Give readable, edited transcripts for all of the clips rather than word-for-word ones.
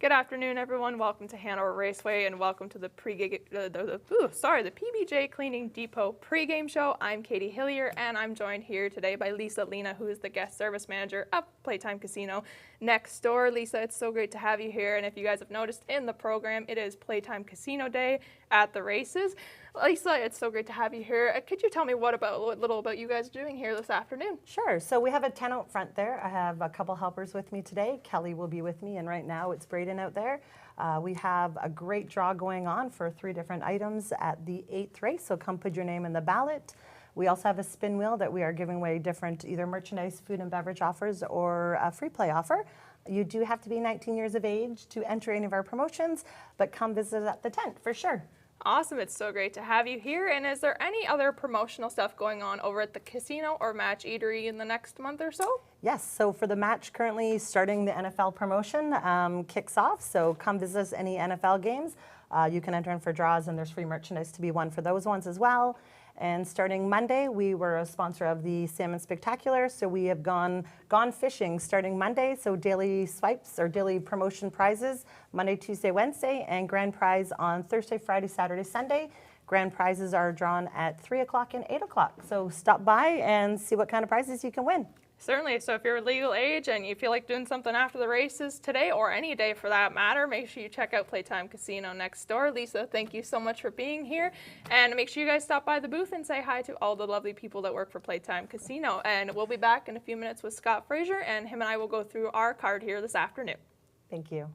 Good afternoon, everyone. Welcome to Hanover Raceway, and welcome to the the PBJ Cleaning Depot pregame show. I'm Katie Hillier, and I'm joined here today by Lisa Lena, who is the guest service manager of Playtime Casino next door. Lisa, it's so great to have you here, and if you guys have noticed in the program, it is Playtime Casino Day at the races. Lisa, it's so great to have you here. Could you tell me what little about you guys doing here this afternoon? Sure. So we have a tent out front there. I have a couple helpers with me today. Kelly will be with me, and right now it's Braden out there. We have a great draw going on for 3 different items at the 8th race, so come put your name in the ballot. We also have a spin wheel that we are giving away different either merchandise, food and beverage offers, or a free play offer. You do have to be 19 years of age to enter any of our promotions, but come visit at the tent for sure. Awesome. It's so great to have you here. And is there any other promotional stuff going on over at the casino or Match Eatery in the next month or so? Yes. So for the match, currently starting the NFL promotion kicks off. So come visit us any NFL games. You can enter in for draws, and there's free merchandise to be won for those ones as well. And starting Monday, we were a sponsor of the Salmon Spectacular, so we have gone fishing starting Monday. So daily swipes or daily promotion prizes Monday, Tuesday, Wednesday, and grand prize on Thursday, Friday, Saturday, Sunday. Grand prizes are drawn at 3 o'clock and 8 o'clock. So stop by and see what kind of prizes you can win. Certainly. So if you're legal age and you feel like doing something after the races today, or any day for that matter, make sure you check out Playtime Casino next door. Lisa, thank you so much for being here. And make sure you guys stop by the booth and say hi to all the lovely people that work for Playtime Casino. And we'll be back in a few minutes with Scott Fraser, and him and I will go through our card here this afternoon. Thank you.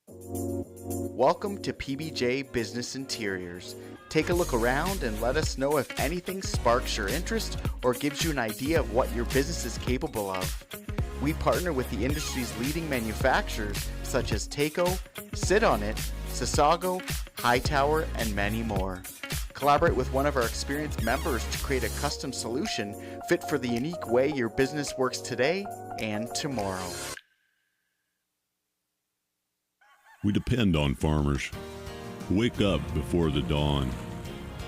Welcome to PBJ Business Interiors. Take a look around and let us know if anything sparks your interest or gives you an idea of what your business is capable of. We partner with the industry's leading manufacturers such as Taco, Sit On It, Sasago, Hightower, and many more. Collaborate with one of our experienced members to create a custom solution fit for the unique way your business works today and tomorrow. We depend on farmers to wake up before the dawn,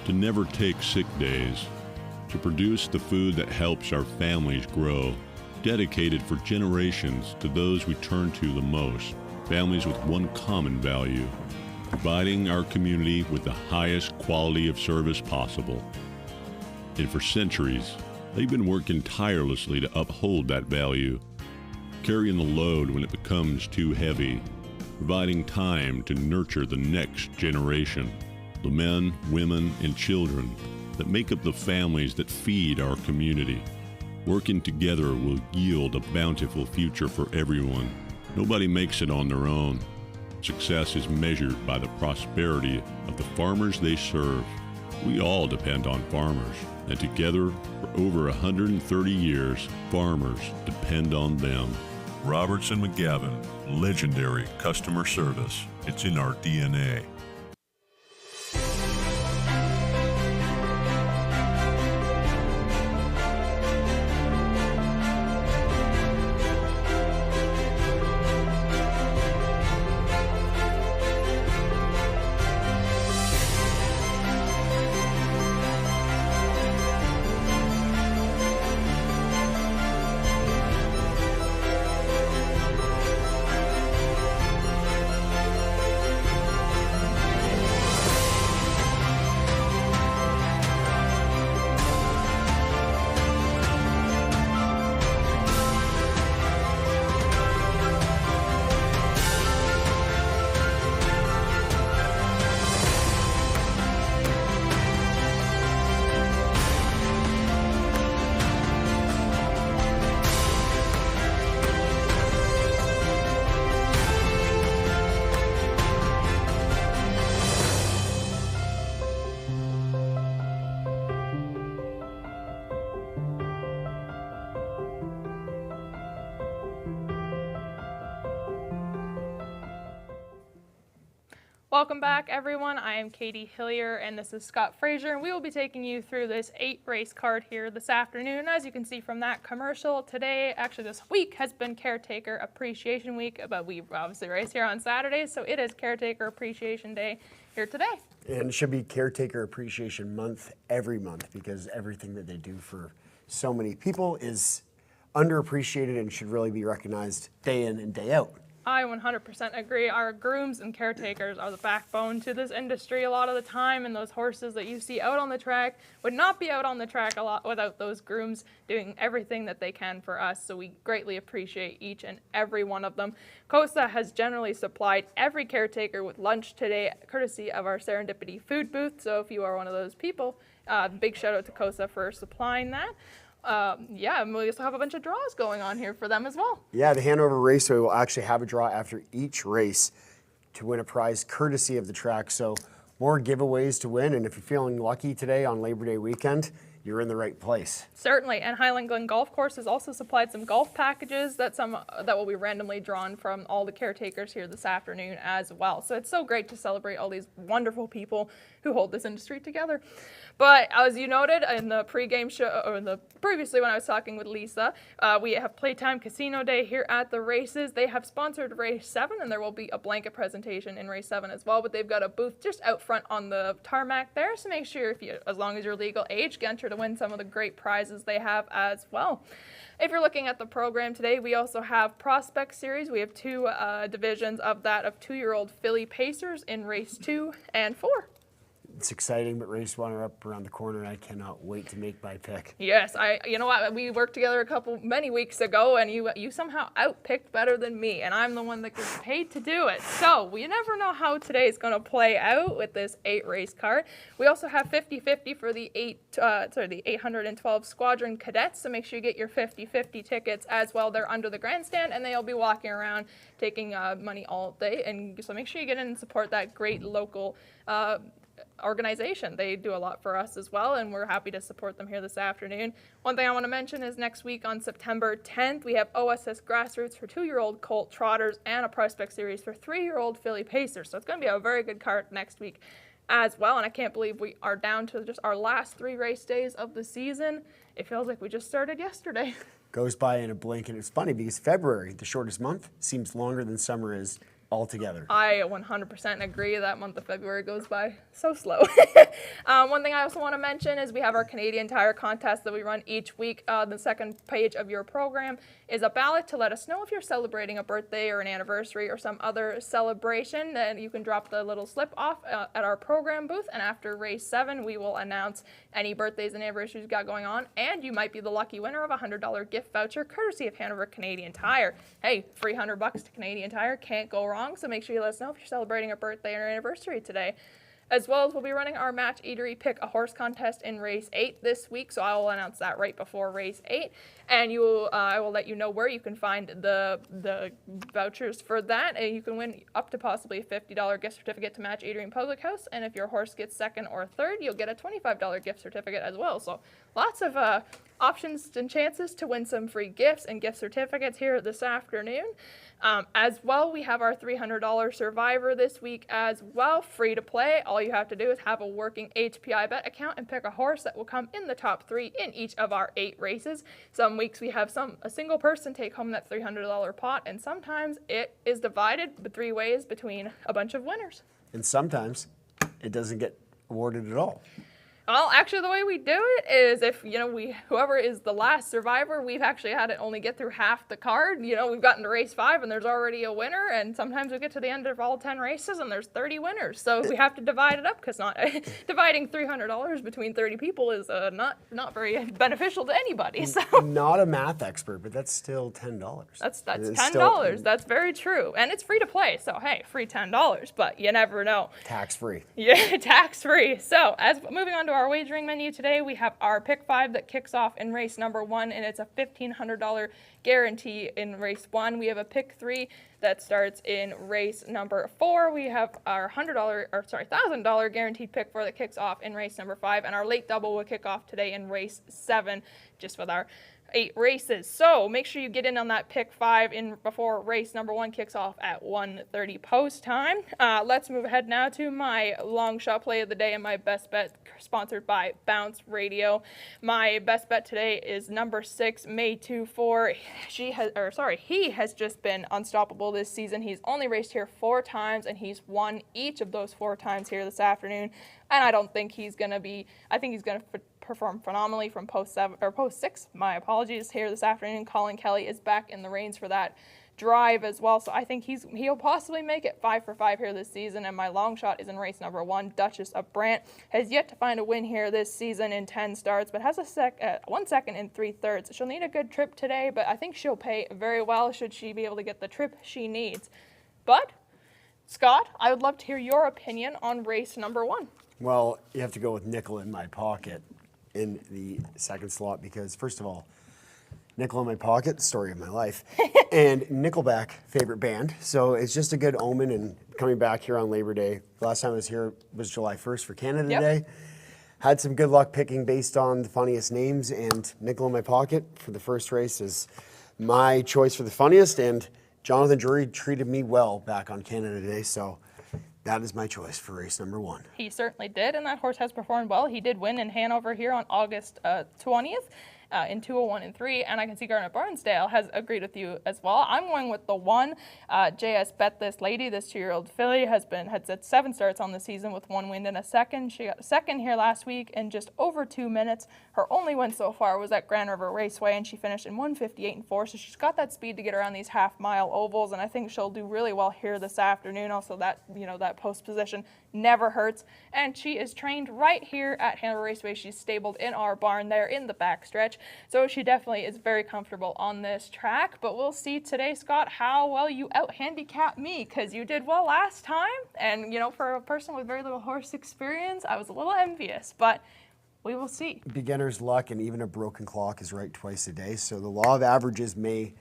to never take sick days, to produce the food that helps our families grow, dedicated for generations to those we turn to the most, families with one common value, providing our community with the highest quality of service possible. And for centuries, they've been working tirelessly to uphold that value, carrying the load when it becomes too heavy, providing time to nurture the next generation, the men, women, and children that make up the families that feed our community. Working together will yield a bountiful future for everyone. Nobody makes it on their own. Success is measured by the prosperity of the farmers they serve. We all depend on farmers, and together, for over 130 years, farmers depend on them. Robertson McGavin, legendary customer service. It's in our DNA. Welcome back, everyone. I am Katie Hillier, and this is Scott Fraser, and we will be taking you through this 8-race card here this afternoon. As you can see from that commercial, today, actually this week, has been Caretaker Appreciation Week, but we obviously race here on Saturdays, so it is Caretaker Appreciation Day here today. And it should be Caretaker Appreciation Month every month, because everything that they do for so many people is underappreciated and should really be recognized day in and day out. I 100% agree. Our grooms and caretakers are the backbone to this industry a lot of the time, and those horses that you see out on the track would not be out on the track a lot without those grooms doing everything that they can for us, so we greatly appreciate each and every one of them. COSA has generally supplied every caretaker with lunch today, courtesy of our Serendipity food booth, so if you are one of those people, big shout out to COSA for supplying that. Yeah, and we also have a bunch of draws going on here for them as well. Yeah, the Hanover Raceway will actually have a draw after each race to win a prize courtesy of the track. So more giveaways to win. And if you're feeling lucky today on Labor Day weekend, you're in the right place. Certainly, and Highland Glen Golf Course has also supplied some golf packages that will be randomly drawn from all the caretakers here this afternoon as well. So it's so great to celebrate all these wonderful people who hold this industry together. But as you noted in the pregame show, or previously when I was talking with Lisa, we have Playtime Casino Day here at the races. They have sponsored race 7, and there will be a blanket presentation in race 7 as well. But they've got a booth just out front on the tarmac there, so make sure as long as you're legal age, get entered to win some of the great prizes they have as well. If you're looking at the program today, we also have Prospect Series. We have 2 divisions of that of 2-year-old filly pacers in race 2 and 4. It's exciting, but race 1 are up around the corner, and I cannot wait to make my pick. Yes, you know what? We worked together many weeks ago, and you somehow outpicked better than me, and I'm the one that gets paid to do it. So we never know how today is going to play out with this 8-race card. We also have 50-50 for the 812 Squadron Cadets, so make sure you get your 50-50 tickets as well. They're under the grandstand, and they'll be walking around taking money all day, and so make sure you get in and support that great local organization. They do a lot for us as well, and we're happy to support them here this afternoon. One thing I want to mention is next week on September 10th, we have OSS Grassroots for 2-year-old colt trotters and a Prospect Series for 3-year-old filly pacers. So it's going to be a very good card next week as well, and I can't believe we are down to just our last 3 race days of the season. It feels like we just started yesterday. Goes by in a blink, and it's funny because February, the shortest month, seems longer than summer is altogether. I 100% agree. That month of February goes by so slow. One thing I also want to mention is we have our Canadian Tire contest that we run each week. The second page of your program is a ballot to let us know if you're celebrating a birthday or an anniversary or some other celebration. Then you can drop the little slip off at our program booth, and after race 7 we will announce any birthdays and anniversaries you've got going on, and you might be the lucky winner of a $100 gift voucher courtesy of Hanover Canadian Tire. Hey, free $100 to Canadian Tire, can't go wrong. So make sure you let us know if you're celebrating a birthday or anniversary today. As well as we'll be running our Match Eatery Pick a Horse contest in race 8 this week, so I will announce that right before race 8, and I will let you know where you can find the vouchers for that, and you can win up to possibly a $50 gift certificate to Match Eatery and Public House, and if your horse gets 2nd or 3rd, you'll get a $25 gift certificate as well. So lots of options and chances to win some free gifts and gift certificates here this afternoon. As well, we have our $300 Survivor this week as well, free to play. All you have to do is have a working HPI bet account and pick a horse that will come in the top 3 in each of our 8 races. Some weeks we have a single person take home that $300 pot, and sometimes it is divided 3 ways between a bunch of winners. And sometimes it doesn't get awarded at all. Well, actually, the way we do it is if, whoever is the last survivor, we've actually had it only get through half the card. We've gotten to race 5 and there's already a winner, and sometimes we get to the end of all 10 races and there's 30 winners. So we have to divide it up because dividing $300 between 30 people is not very beneficial to anybody. So Not a math expert, but that's still $10. That's $10. That's very true. And it's free to play. So, hey, free $10, but you never know. Tax-free. Yeah, tax-free. So, moving on to our wagering menu today, we have our Pick 5 that kicks off in race number 1, and it's a $1,500 guarantee in race 1. We have a Pick 3 that starts in race number 4. We have our $1,000 guaranteed Pick 4 that kicks off in race number 5, and our late double will kick off today in race 7, just with our 8 races. So make sure you get in on that Pick 5 before race number 1 kicks off at 1:30 post time. Let's move ahead now to my long shot play of the day and my best bet, sponsored by Bounce Radio. My best bet today is number 6, May 2-4. He has just been unstoppable this season. He's only raced here 4 times, and he's won each of those 4 times here this afternoon. And I don't think he's going to perform phenomenally from post 6. My apologies here this afternoon. Colin Kelly is back in the reins for that drive as well. So I think he'll possibly make it 5 for 5 here this season. And my long shot is in race number 1. Duchess of Brant has yet to find a win here this season in 10 starts, but has 1 second in 3/3. She'll need a good trip today, but I think she'll pay very well should she be able to get the trip she needs. But Scott, I would love to hear your opinion on race number 1. Well, you have to go with Nickel in My Pocket in the second slot because, first of all, Nickel in My Pocket, story of my life, and Nickelback, favorite band. So it's just a good omen and coming back here on Labor Day. The last time I was here was July 1st for Canada Day. Had some good luck picking based on the funniest names, and Nickel in My Pocket for the first race is my choice for the funniest, and Jonathan Drury treated me well back on Canada Day, so that is my choice for race number 1. He certainly did, and that horse has performed well. He did win in Hanover here on August 20th. In 201 and 3, and I can see Garnet Barnsdale has agreed with you as well. I'm going with the 1. JS Bet This Lady, this 2-year-old filly, had set 7 starts on the season with 1 win and a second. She got a second here last week in just over 2 minutes. Her only win so far was at Hanover Raceway, and she finished in 1:58 and 4. So she's got that speed to get around these half-mile ovals, and I think she'll do really well here this afternoon. Also, that that post position never hurts, and she is trained right here at Hanover Raceway. She's stabled in our barn there in the backstretch. So she definitely is very comfortable on this track, but we'll see today, Scott, how well you out-handicap me, because you did well last time, and, for a person with very little horse experience, I was a little envious, but we will see. Beginner's luck and even a broken clock is right twice a day, so the law of averages may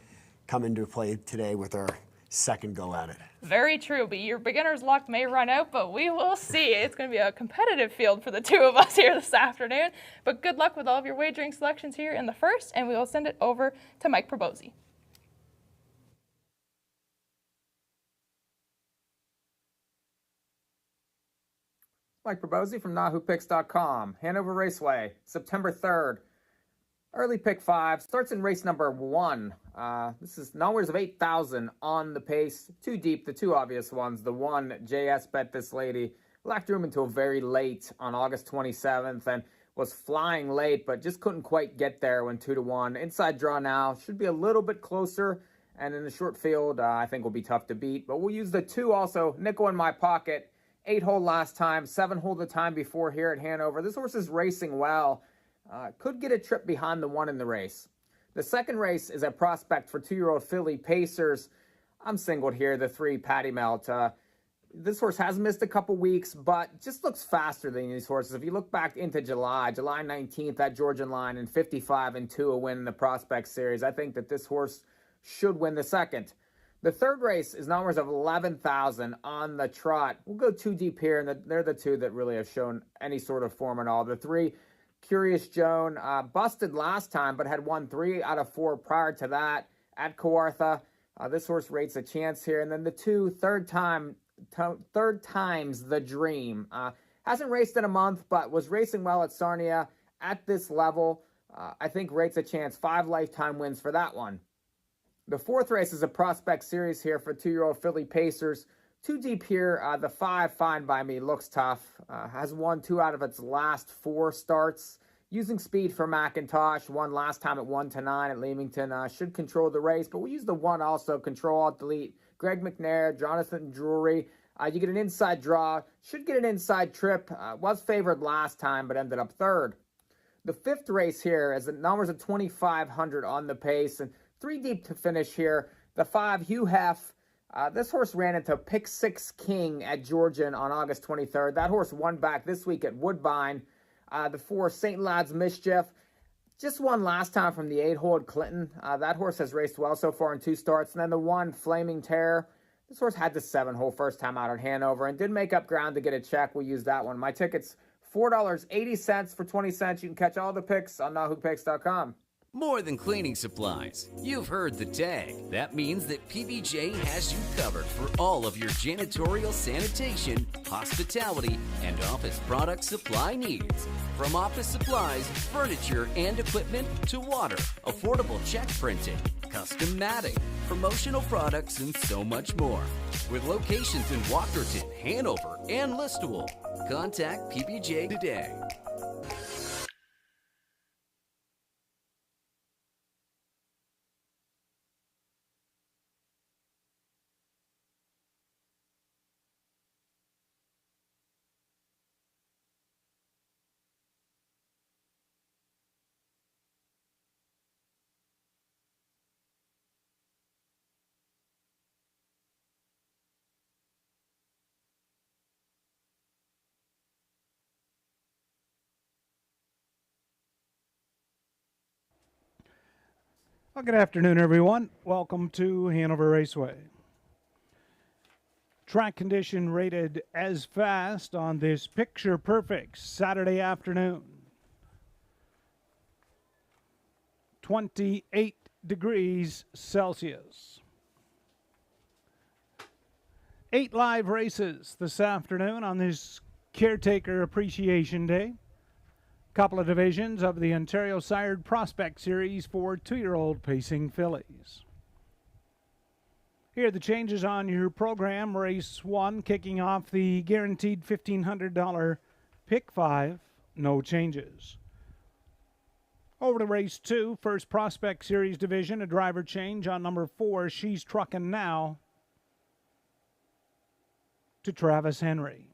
come into play today with our second go at it. Very true, but your beginner's luck may run out, but we will see. It's going to be a competitive field for the two of us here this afternoon, but good luck with all of your wagering selections here in the first, and we will send it over to Mike Probozzi. Mike Probozzi from NahooPicks.com. Hanover Raceway, September 3rd. Early pick 5, starts in race number 1. This is numbers of 8,000 on the pace. Too deep, the 2 obvious ones. The 1, JS Bet This Lady, lacked room until very late on August 27th and was flying late, but just couldn't quite get there when 2-1. Inside draw now, should be a little bit closer, and in the short field, I think will be tough to beat. But we'll use the 2 also, Nickel in My Pocket. 8-hole last time, 7-hole the time before here at Hanover. This horse is racing well. Could get a trip behind the 1 in the race. The second race is a prospect for 2-year-old filly Pacers. I'm singled here, the 3 Patty Melt. This horse has missed a couple weeks, but just looks faster than these horses. If you look back into July 19th at Georgian Line and 55-2, a win in the Prospect Series, I think that this horse should win the second. The third race is numbers of 11,000 on the trot. We'll go 2 deep here, and they're the 2 that really have shown any sort of form at all. The 3, Curious Joan, busted last time, but had won 3 out of 4 prior to that at Kawartha. This horse rates a chance here. And then the 2, third time's the dream. Hasn't raced in a month, but was racing well at Sarnia at this level. I think rates a chance. 5 lifetime wins for that one. The 4th race is a Prospect Series here for 2-year-old filly Pacers. 2 deep here. The 5, Fine By Me, looks tough. Has won 2 out of its last 4 starts. Using speed for McIntosh. Won last time at 1-9 at Leamington. Should control the race, but we use the 1 also. Control, Alt, Delete. Greg McNair, Jonathan Drury. You get an inside draw. Should get an inside trip. Was favored last time, but ended up 3rd. The 5th race here is the numbers of 2,500 on the pace. And 3 deep to finish here. The 5, Hugh Heff. This horse ran into Pick 6 King at Georgian on August 23rd. That horse won back this week at Woodbine. The 4, St. Lad's Mischief. Just won last time from the 8-hole at Clinton. That horse has raced well so far in 2 starts. And then the 1, Flaming Terror. This horse had the 7-hole first time out at Hanover and did make up ground to get a check. We'll use that one. My ticket's $4.80 for 20 cents. You can catch all the picks on NahooPicks.com. More than cleaning supplies. You've heard the tag. That means that PBJ has you covered for all of your janitorial, sanitation, hospitality, and office product supply needs. From office supplies, furniture, and equipment to water, affordable check printing, custom matting, promotional products, and so much more. With locations in Walkerton, Hanover, and Listowel, contact PBJ today. Well, good afternoon, everyone. Welcome to Hanover Raceway. Track condition rated as fast on this picture-perfect Saturday afternoon. 28 degrees Celsius. 8 live races this afternoon on this Caretaker Appreciation Day. Couple of divisions of the Ontario Sired Prospect Series for 2-year-old pacing fillies. Here are the changes on your program. Race 1 kicking off the guaranteed $1,500 pick 5. No changes. Over to race 2, first Prospect Series division, a driver change on number 4, She's Truckin' Now, to Travis Henry.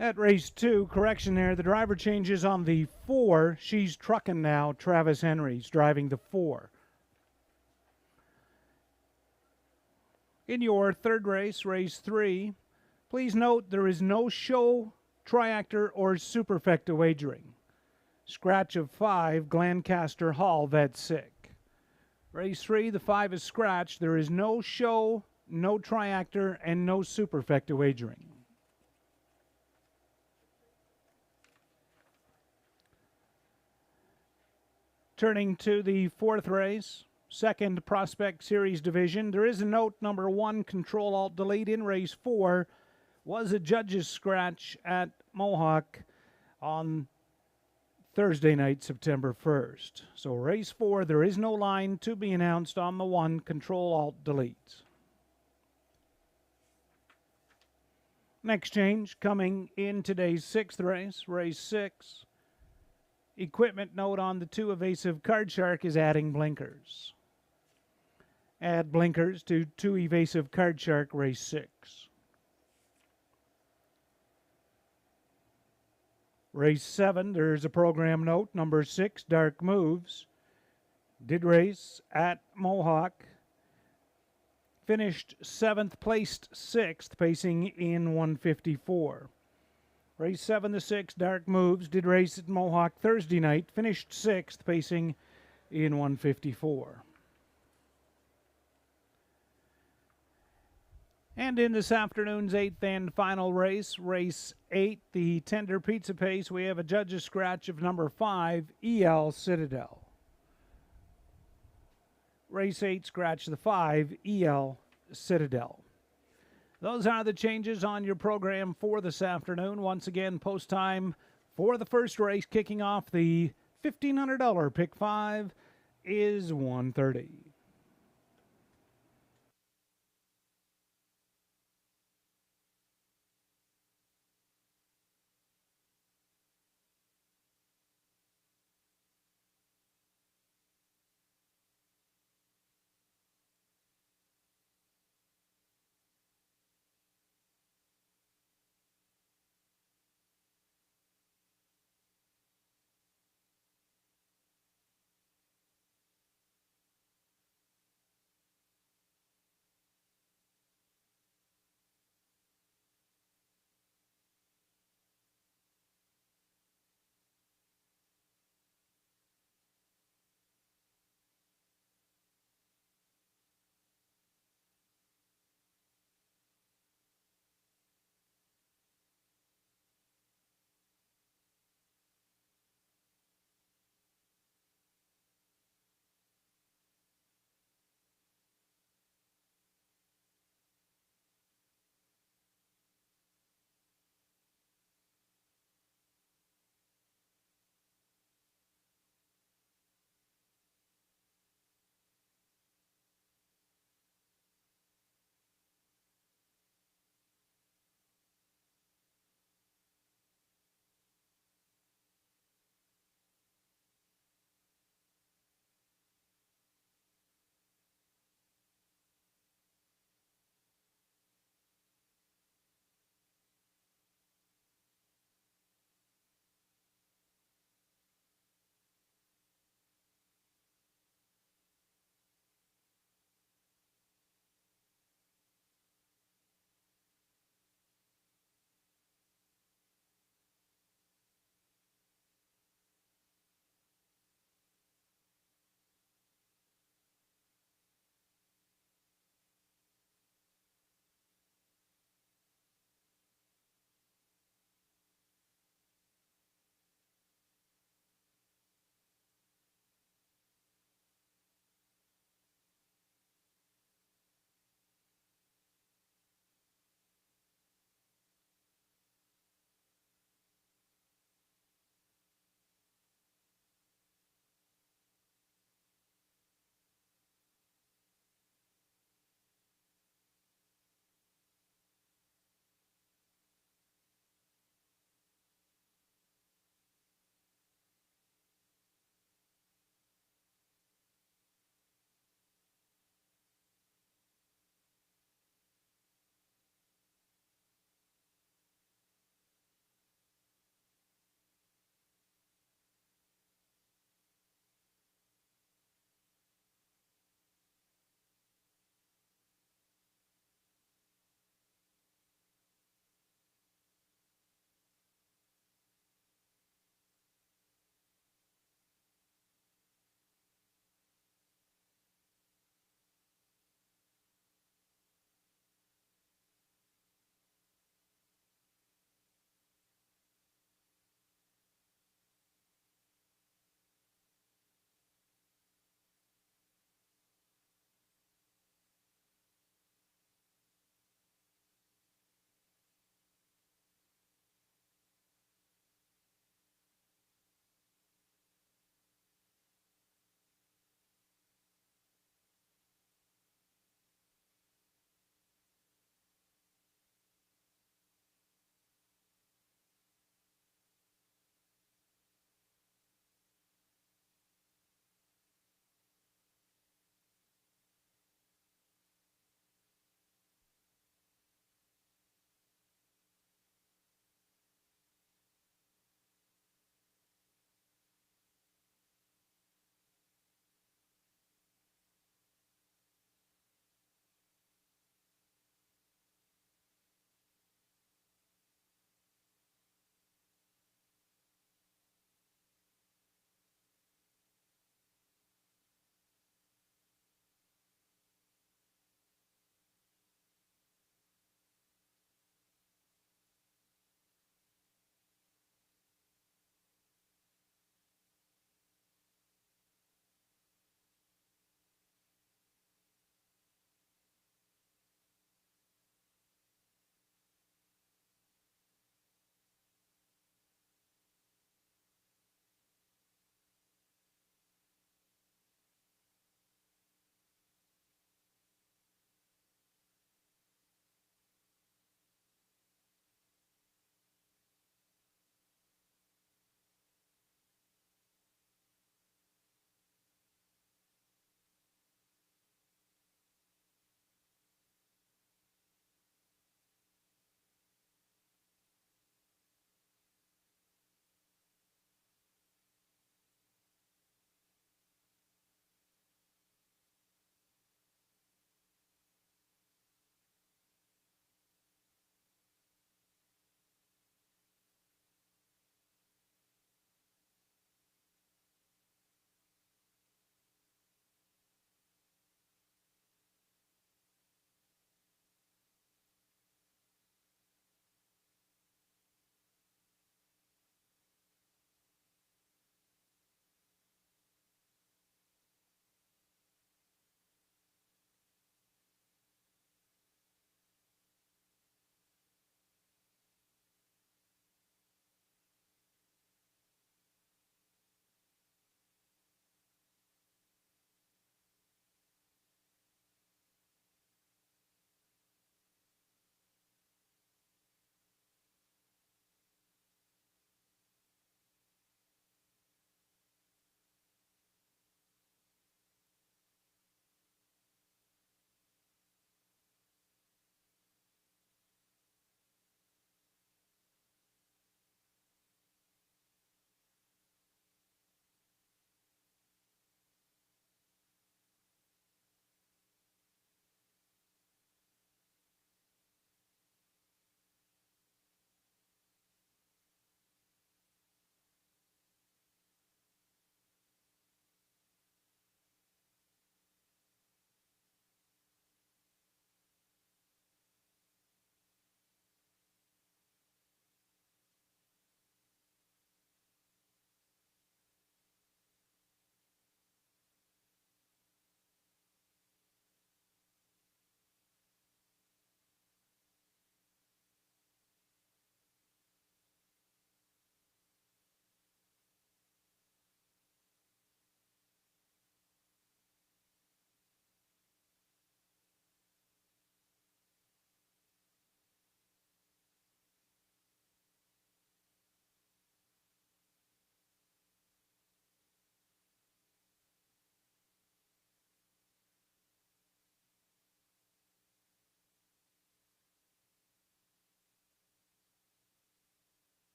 At race 2, correction there, the driver changes on the 4, She's Truckin' Now, Travis Henry's driving the 4. In your third race, race 3, please note there is no show, triactor, or superfecta wagering. Scratch of 5, Glancaster Hall, vet sick. Race 3, the 5 is scratched. There is no show, no triactor, and no superfecta wagering. Turning to the fourth race, second Prospect Series division, there is a note number 1, Control-Alt-Delete in race 4, was a judge's scratch at Mohawk on Thursday night, September 1st. So race 4, there is no line to be announced on the 1, Control-Alt-Delete. Next change coming in today's sixth race, race 6. Equipment note on the 2 Evasive Card Shark is adding blinkers. Add blinkers to 2 Evasive Card Shark race 6. Race 7, there's a program note, number 6, Dark Moves. Did race at Mohawk. Finished 7th, placed 6th, pacing in 154. Race 7 to 6, Dark Moves, did race at Mohawk Thursday night, finished 6th, pacing in 154. And in this afternoon's 8th and final race, race 8, the Tender Pizza Pace, we have a judge's scratch of number 5, EL Citadel. Race 8, scratch the 5, EL Citadel. Those are the changes on your program for this afternoon. Once again, post time for the first race kicking off the $1,500 pick 5 is 1:30.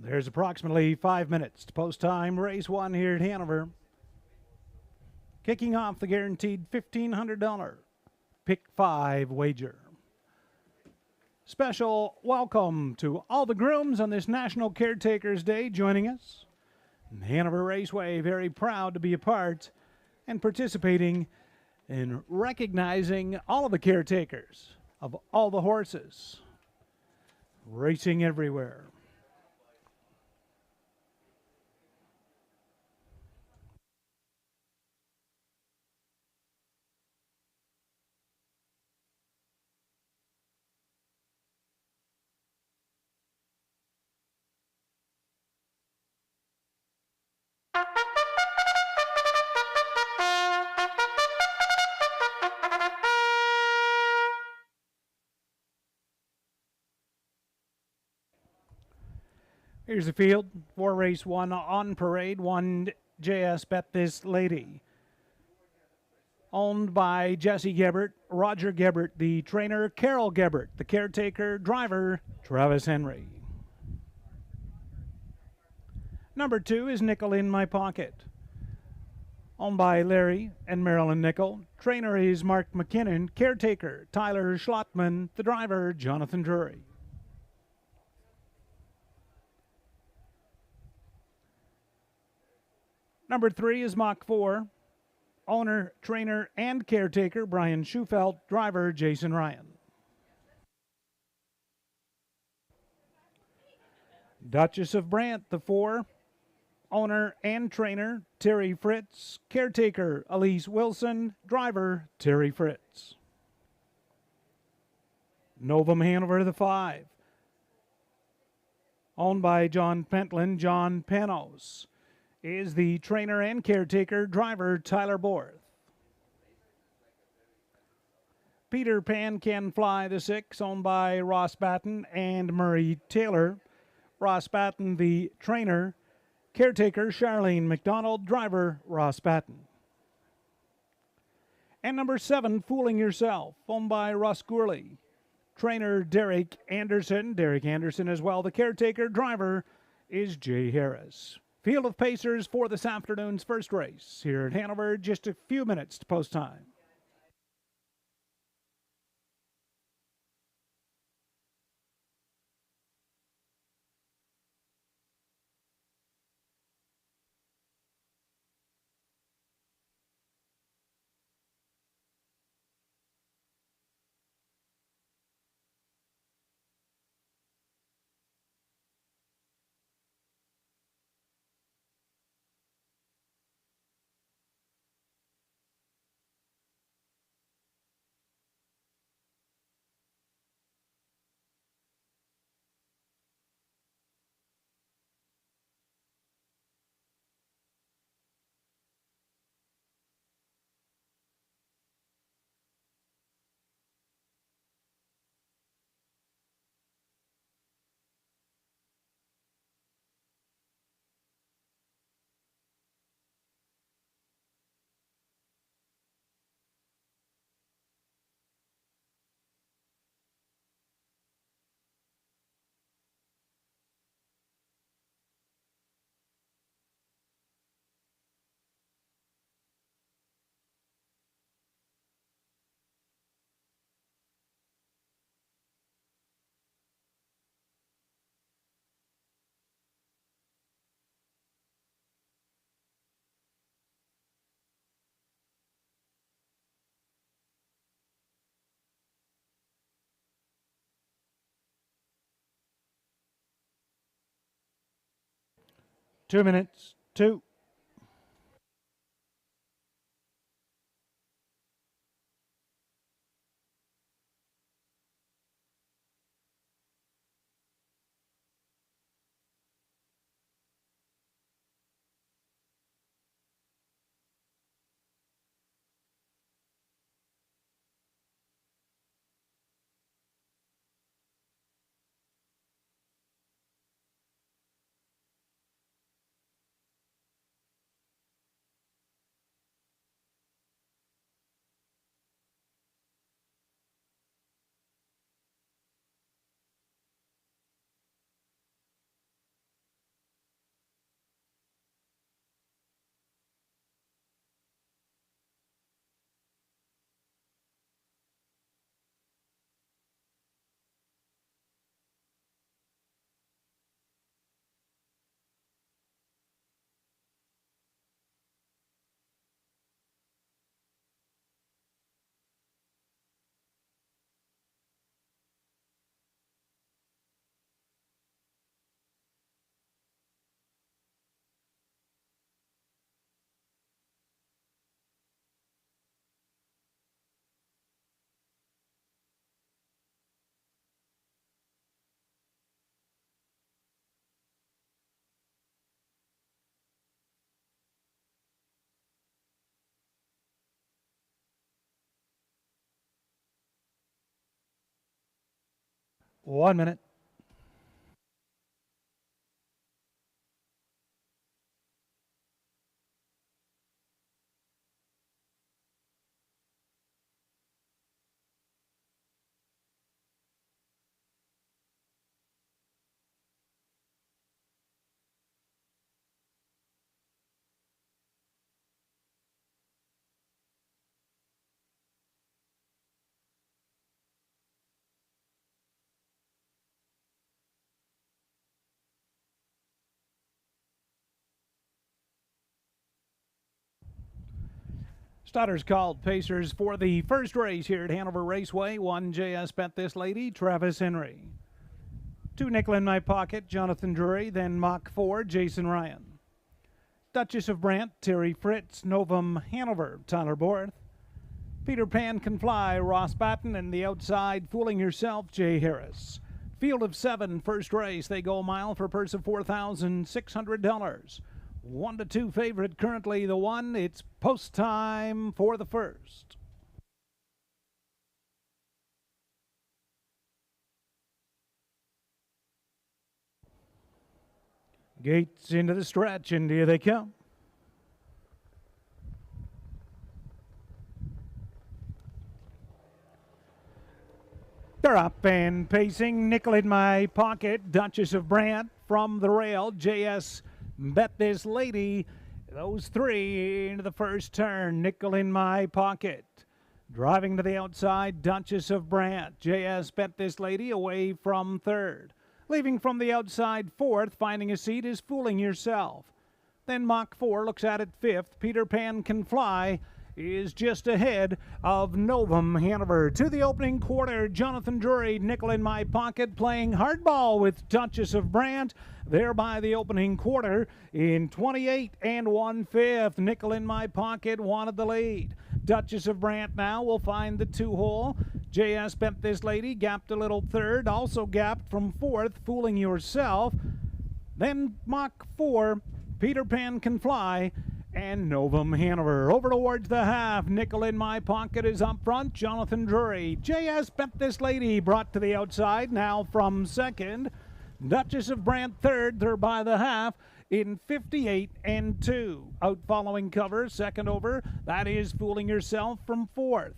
There's approximately 5 minutes to post time. Race 1 here at Hanover. Kicking off the guaranteed $1,500 Pick 5 wager. Special welcome to all the grooms on this National Caretakers Day joining us. Hanover Raceway, very proud to be a part and participating in recognizing all of the caretakers of all the horses racing everywhere. Here's the field for race 1 on parade. 1 JS Bet This Lady. Owned by Jesse Gebert, Roger Gebert, the trainer, Carol Gebert, the caretaker, driver, Travis Henry. Number 2 is Nickel in My Pocket. Owned by Larry and Marilyn Nickel. Trainer is Mark McKinnon, caretaker, Tyler Schlottman, the driver, Jonathan Drury. Number 3 is Mach 4. Owner, trainer, and caretaker, Brian Schufelt. Driver, Jason Ryan. Duchess of Brant, the 4. Owner and trainer, Terry Fritz. Caretaker, Elise Wilson. Driver, Terry Fritz. Novum Hanover, the 5. Owned by John Pentland, John Panos is the trainer and caretaker, driver, Tyler Borth. Peter Pan Can Fly, the 6, owned by Ross Batten and Murray Taylor. Ross Batten, the trainer, caretaker, Charlene McDonald, driver, Ross Batten. And number 7, Fooling Yourself, owned by Russ Gourley. Trainer, Derek Anderson as well. The caretaker, driver, is Jay Harris. Field of Pacers for this afternoon's first race here at Hanover. Just a few minutes to post time. Two minutes, 2. 1 minute. Starters called. Pacers for the first race here at Hanover Raceway. 1 JS Bet This Lady, Travis Henry. 2 Nickel in My Pocket, Jonathan Drury. Then Mach 4, Jason Ryan. Duchess of Brant, Terry Fritz. Novum Hanover, Tyler Borth. Peter Pan Can Fly, Ross Batten. And the outside, Fooling Yourself, Jay Harris. Field of 7, first race. They go a mile for a purse of $4,600. 1 to 2 favorite currently the 1. It's post time for the first. Gates into the stretch, and here they come. They're up and pacing. Nickel in My Pocket, Duchess of Brant from the rail. JS Bet This Lady. Those 3 into the first turn. Nickel in My Pocket. Driving to the outside, Duchess of Brant. JS Bet This Lady away from third. Leaving from the outside fourth, finding a seat is Fooling Yourself. Then Mach 4 looks at it fifth. Peter Pan Can Fly is just ahead of Novum Hanover. To the opening quarter, Jonathan Drury, Nickel in My Pocket, playing hardball with Duchess of Brant. There by the opening quarter in 28 1/5. Nickel in My Pocket wanted the lead. Duchess of Brant now will find the 2-hole. JS Bet This Lady gapped a little third, also gapped from fourth, Fooling Yourself. Then Mach 4, Peter Pan Can Fly, and Novum Hanover. Over towards the half, Nickel in My Pocket is up front, Jonathan Drury. JS Bet This Lady brought to the outside, now from second. Duchess of Brant third, they're by the half in 58 2. Out following cover, second over, that is Fooling Yourself from fourth.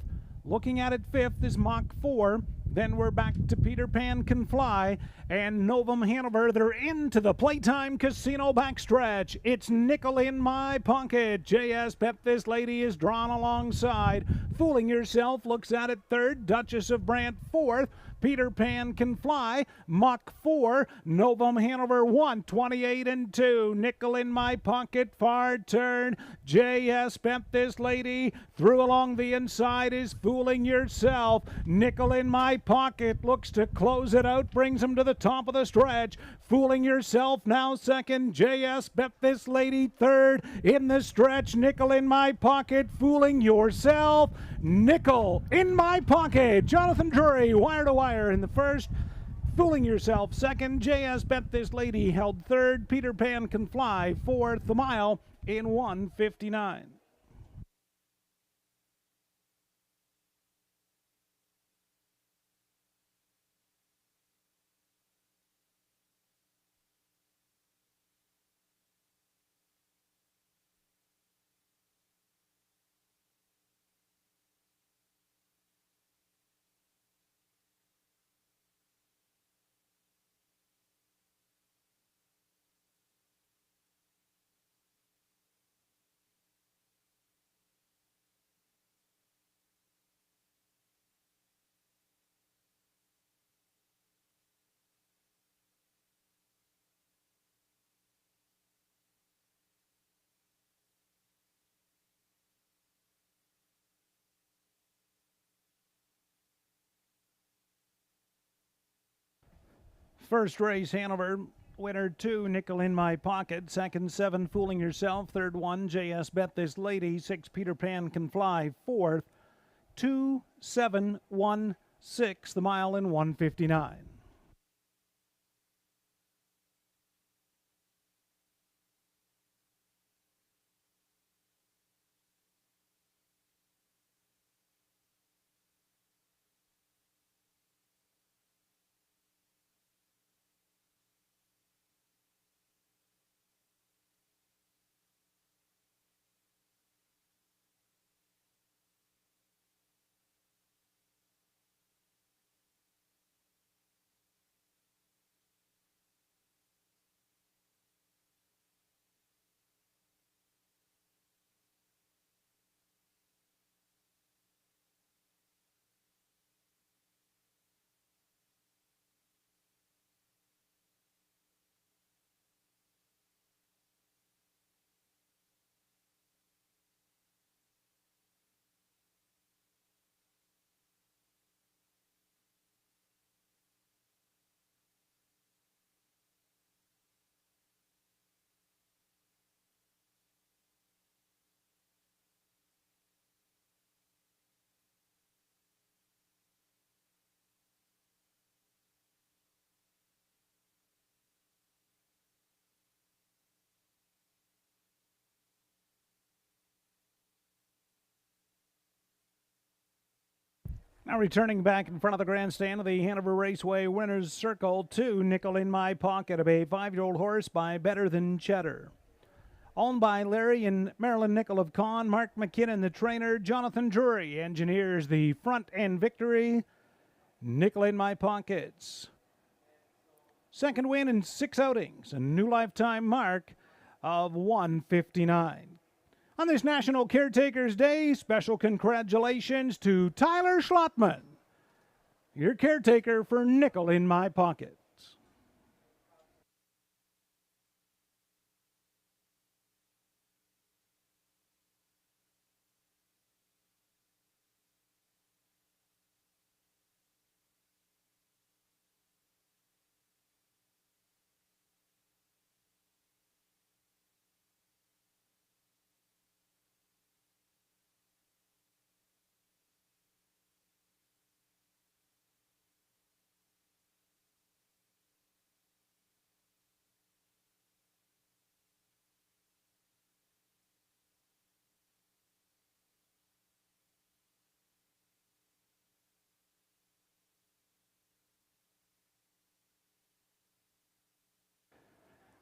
Looking at it fifth is Mach 4. Then we're back to Peter Pan Can Fly and Novum Hanover. They're into the Playtime Casino backstretch. It's Nickel in My Pocket. JS Bet This Lady is drawn alongside. Fooling Yourself looks at it third. Duchess of Brant fourth. Peter Pan Can Fly, Mach 4, Novum Hanover 1, 28 2. Nickel in My Pocket, far turn. JS Bet This Lady through along the inside is Fooling Yourself. Nickel in My Pocket looks to close it out, brings him to the top of the stretch. Fooling Yourself now second. JS Bet This Lady third in the stretch. Nickel in My Pocket, Fooling Yourself. Nickel in My Pocket. Jonathan Drury, wire to wire in the first. Fooling Yourself second. JS Bet This Lady held third. Peter Pan Can Fly fourth. The mile in 1:59. First race, Hanover. Winner 2, Nickel in My Pocket. Second, 7, Fooling Yourself. Third, 1, JS Bet This Lady. 6, Peter Pan Can Fly. Fourth, 2, 7, 1, 6. The mile in 1:59. Now returning back in front of the grandstand of the Hanover Raceway Winners Circle, 2 Nickel in My Pocket, of a 5-year-old horse by Better Than Cheddar. Owned by Larry and Marilyn Nickel of Con, Mark McKinnon, the trainer, Jonathan Drury engineers the front and victory. Nickel in My Pockets. Second win in 6 outings, a new lifetime mark of 159. On this National Caretakers Day, special congratulations to Tyler Schlottman, your caretaker for Nickel in My Pocket.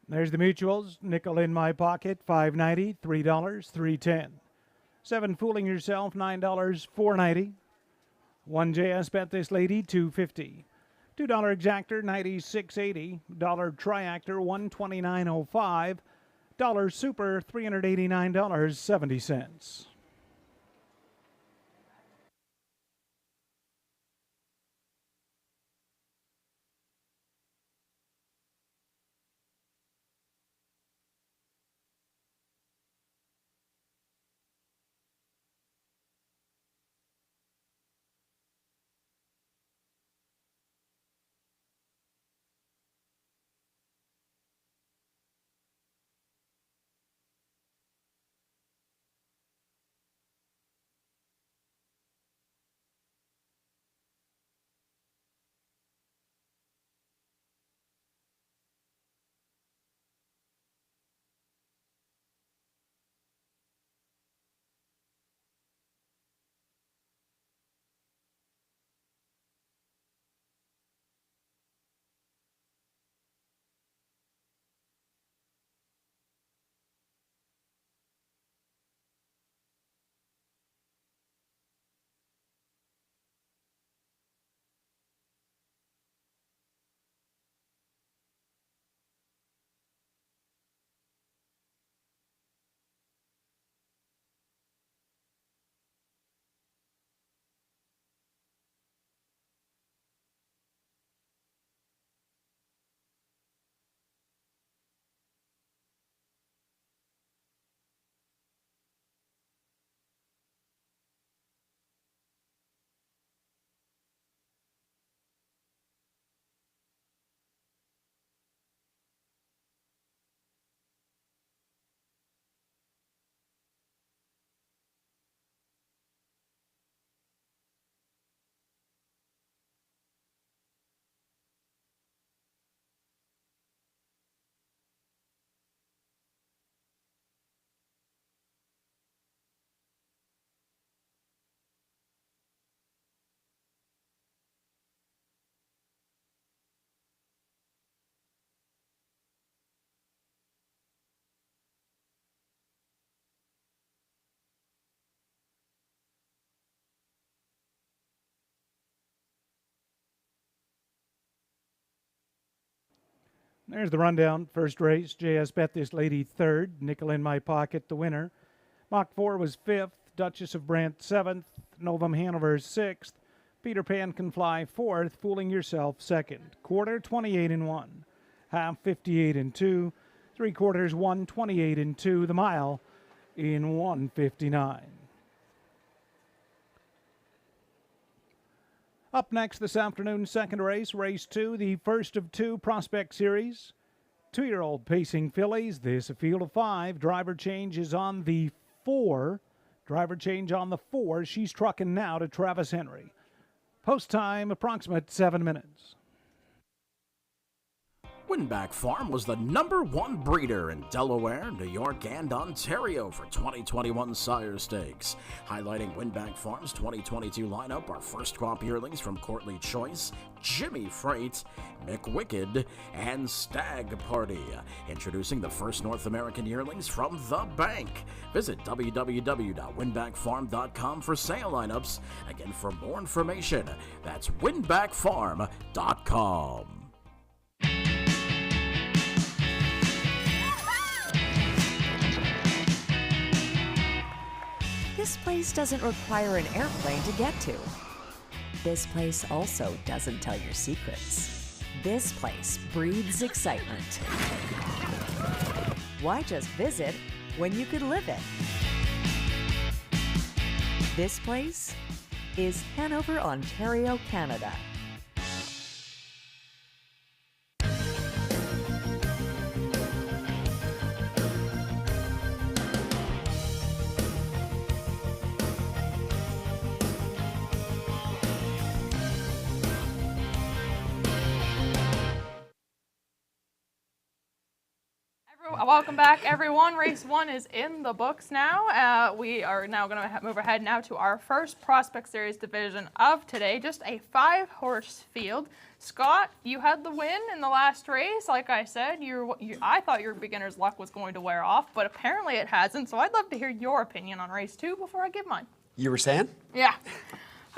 There's the mutuals. Nickel in My Pocket, $5.90, $3, $3.10. 7 Fooling Yourself, $9, $4.90. 1 JS Bet This Lady, $2.50. $2 Exactor, $96.80. Triactor, $129.05. Super, $389.70. There's the rundown. First race, JS Bet This Lady third. Nickel in My Pocket, the winner. Mach 4 was fifth. Duchess of Brent seventh. Novum Hanover sixth. Peter Pan Can Fly fourth. Fooling Yourself second. Quarter 28 and 1. Half 58 and 2. 3/4 128 and 2. The mile in 159. Up next this afternoon, second race, race 2, the first of 2 Prospect Series. 2-year-old pacing fillies. This a field of 5. Driver change is on the 4. Driver change on the 4. She's trucking now to Travis Henry. Post time, approximate 7 minutes. Winback Farm was the #1 breeder in Delaware, New York, and Ontario for 2021 sire stakes. Highlighting Winback Farm's 2022 lineup are first crop yearlings from Courtly Choice, Jimmy Freight, McWicked, and Stag Party. Introducing the first North American yearlings from The Bank. Visit www.winbackfarm.com for sale lineups. Again, for more information, that's winbackfarm.com. This place doesn't require an airplane to get to. This place also doesn't tell your secrets. This place breathes excitement. Why just visit when you could live it? This place is Hanover, Ontario, Canada. Welcome back, everyone. Race 1 is in the books now. We are now going to move ahead now to our first Prospect Series division of today. Just a 5-horse field. Scott, you had the win in the last race. Like I said, I thought your beginner's luck was going to wear off, but apparently it hasn't. So I'd love to hear your opinion on race 2 before I give mine. You were saying? Yeah.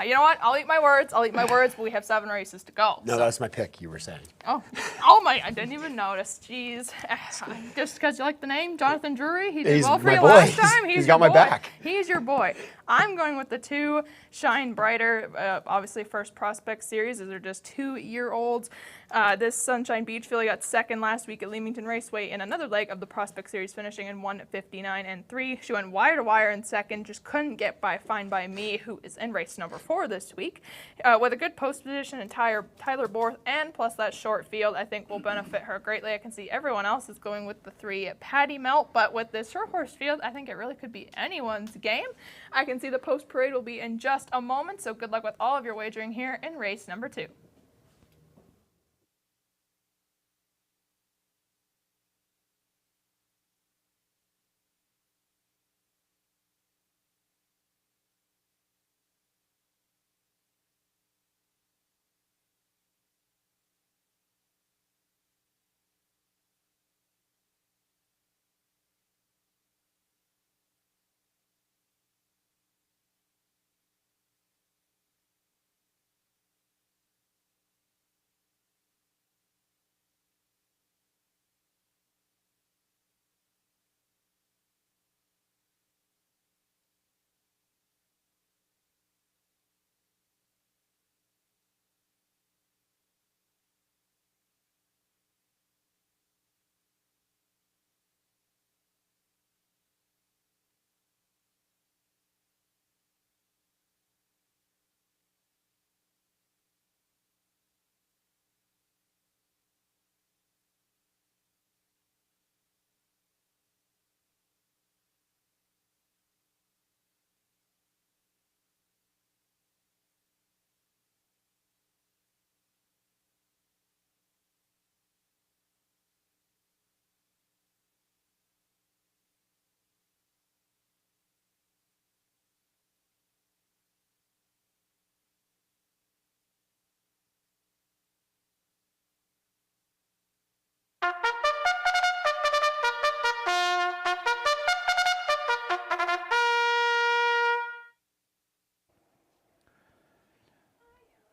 You know what? I'll eat my words, but we have 7 races to go. No, that was my pick, you were saying. Oh my, I didn't even notice. Jeez. Just because you like the name, Jonathan Drury, he did well for you last time. He's got my back. He's your boy. I'm going with the 2 Shine Brighter, obviously first Prospect Series. These are just 2-year-olds. This Sunshine Beach filly got second last week at Leamington Raceway in another leg of the Prospect Series, finishing in 1:59 and 3. She went wire to wire in second, just couldn't get by Fine By Me, who is in race number 4 this week. With a good post position and Tyler Borth, and plus that short field, I think will benefit her greatly. I can see everyone else is going with the 3 Patty Melt, but with this short horse field, I think it really could be anyone's game. I can see the post parade will be in just a moment, so good luck with all of your wagering here in race number 2.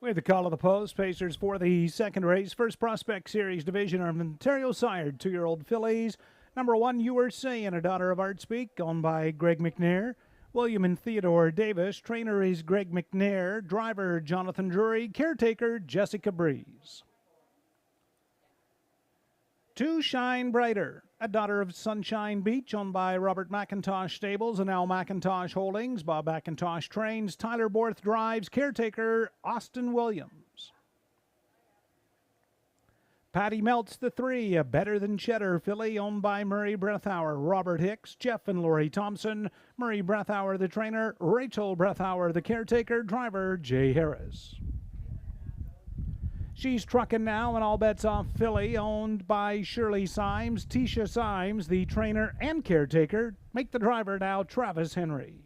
With the call of the post, Pacers for the second race, first Prospect Series division of Ontario sired 2-year-old fillies. Number 1, You Were Saying, a daughter of Artspeak, owned by Greg McNair. William and Theodore Davis. Trainer is Greg McNair. Driver Jonathan Drury. Caretaker Jessica Breeze. 2 Shine Brighter, a daughter of Sunshine Beach, owned by Robert McIntosh Stables and Al McIntosh Holdings. Bob McIntosh trains. Tyler Borth drives. Caretaker Austin Williams. Patty Melts the 3, a Better Than Cheddar filly, owned by Murray Breathauer, Robert Hicks, Jeff and Lori Thompson. Murray Breathauer the trainer. Rachel Breathauer the caretaker. Driver Jay Harris. She's trucking now, and all bets off filly, owned by Shirley Symes. Tisha Symes, the trainer and caretaker, make the driver now Travis Henry.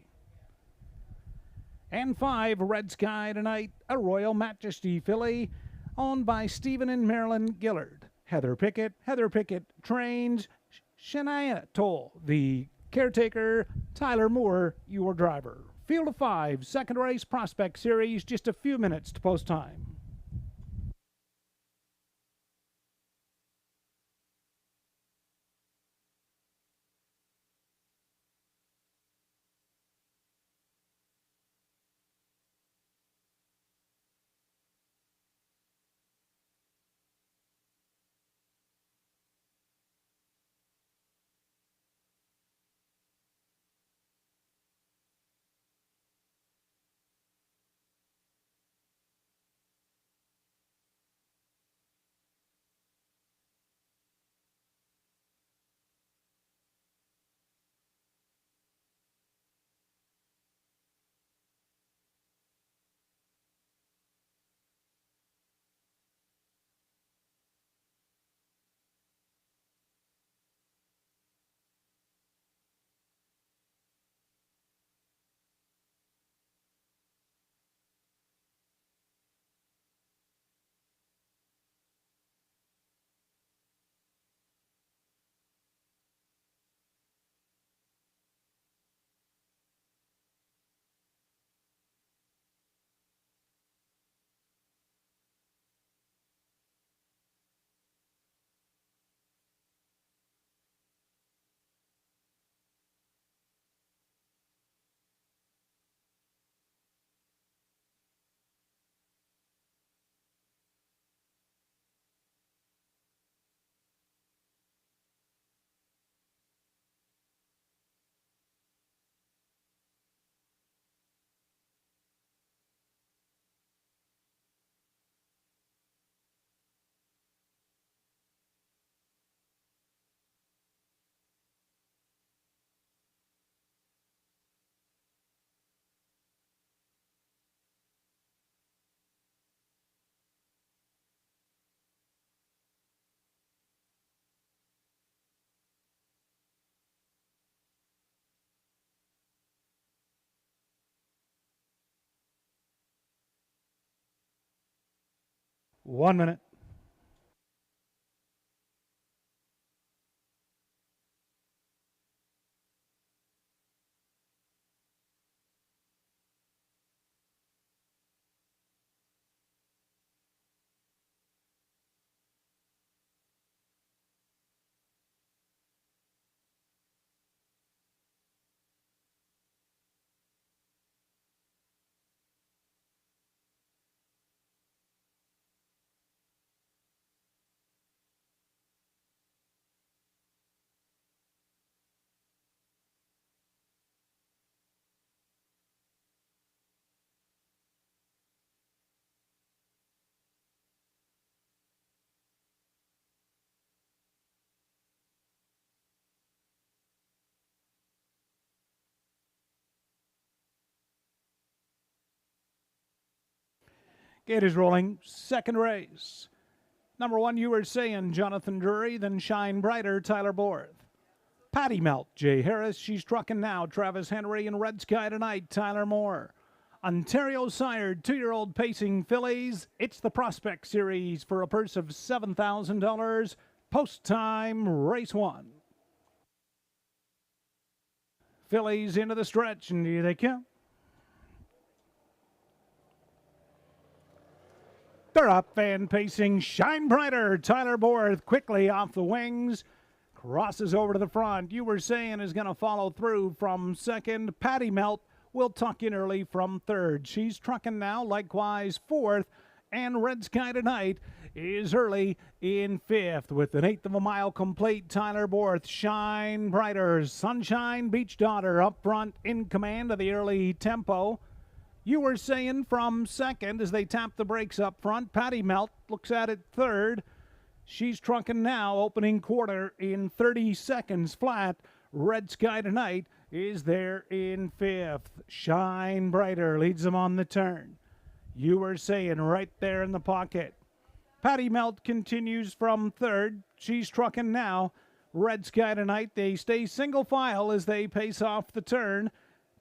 And 5, Red Sky Tonight, a Royal Majesty filly, owned by Stephen and Marilyn Gillard. Heather Pickett trains. Shania Toll, the caretaker. Tyler Moore, your driver. Field of 5, second race, Prospect Series, just a few minutes to post time. One minute. Gate is rolling. Second race. Number 1, you were saying Jonathan Drury, then Shine Brighter, Tyler Borth. Patty Melt, Jay Harris, she's trucking now. Travis Henry and Red Sky Tonight, Tyler Moore. Ontario sired 2-year-old pacing fillies. It's the Prospect Series for a purse of $7,000. Post time, race 1. Fillies into the stretch, and here they come. They're up and pacing. Shine Brighter, Tyler Borth, quickly off the wings. Crosses over to the front. You were saying is going to follow through from second. Patty Melt will tuck in early from third. She's trucking now, likewise fourth. And Red Sky Tonight is early in fifth with an eighth of a mile complete. Tyler Borth, Shine Brighter, Sunshine Beach Daughter up front in command of the early tempo. You were saying from second as they tap the brakes up front. Patty Melt looks at it third. She's trucking now, opening quarter in 30 seconds flat. Red Sky Tonight is there in fifth. Shine Brighter leads them on the turn. You were saying right there in the pocket. Patty Melt continues from third. She's trucking now. Red Sky Tonight, they stay single file as they pace off the turn.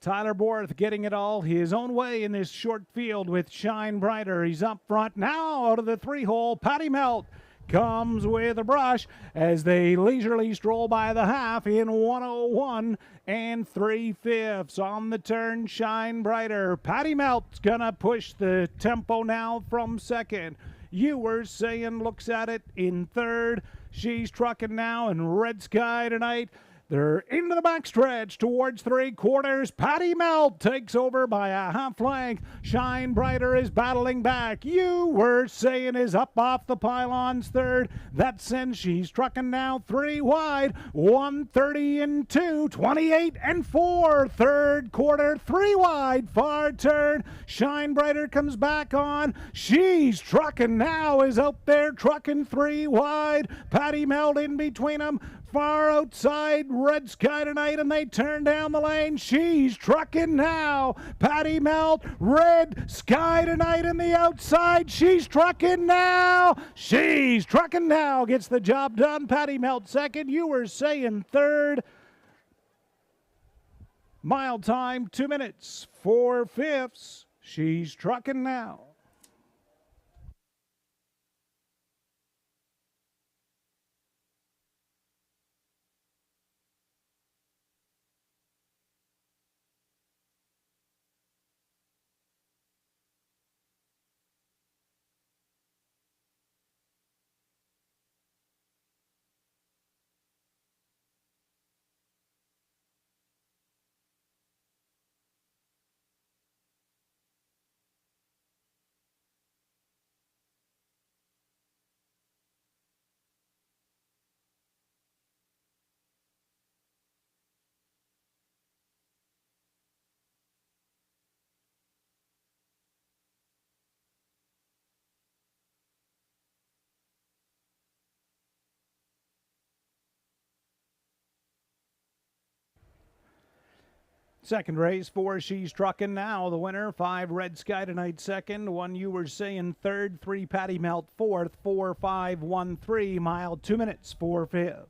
Tyler Borth getting it all his own way in this short field with Shine Brighter. He's up front now out of the 3-hole. Patty Melt comes with a brush as they leisurely stroll by the half in 101 and 3/5 on the turn. Shine Brighter. Patty Melt's gonna push the tempo now from second. You were saying looks at it in third. She's trucking now, and Red Sky Tonight. They're into the backstretch towards 3/4. Patty Melt takes over by a half length. Shine Brighter is battling back. You were saying is up off the pylons third. That sends she's trucking now 3 wide. 130 and 2, 28 and 4. Third quarter, 3 wide, far turn. Shine Brighter comes back on. She's trucking now, is out there trucking 3 wide. Patty Melt in between them. Far outside, Red Sky Tonight, and they turn down the lane. She's trucking now. Patty Melt, Red Sky Tonight in the outside. She's trucking now. She's trucking now. Gets the job done. Patty Melt second. You were saying third. Mile time, 2 minutes, 4/5. She's trucking now. Second race, 4 She's Truckin' Now. The winner, 5 Red Sky Tonight second, 1 You Were Saying third, 3 Patty Melt fourth, 4, 5, 1, 3. Mile 2 minutes, 4/5.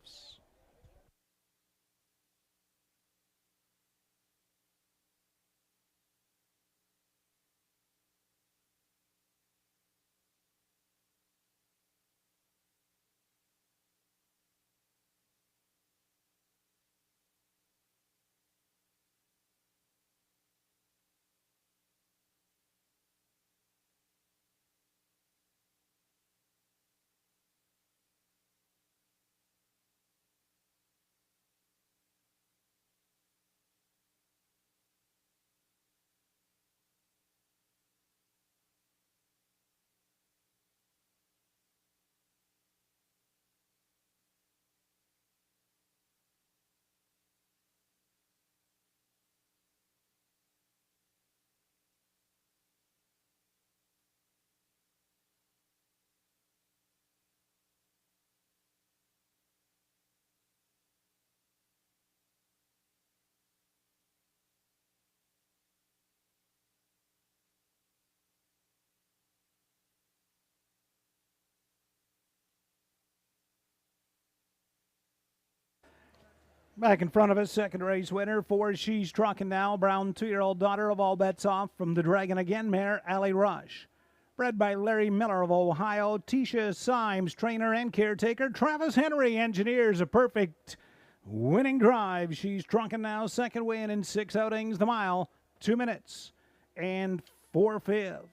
Back in front of us, second race winner, 4 She's Truckin' Now. Brown 2-year-old daughter of All Bets Off from the Dragon Again mare, Allie Rush. Bred by Larry Miller of Ohio, Tisha Symes, trainer and caretaker. Travis Henry engineers a perfect winning drive. She's Truckin' Now, second win in 6 outings. The mile, 2 minutes and 4/5.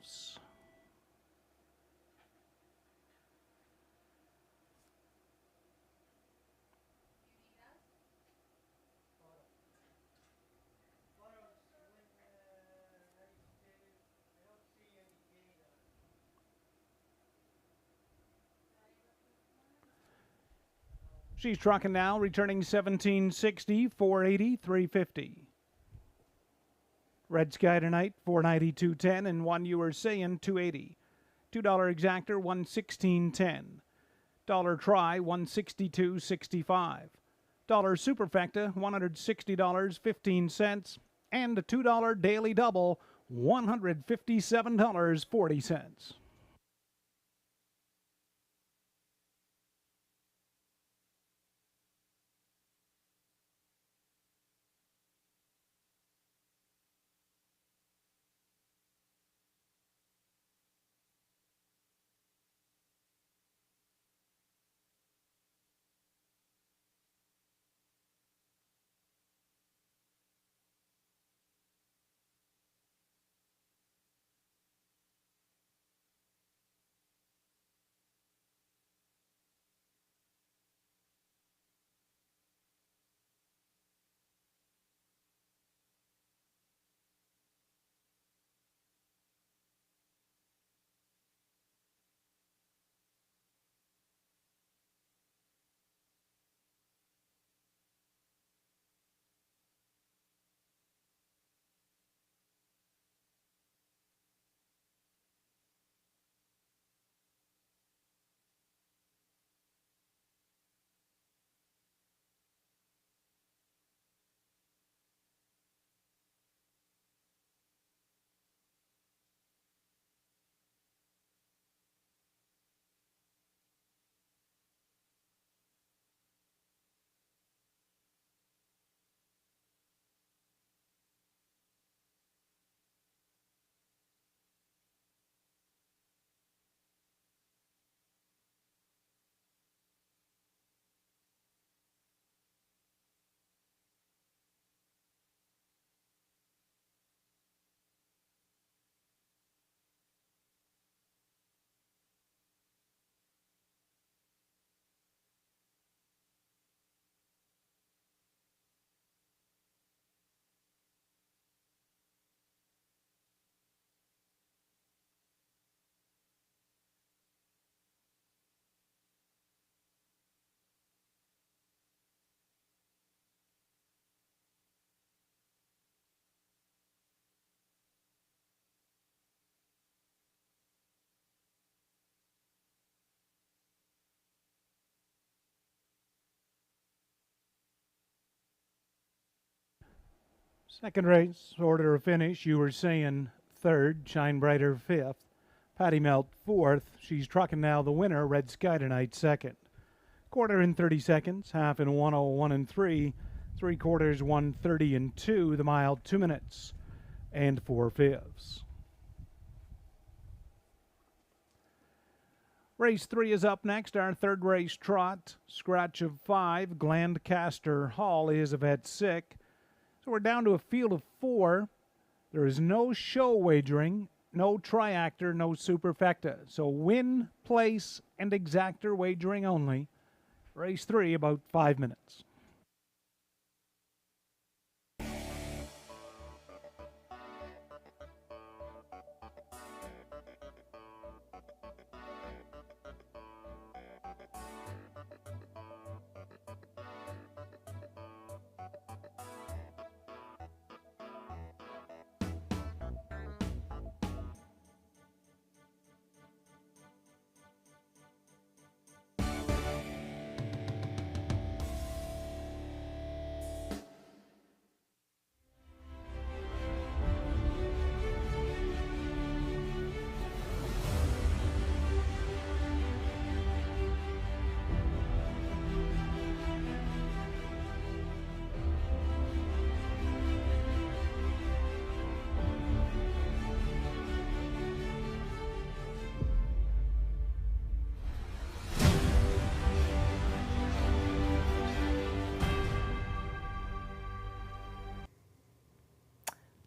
She's Truckin' Now, returning 1760, 480, 350. Red Sky Tonight, 490, 210, and 1 You Were Saying, 280. $2 exactor, 116.10. $1 try, 162.65. $1 superfecta, $160.15, and a $2 daily double, $157.40. Second race, order of finish, you were saying third, Shine Brighter fifth, Patty Melt fourth. She's trucking now the winner, Red Sky Tonight second. Quarter in 30 seconds, half in 1:01 and 3, 3/4 1:30 and 2, the mile 2 minutes and 4/5. Race 3 is up next, our third race trot. Scratch of 5, Glancaster Hall is a vet sick. So we're down to a field of 4. There is no show wagering, no triactor, no superfecta. So win, place, and exactor wagering only. Race 3, about 5 minutes.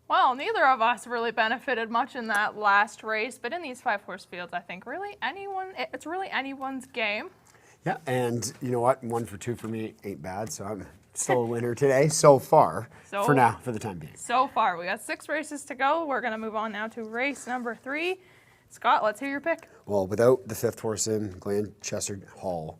Well, neither of us really benefited much in that last race, but in these 5-horse fields, I think it's really anyone's game. Yeah, and you know what? 1 for 2 for me ain't bad, so I'm still a winner today so far. For now, for the time being. So far, we got 6 races to go. We're gonna move on now to race number 3. Scott, let's hear your pick. Well, without the 5th horse in, Glancaster Hall,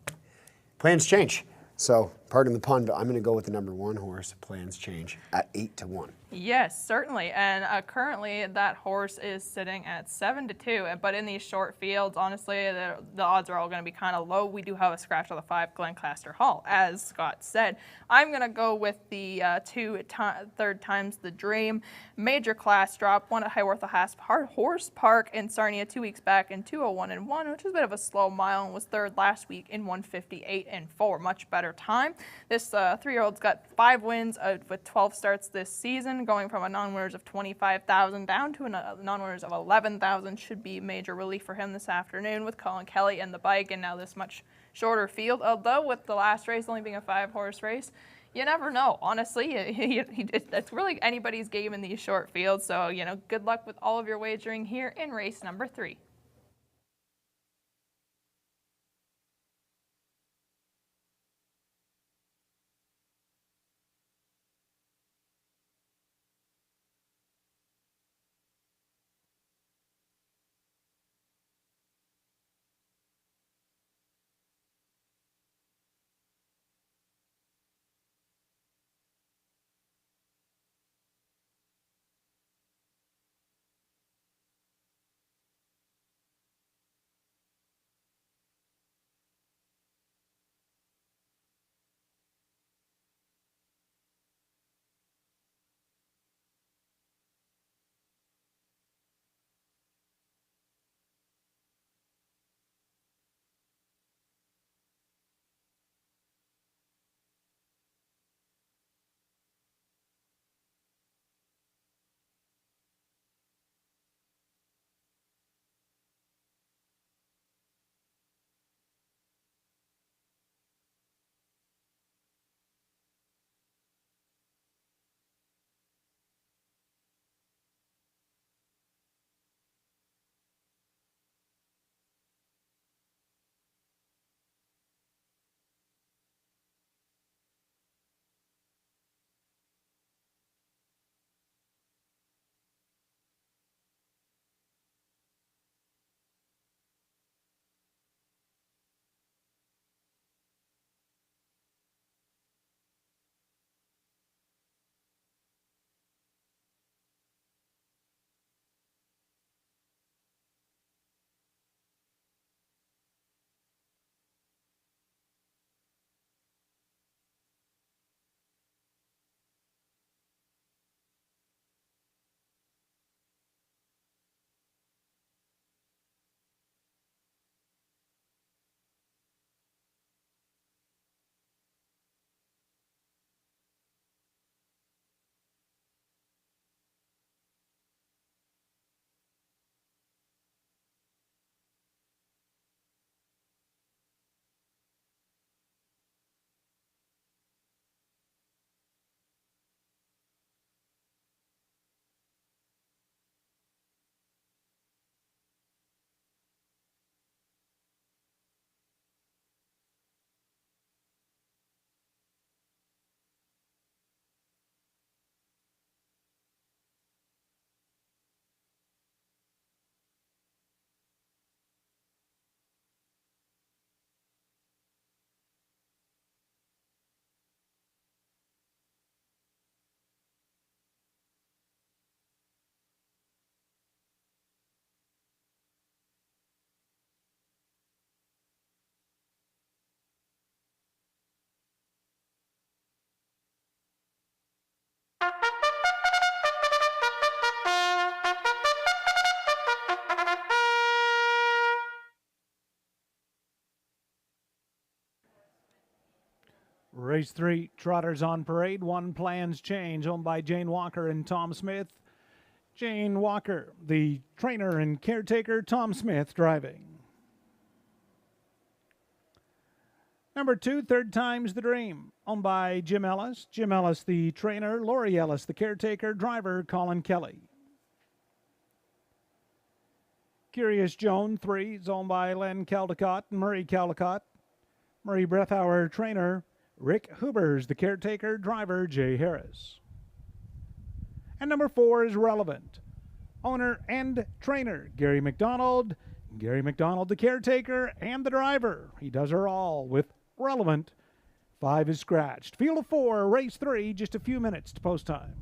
plans change. So, pardon the pun, but I'm going to go with the number 1 horse, Plans Change, at 8-1. Yes, certainly. And currently that horse is sitting at 7-2. But in these short fields, honestly, the odds are all going to be kind of low. We do have a scratch on the 5, Glancaster Hall, as Scott said. I'm going to go with the third time's the dream. Major class drop, won at Highworth Horse Park in Sarnia 2 weeks back in 2:01 and 1, which is a bit of a slow mile, and was third last week in 1:58 and 4. Much better time. This 3-year-old's got 5 wins with 12 starts this season, going from a non-winners of 25,000 down to a non-winners of 11,000. Should be major relief for him this afternoon with Colin Kelly and the bike, and now this much shorter field. Although with the last race only being a 5-horse race, you never know. Honestly, it's really anybody's game in these short fields. So, good luck with all of your wagering here in race number 3. Race 3, Trotters on Parade. One plans change, owned by Jane Walker and Tom Smith. Jane Walker, the trainer and caretaker, Tom Smith driving. Number 2, Third Time's the Dream, owned by Jim Ellis. Jim Ellis, the trainer, Lori Ellis, the caretaker, driver, Colin Kelly. Curious Joan 3 is owned by Len Caldecott and Murray Caldecott. Murray Breathauer, trainer, Rick Hubers, the caretaker, driver, Jay Harris. And number 4 is Relevant. Owner and trainer, Gary McDonald. Gary McDonald, the caretaker and the driver. He does her all with Relevant. 5 is scratched. Field of 4, race 3, just a few minutes to post time.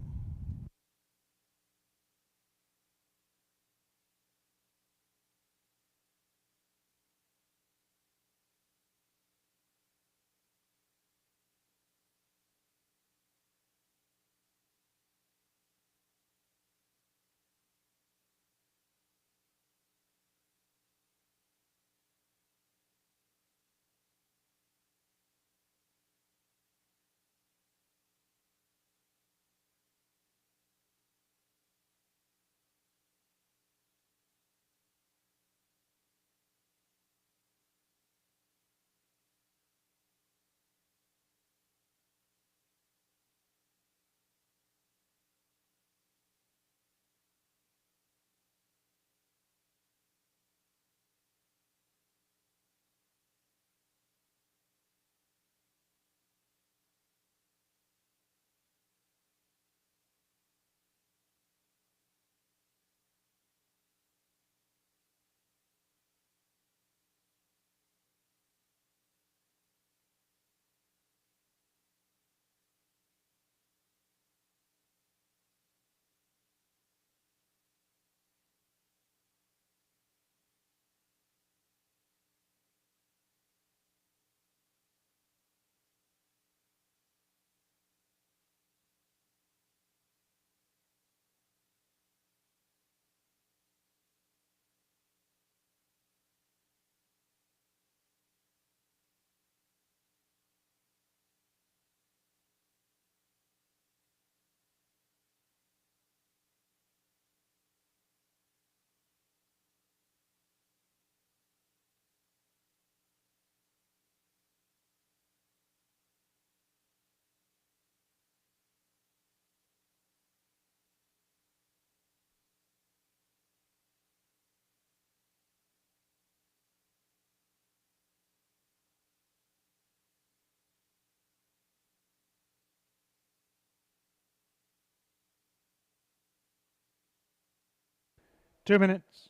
Two minutes.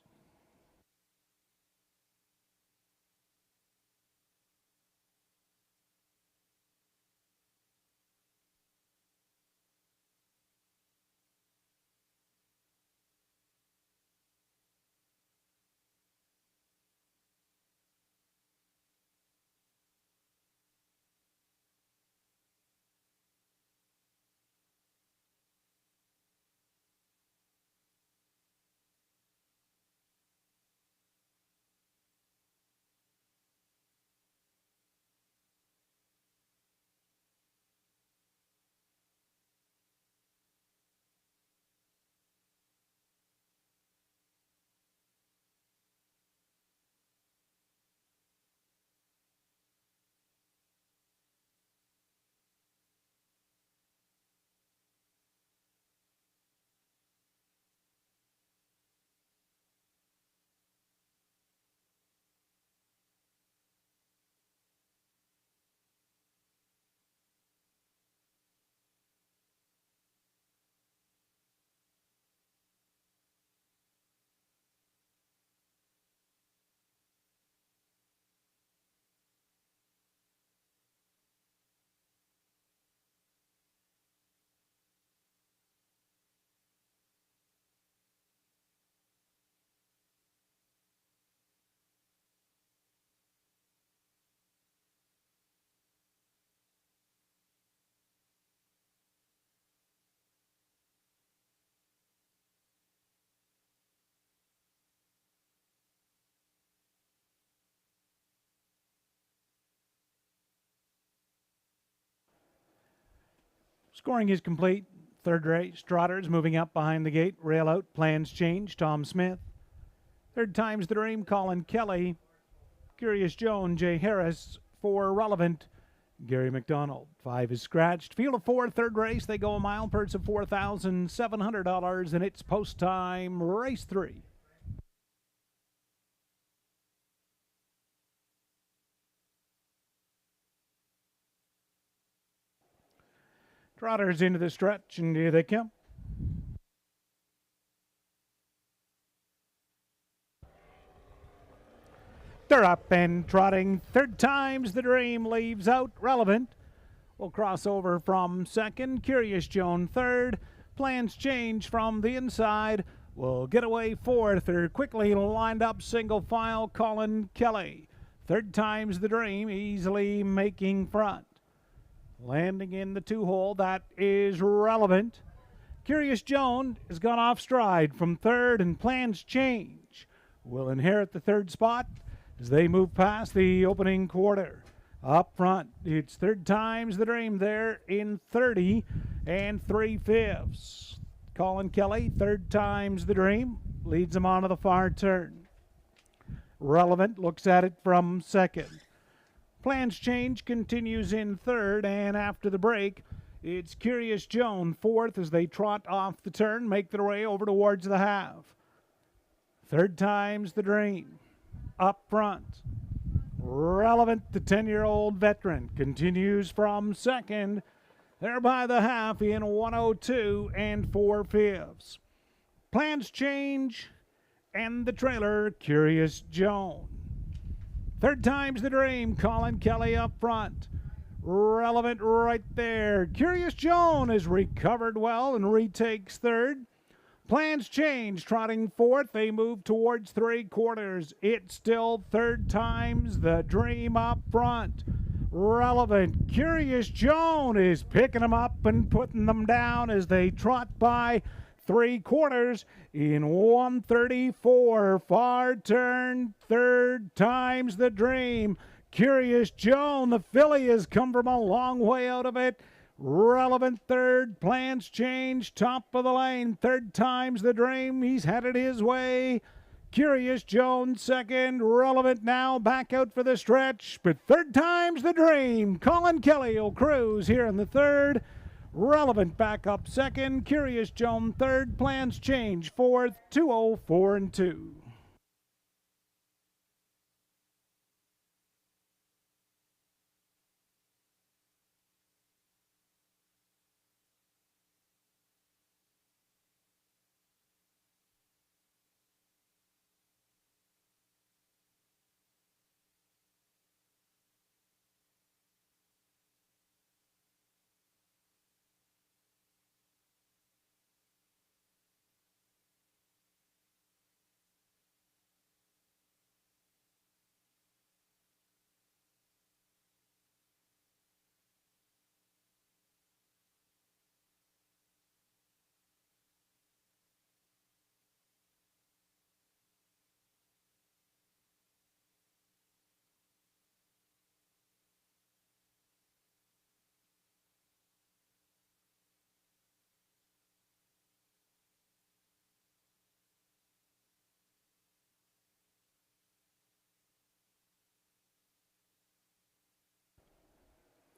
Scoring is complete. Third race, Trotters moving up behind the gate. Rail out, plans change. Tom Smith. Third time's the dream, Colin Kelly. Curious Joan, Jay Harris. 4 Relevant, Gary McDonald. 5 is scratched. Field of 4, third race. They go a mile, purse of $4,700, and it's post time, race 3. Trotters into the stretch, and here they come. They're up and trotting. Third time's the dream, leaves out Relevant. Will cross over from second. Curious Joan third. Plans change from the inside. Will get away fourth. They're quickly lined up single file. Colin Kelly. Third time's the dream, easily making front. Landing in the 2-hole, that is Relevant. Curious Joan has gone off stride from third, and plans change. Will inherit the third spot as they move past the opening quarter. Up front, it's third time's the dream there in 30 3/5. Colin Kelly, third time's the dream, leads him onto the far turn. Relevant looks at it from second. Plans change, continues in third, and after the break, it's Curious Joan fourth as they trot off the turn, make their way over towards the half. Third time's the dream. Up front, Relevant, the 10-year-old veteran, continues from second. They're by the half in 102 4/5. Plans change, and the trailer, Curious Joan. Third time's the dream, Colin Kelly up front. Relevant right there. Curious Joan has recovered well and retakes third. Plans change, trotting fourth. They move towards 3/4. It's still third time's the dream up front. Relevant. Curious Joan is picking them up and putting them down as they trot by 3/4 in 134. Far turn, third time's the dream. Curious Joan, the filly, has come from a long way out of it. Relevant third, plans change, top of the lane. Third time's the dream, he's headed his way. Curious Joan second, Relevant now back out for the stretch. But third time's the dream. Colin Kelly will cruise here in the third. Relevant back up second. Curious Joan third. Plans change fourth. 204 2.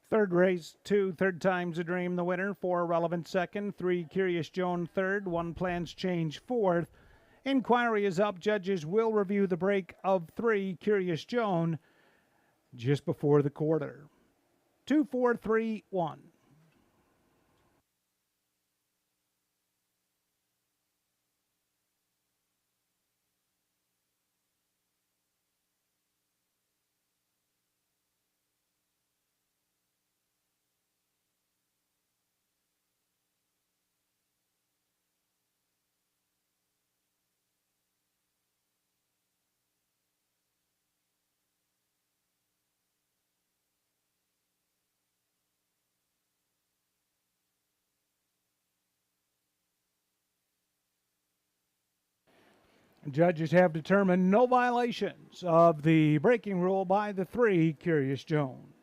Third race, 2, third time's a dream, the winner. 4 Relevant second, 3 Curious Joan third, 1 Plans change fourth. Inquiry is up. Judges will review the break of 3 Curious Joan just before the quarter. 2, 4, 3, 1. Judges have determined no violations of the breaking rule by the 3 Curious Joan.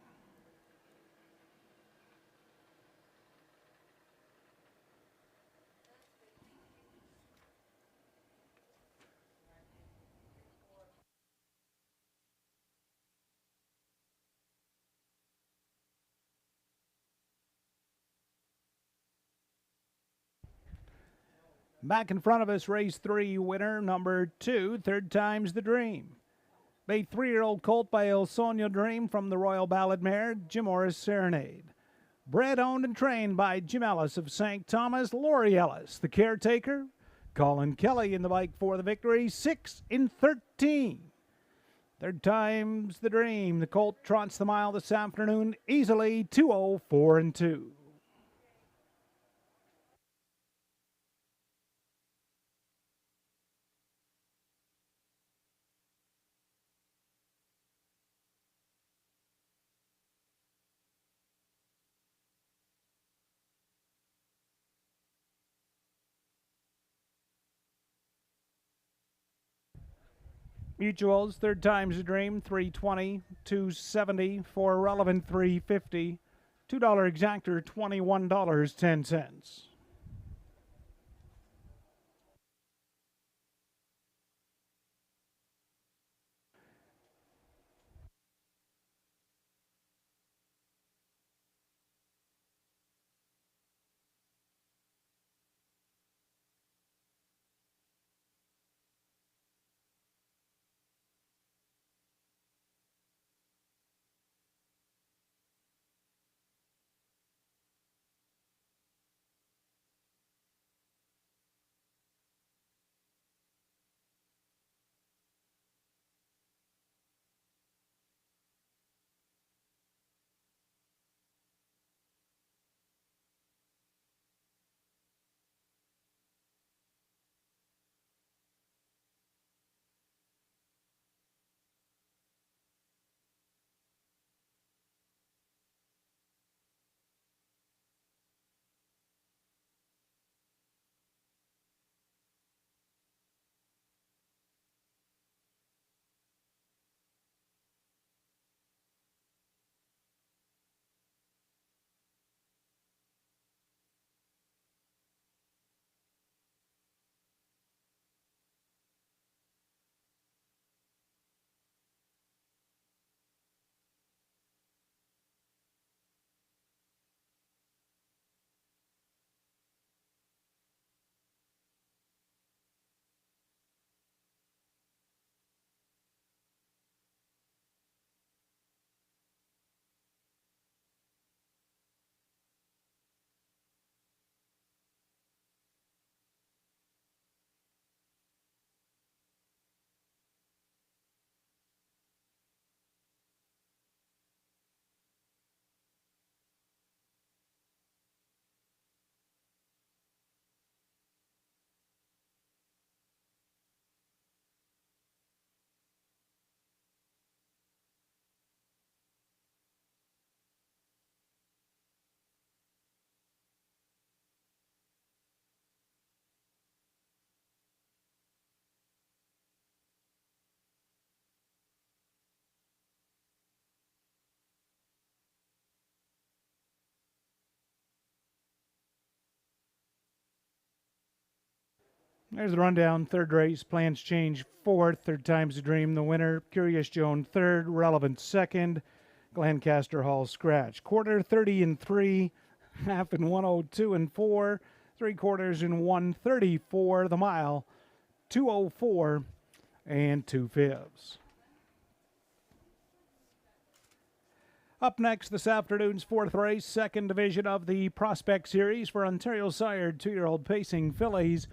Back in front of us, race 3 winner, number 2, Third Time's the Dream. A 3-year-old colt by El Sonio Dream from the Royal Ballad mare, Jim Morris Serenade. Bred, owned, and trained by Jim Ellis of St. Thomas, Lori Ellis, the caretaker. Colin Kelly in the bike for the victory, 6 in 13. Third Time's the Dream. The colt trots the mile this afternoon easily, 2:04 and 2. Mutuals, Third Time's a Dream, 320, 270 for Relevant, 350. $2 exactor, $21.10. There's the rundown. Third race, plans change. Fourth, Third Time's a Dream, the winner. Curious Joan, third. Relevant, second. Glencaster Hall, scratch. Quarter, 30 and 3. Half in 102 and 4. 3/4 in 134. The mile, 2:04 and 2/5. Up next this afternoon's fourth race, second division of the Prospect Series for Ontario sired 2-year-old pacing fillies.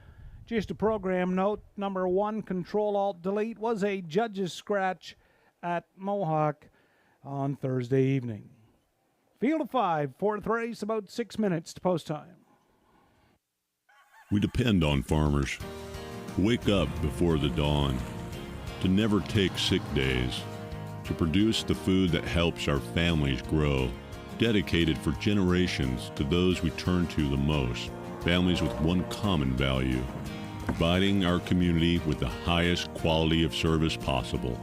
Just a program note, number 1, Control-Alt-Delete, was a judge's scratch at Mohawk on Thursday evening. Field of 5, fourth race, about 6 minutes to post time. We depend on farmers to wake up before the dawn, to never take sick days, to produce the food that helps our families grow, dedicated for generations to those we turn to the most, families with one common value, providing our community with the highest quality of service possible.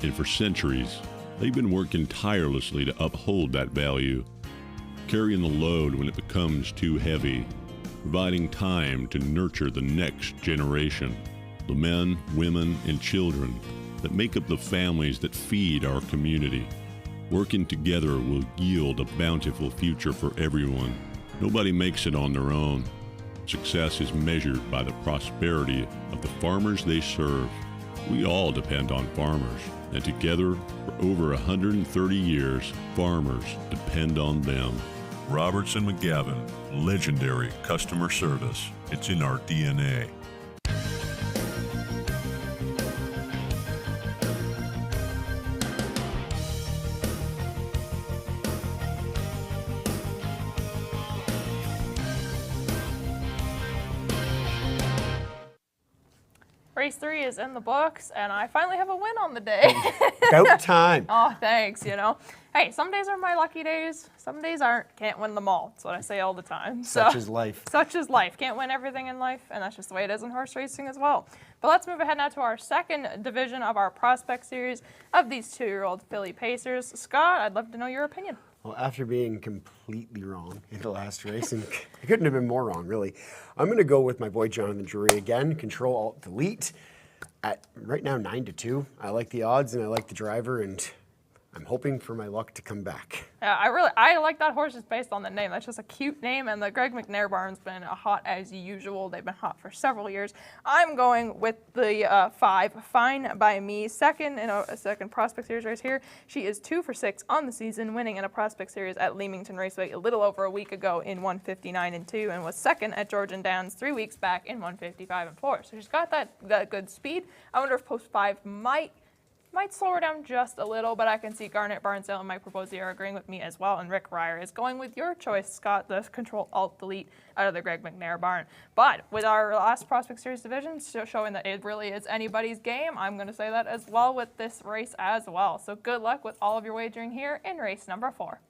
And for centuries, they've been working tirelessly to uphold that value, carrying the load when it becomes too heavy, providing time to nurture the next generation, the men, women, and children that make up the families that feed our community. Working together will yield a bountiful future for everyone. Nobody makes it on their own. success is measured by the prosperity of the farmers they serve. We all depend on farmers, and together, for over 130 years, farmers depend on them. Robertson McGavin, legendary customer service. It's in our DNA. Race 3 is in the books, and I finally have a win on the day. About time. Oh, thanks, you know. Hey, some days are my lucky days, some days aren't. Can't win them all. That's what I say all the time. Such is life. Such is life. Can't win everything in life, and that's just the way it is in horse racing as well. But let's move ahead now to our second division of our prospect series of these 2-year-old filly pacers. Scott, I'd love to know your opinion. Well, after being completely wrong in the last race, and I couldn't have been more wrong, really, I'm going to go with my boy Jonathan Drury again. Control, Alt, Delete. At right now 9-2. I like the odds and I like the driver, and I'm hoping for my luck to come back. Yeah, I like that horse just based on the name. That's just a cute name, and the Greg McNair barn's been hot as usual. They've been hot for several years. I'm going with the 5, Fine by Me, second in a second Prospect Series race here. She is 2 for 6 on the season, winning in a Prospect Series at Leamington Raceway a little over a week ago in 159-2, and was second at Georgian Downs 3 weeks back in 155-4. So she's got that good speed. I wonder if post 5 might slow her down just a little, but I can see Garnet Barnsdale and Mike Proposio are agreeing with me as well, and Rick Ryer is going with your choice, Scott, the Control Alt Delete out of the Greg McNair barn. But with our last Prospect Series division showing that it really is anybody's game, I'm going to say that as well with this race as well. So good luck with all of your wagering here in race number 4.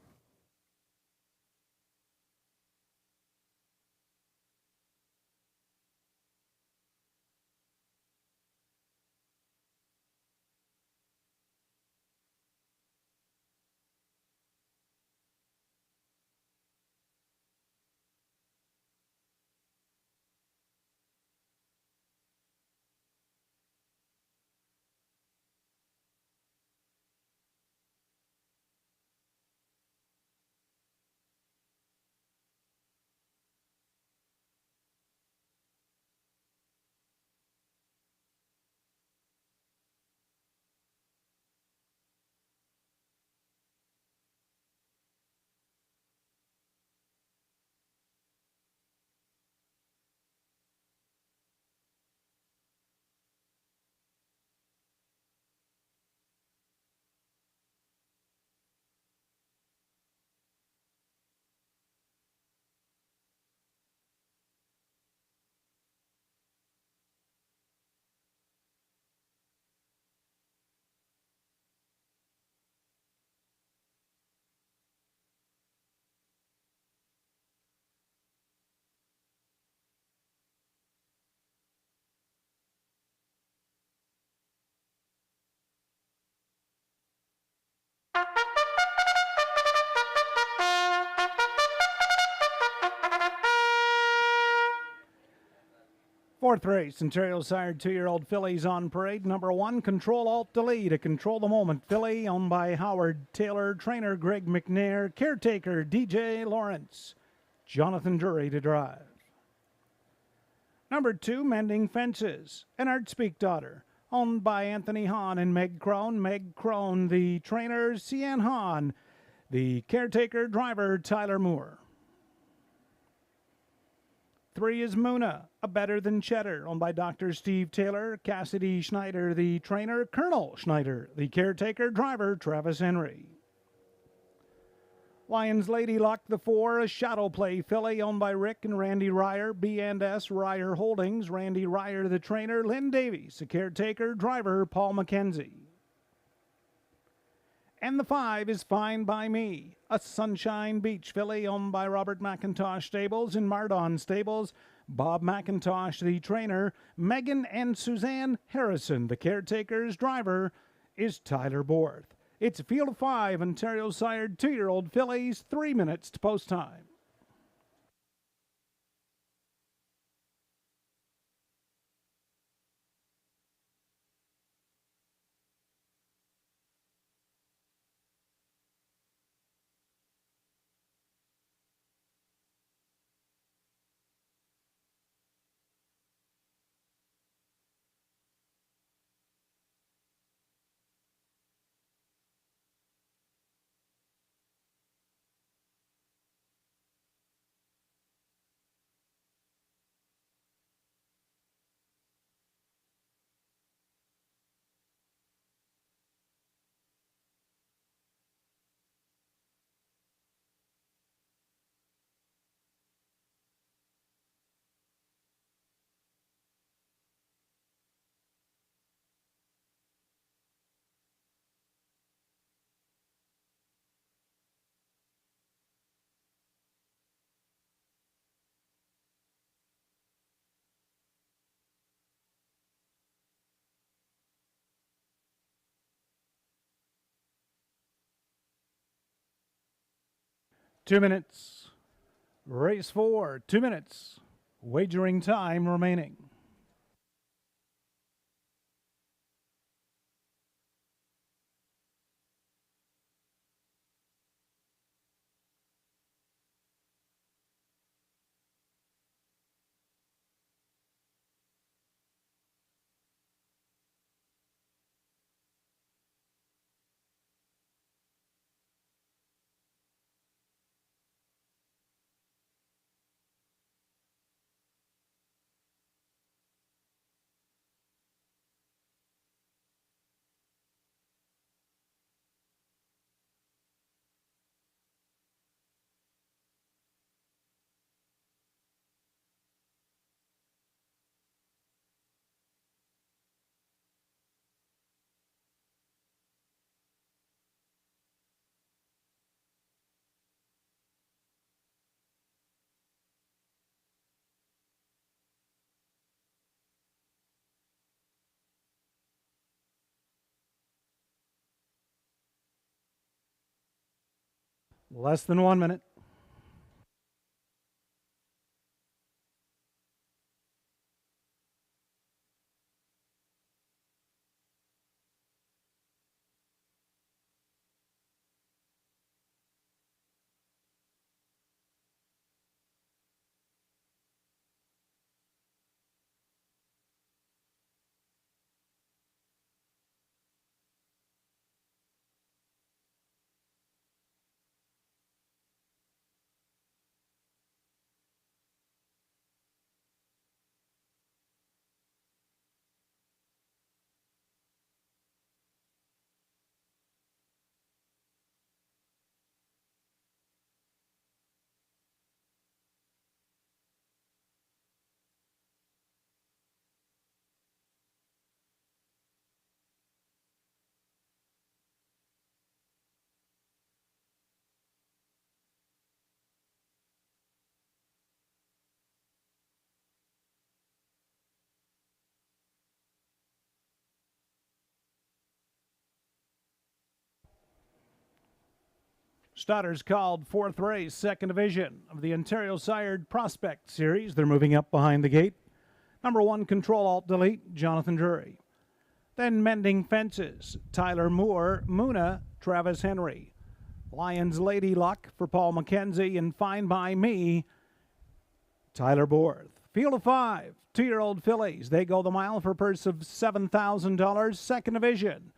Fourth race, Ontario-sired 2-year-old fillies on parade. Number 1, Control Alt Delete, a Control the Moment filly owned by Howard Taylor, trainer Greg McNair, caretaker DJ Lawrence, Jonathan Drury to drive. Number 2, Mending Fences, an Artspeak daughter, owned by Anthony Hahn and Meg Crone. Meg Crone, the trainer, Cian Hahn, the caretaker driver, Tyler Moore. 3 is Muna, a Better Than Cheddar, owned by Dr. Steve Taylor, Cassidy Schneider, the trainer, Colonel Schneider, the caretaker driver, Travis Henry. Lions Lady Luck, the 4, a Shadow Play filly owned by Rick and Randy Ryer, B&S Ryer Holdings, Randy Ryer, the trainer, Lynn Davies, the caretaker driver, Paul McKenzie. And the 5 is Fine by Me, a Sunshine Beach filly owned by Robert McIntosh Stables and Mardon Stables, Bob McIntosh, the trainer, Megan and Suzanne Harrison, the caretaker's driver, is Tyler Borth. It's a field of 5 Ontario-sired 2-year-old fillies, 3 minutes to post time. 2 minutes. Race 4, 2 minutes. Wagering time remaining. Less than 1 minute. Starters called, fourth race, second division of the Ontario Sired Prospect Series. They're moving up behind the gate. Number 1, Control Alt Delete, Jonathan Drury. Then Mending Fences, Tyler Moore, Muna, Travis Henry. Lions Lady Luck for Paul McKenzie, and Fine by Me, Tyler Borth. Field of 5, 2-year-old fillies. They go the mile for a purse of $7,000. Second division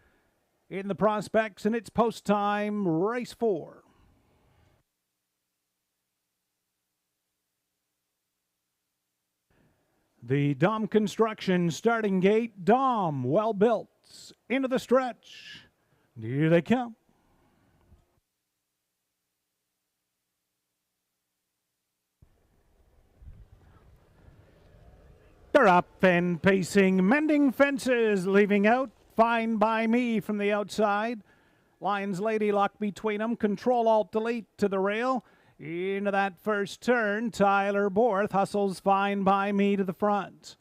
in the prospects, and it's post time, race 4. The Dom Construction starting gate. Dom, well built, into the stretch. Here they come. They're up and pacing. Mending Fences leaving out. Fine by Me from the outside. Lions Lady Luck between them. Control Alt Delete to the rail. Into that first turn, Tyler Borth hustles Fine by Me to the front.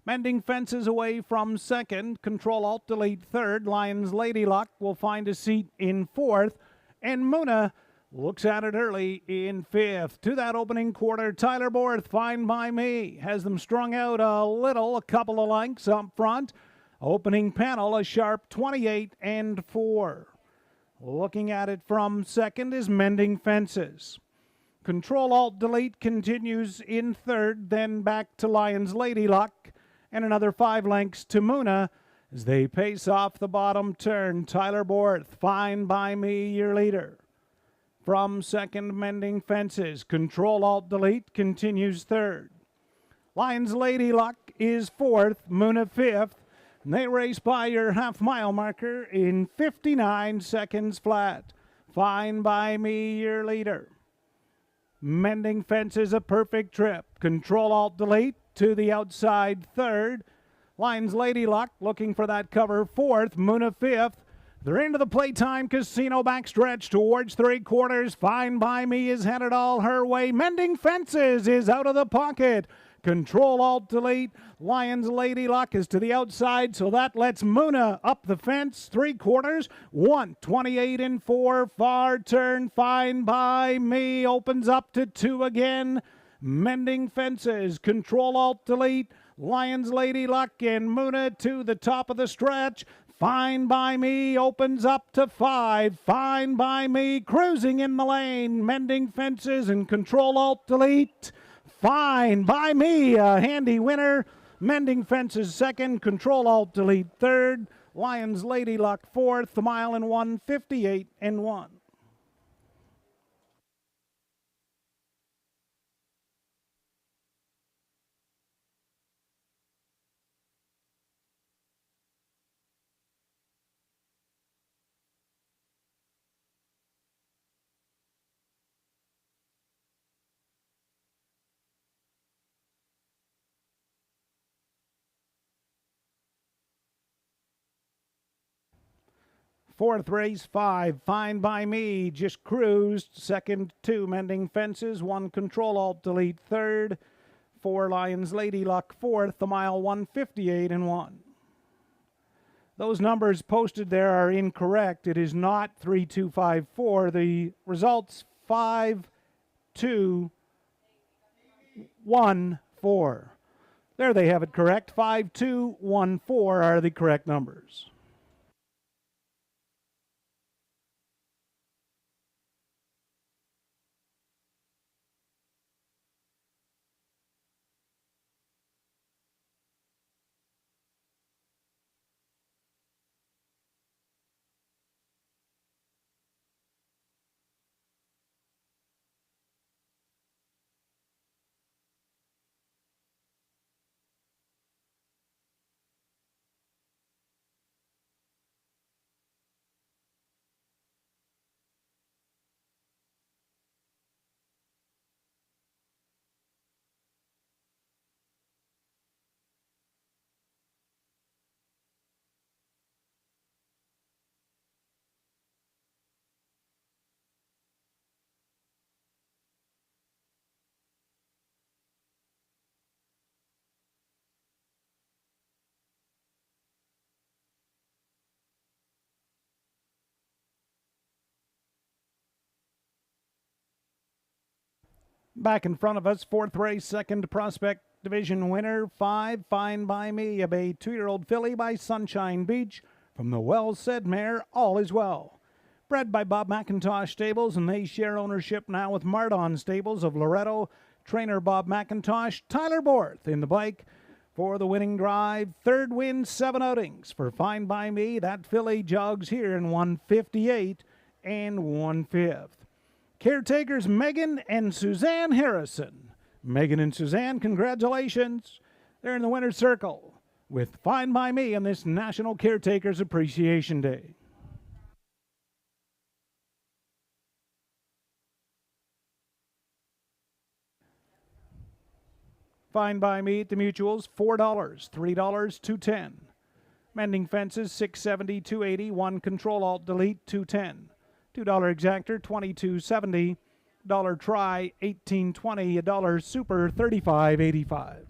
Mending Fences away from second. Control Alt Delete third. Lions Lady Luck will find a seat in fourth. And Muna looks at it early in fifth. To that opening quarter, Tyler Borth, Fine by Me, has them strung out a couple of lengths up front. Opening panel, a sharp 28 and 4. Looking at it from second is Mending Fences. Control Alt Delete continues in third, then back to Lions Lady Luck, and another 5 lengths to Muna as they pace off the bottom turn. Tyler Borth, Fine by Me, your leader. From second, Mending Fences. Control Alt Delete continues third. Lions Lady Luck is fourth, Muna fifth. And they race by your half-mile marker in 59 seconds flat. Fine by Me, your leader. Mending Fences, a perfect trip. Control Alt Delete to the outside third. Lions Lady Luck looking for that cover fourth. Muna fifth. They're into the Playtime Casino backstretch towards 3/4. Fine by Me is headed all her way. Mending Fences is out of the pocket. Control-Alt-Delete. Lions Lady Luck is to the outside, so that lets Muna up the fence, 3/4. 128 and 4. Far turn, fine by me. Opens up to 2 again. Mending Fences. Control-Alt-Delete. Lions Lady Luck and Muna to the top of the stretch. Fine by me opens up to 5. Fine by me cruising in the lane. Mending Fences and Control-Alt-Delete. Fine by me, a handy winner. Mending Fences second. Control-Alt-Delete third. Lions Lady Luck fourth. A mile and 1:58 and 1. Fourth race, 5. Fine by me, just cruised. Second, 2. Mending Fences. 1. Control-Alt-Delete third. 4. Lions Lady Luck fourth. A mile 1:58 and 1. Those numbers posted there are incorrect. It is not 3-2-5-4. The results 5-2-1-4. There they have it correct. 5-2-1-4 are the correct numbers. Back in front of us, fourth race, second prospect division winner, 5. Fine by me, a bay 2-year-old filly by Sunshine Beach from the well-said mare All Is Well. Bred by Bob McIntosh Stables, and they share ownership now with Mardon Stables of Loretto. Trainer Bob McIntosh, Tyler Borth in the bike for the winning drive. Third win, 7 outings for Fine by Me. That filly jogs here in 1:58 and 1/5. Caretakers Megan and Suzanne Harrison. Megan and Suzanne, congratulations. They're in the winner's circle with Fine by Me on this National Caretakers Appreciation Day. Fine by Me at the Mutuals, $4, $3, $2.10. Mending Fences, $6.70, $2.80. 1 Control-Alt-Delete, $2.10. $2 Exactor, $22.70. $1 Try, $18.20. $1 Super, $35.85.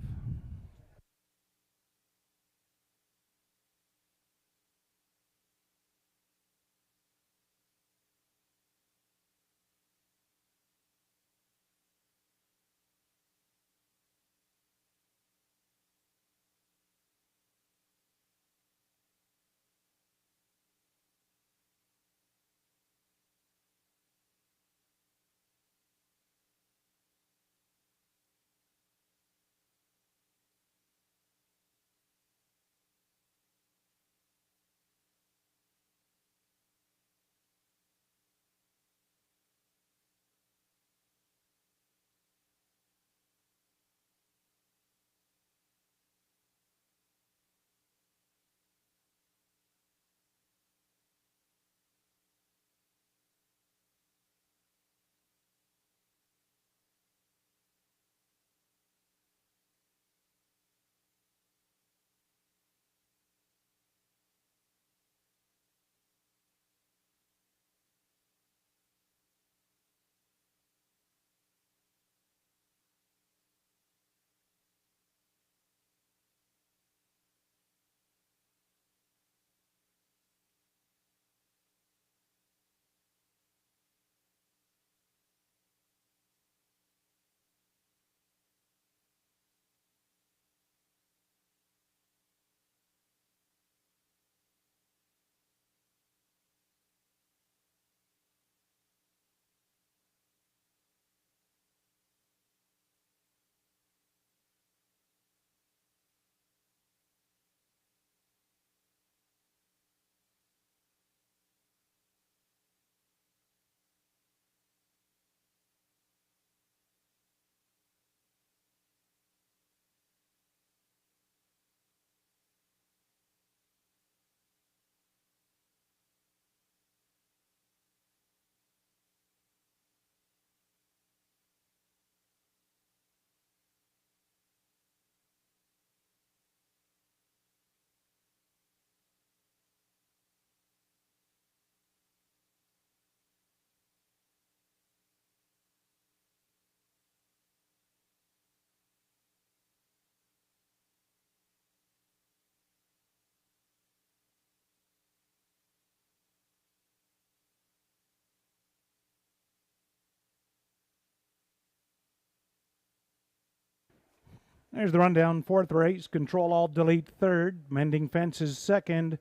There's the rundown. Fourth race, Control Alt Delete third, Mending Fences second,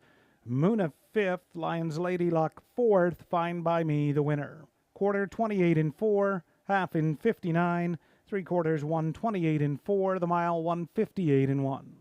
Muna fifth, Lions Lady Luck fourth, Fine by Me the winner. Quarter 28 and 4, half in 59, 3/4 128 and 4, the mile 158 and 1.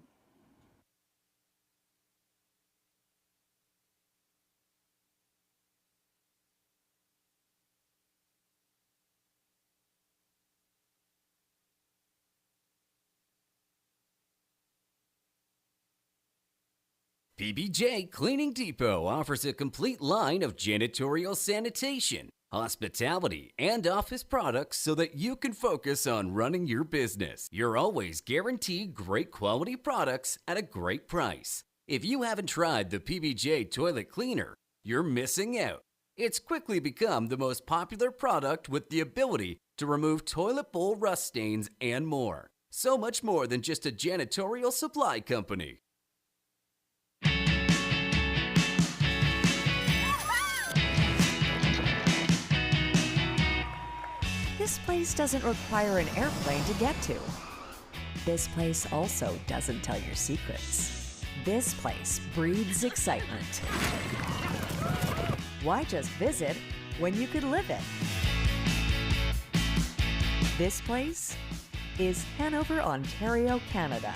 PBJ Cleaning Depot offers a complete line of janitorial sanitation, hospitality, and office products so that you can focus on running your business. You're always guaranteed great quality products at a great price. If you haven't tried the PBJ toilet cleaner, you're missing out. It's quickly become the most popular product with the ability to remove toilet bowl rust stains and more. So much more than just a janitorial supply company. This place doesn't require an airplane to get to. This place also doesn't tell your secrets. This place breathes excitement. Why just visit when you could live it? This place is Hanover, Ontario, Canada.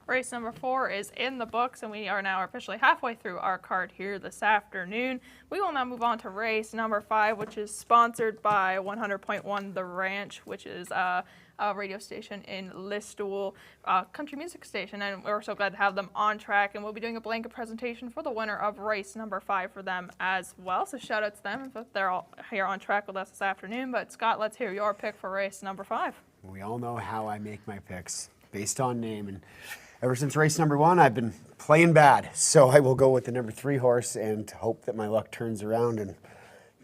Race number 4 is in the books, and we are now officially halfway through our card here this afternoon. We will now move on to race number 5, which is sponsored by 100.1 The Ranch, which is a radio station in Listowel, country music station, and we're so glad to have them on track, and we'll be doing a blanket presentation for the winner of race number 5 for them as well. So shout out to them if they're all here on track with us this afternoon. But Scott, let's hear your pick for race number 5. We all know how I make my picks, based on name, and ever since race number 1, I've been playing bad. So I will go with the number 3 horse and hope that my luck turns around and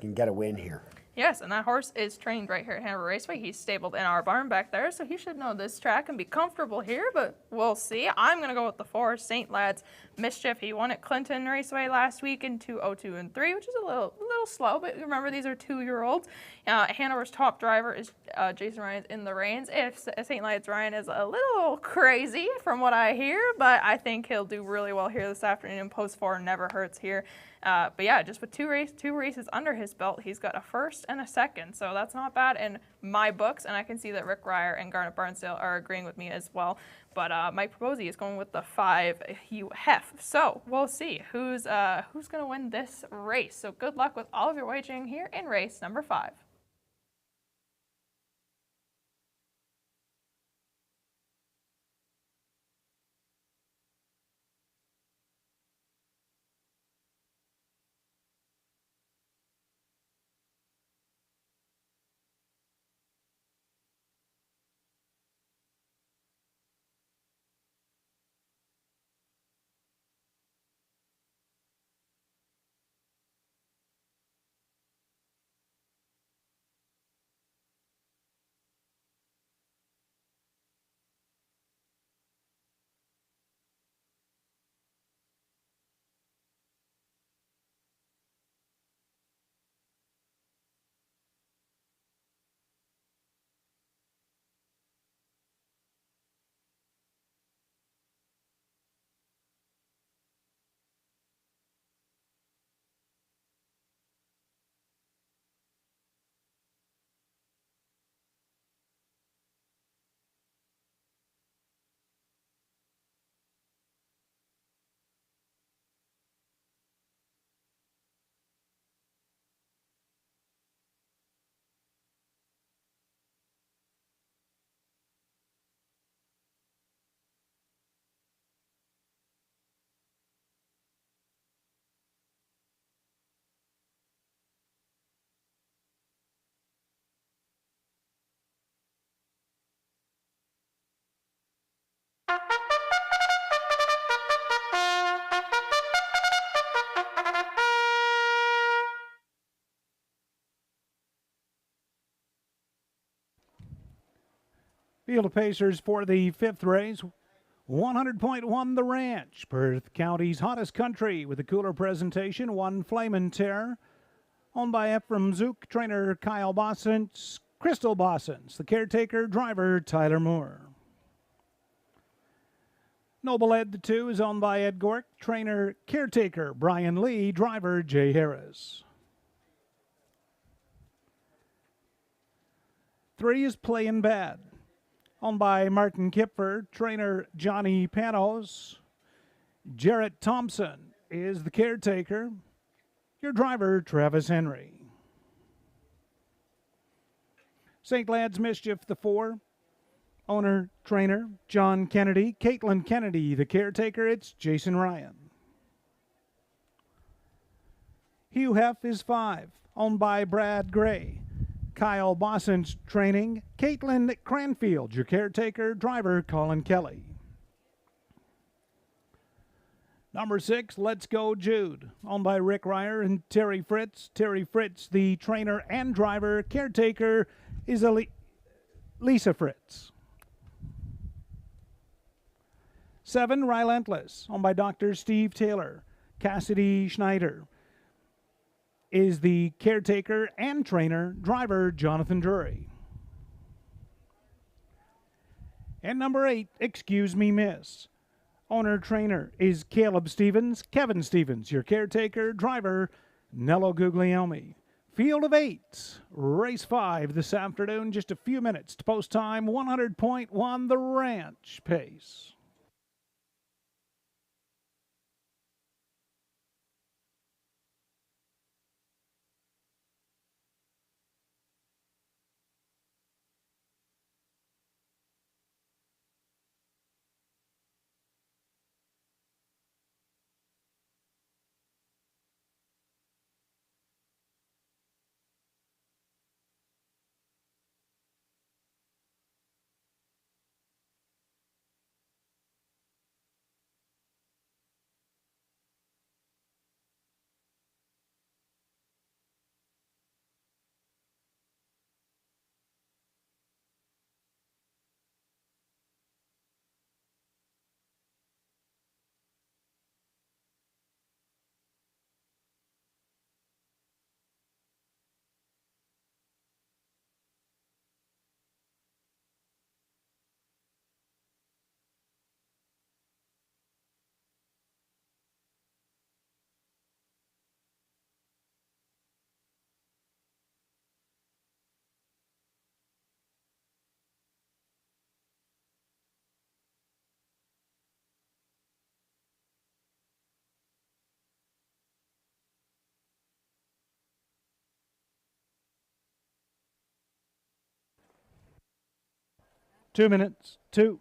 can get a win here. Yes, and that horse is trained right here at Hanover Raceway. He's stabled in our barn back there, so he should know this track and be comfortable here, but we'll see. I'm going to go with the 4, St. Lad's Mischief. He won at Clinton Raceway last week in 2:02 and 3, which is a little slow, but remember, these are 2-year-olds. Hanover's top driver is Jason Ryan's in the reins. If St. Lad's Ryan is a little crazy from what I hear, but I think he'll do really well here this afternoon. Post 4 never hurts here. But yeah, just with two races under his belt, he's got a first and a second, so that's not bad in my books, and I can see that Rick Ryer and Garnet Barnsdale are agreeing with me as well. But Mike Probosi is going with the 5, Hugh Heff. So we'll see who's going to win this race. So good luck with all of your wagering here in race number 5. Field of Pacers for the 5th race. 100.1 The Ranch, Perth County's hottest country with a cooler presentation, one Flamin' Terror. Owned by Ephraim Zook, trainer Kyle Bossens, Crystal Bossens, the caretaker, driver Tyler Moore. Noble Ed the 2 is owned by Ed Gork, trainer caretaker Brian Lee, driver Jay Harris. 3 is Playin' Bad, owned by Martin Kipfer, trainer Johnny Panos. Jarrett Thompson is the caretaker, your driver Travis Henry. St. Lad's Mischief the 4, owner, trainer John Kennedy. Caitlin Kennedy, the caretaker, it's Jason Ryan. Hugh Heff is 5, owned by Brad Gray. Kyle Bossens training. Caitlin Cranfield, your caretaker, driver Colin Kelly. Number 6, Let's Go Jude, owned by Rick Ryer and Terry Fritz. Terry Fritz, the trainer and driver. Caretaker is Lisa Fritz. 7, Relentless, owned by Dr. Steve Taylor. Cassidy Schneider is the caretaker and trainer, driver Jonathan Drury. And number 8, Excuse Me Miss. Owner trainer is Caleb Stevens. Kevin Stevens, your caretaker, driver Nello Guglielmi. Field of 8, race 5 this afternoon, just a few minutes to post time, 100.1 The Ranch pace. Two minutes, 2.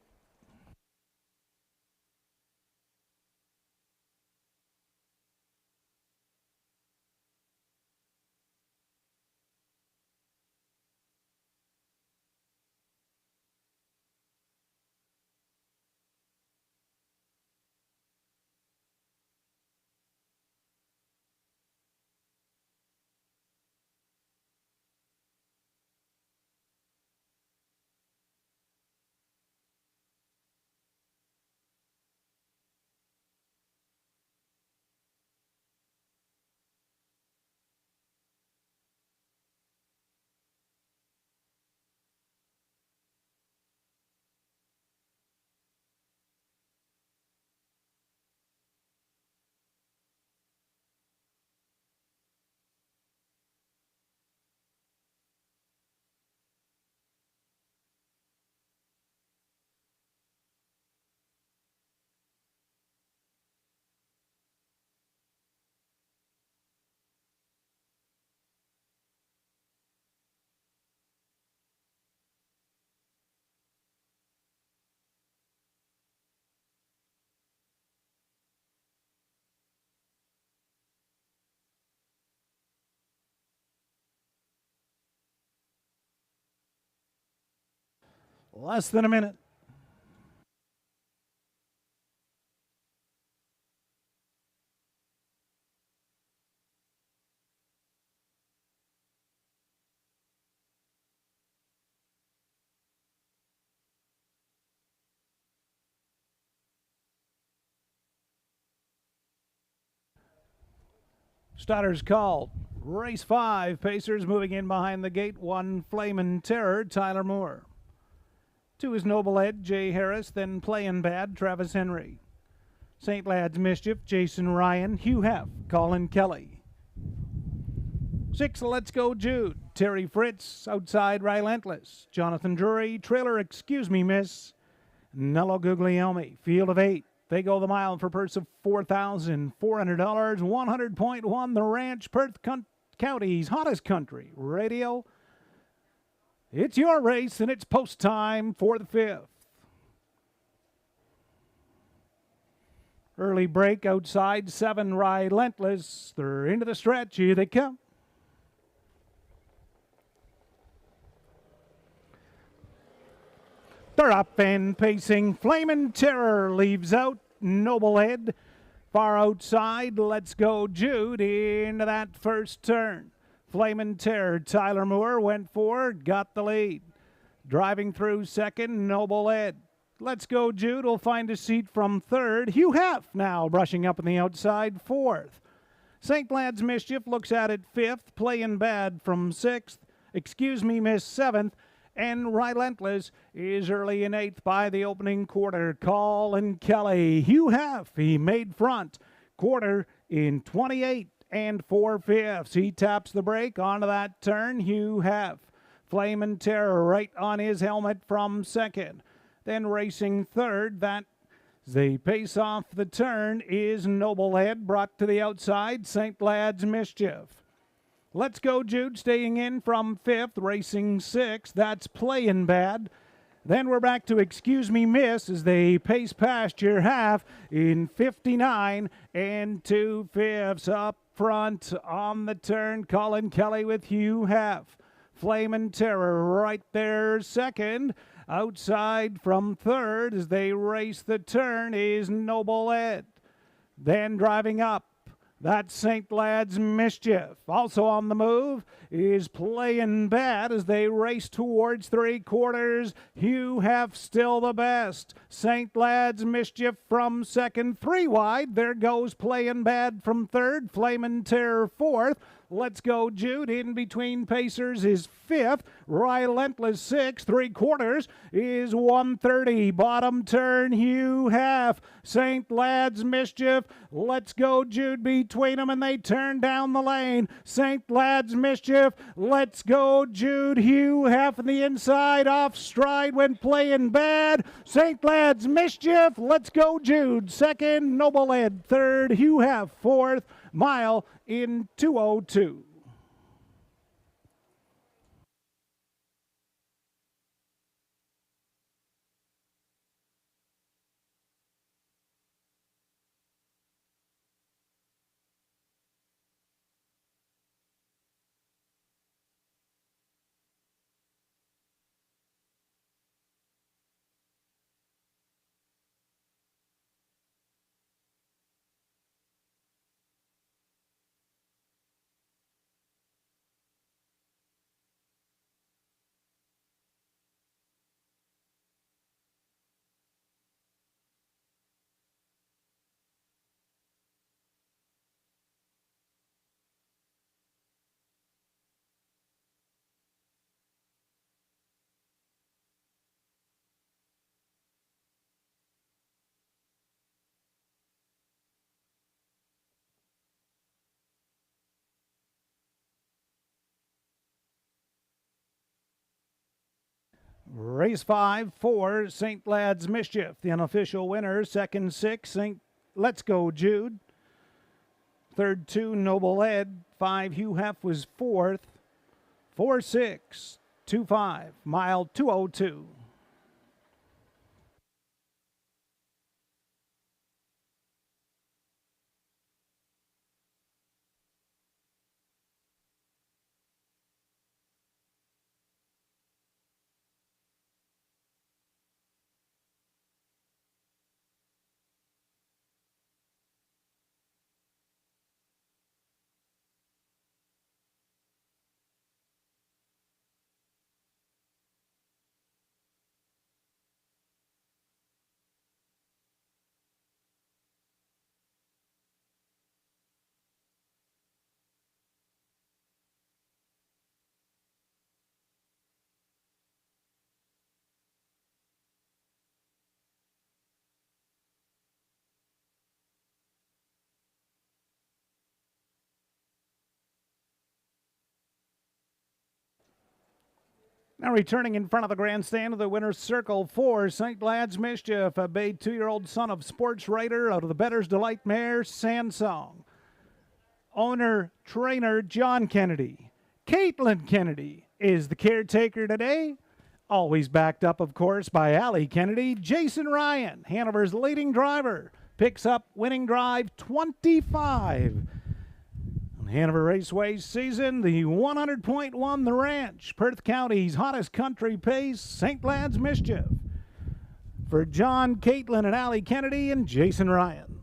Less than a minute. Starters called. Race 5, Pacers moving in behind the gate. 1, Flamin' Terror, Tyler Moore. 2 is Noble Ed, Jay Harris. Then Playin' Bad, Travis Henry. St. Lad's Mischief, Jason Ryan. Hugh Heff, Colin Kelly. 6, Let's Go Jude, Terry Fritz. Outside, Relentless. Jonathan Drury, Trailer Excuse Me Miss. Nello Guglielmi, Field of 8. They go the mile for a purse of $4,400. 100.1 The Ranch, Perth County's hottest country radio. It's your race, and it's post time for the 5th. Early break outside, 7, Relentless. They're into the stretch. Here they come. They're up and pacing. Flamin' Terror leaves out. Noble Ed. Far outside, Let's Go Jude into that first turn. Flamin' Terror, Tyler Moore went forward, got the lead. Driving through second, Noble Ed. Let's Go Jude will find a seat from third. Hugh Heff now brushing up on the outside, fourth. St. Lad's Mischief looks at it fifth. Playin' Bad from sixth. Excuse Me Miss seventh. And Relentless is early in eighth by the opening quarter. Colin Kelly. Hugh Heff, he made front. Quarter in 28 and 4/5. He taps the brake onto that turn. Hugh Heff. Flamin' Terror right on his helmet from second. Then racing third, that the pace off the turn is Noble Ed, brought to the outside, St. Lad's Mischief. Let's Go Jude staying in from fifth, racing sixth, that's Playin' Bad. Then we're back to Excuse Me Miss as they pace past your half in 59 and 2/5. Up front on the turn, Colin Kelly with Hugh Heff. Flamin' Terror right there second. Outside from third as they race the turn is Noble Ed. Then driving up, that's St. Lad's Mischief. Also on the move is Playin' Bad as they race towards three quarters. Hugh Heff still the best. St. Lad's Mischief from second, 3 wide. There goes Playin' Bad from third. Flamin' Terror fourth. Let's Go Jude in between Pacers is fifth. Relentless sixth. 3 quarters is 130. Bottom turn, Hugh Heff. St. Lad's Mischief. Let's Go Jude between them, and they turn down the lane. St. Lad's Mischief. Let's Go Jude. Hugh Heff on the inside. Off stride when Playin' Bad. St. Lad's Mischief. Let's Go Jude. Second, Noble Ed. Third, Hugh Heff. Fourth, Mile in 2:02. Race 5 for St. Lad's Mischief. The unofficial winner, second 6, Let's Go Jude. Third 2, Noble Ed. 5, Hugh Heff was fourth. 4-6, 2-5, mile 2:02. Now returning in front of the grandstand of the winner's circle for St. Lad's Mischief, a bay 2-year-old son of sports writer out of the Bettor's Delight mare, Sansong. Owner, trainer, John Kennedy. Caitlin Kennedy is the caretaker today. Always backed up, of course, by Allie Kennedy. Jason Ryan, Hanover's leading driver, picks up winning drive 25. On Hanover Raceway season, the 100.1 The Ranch, Perth County's hottest country pace, St. Lad's Mischief. For John, Caitlin, and Allie Kennedy and Jason Ryan.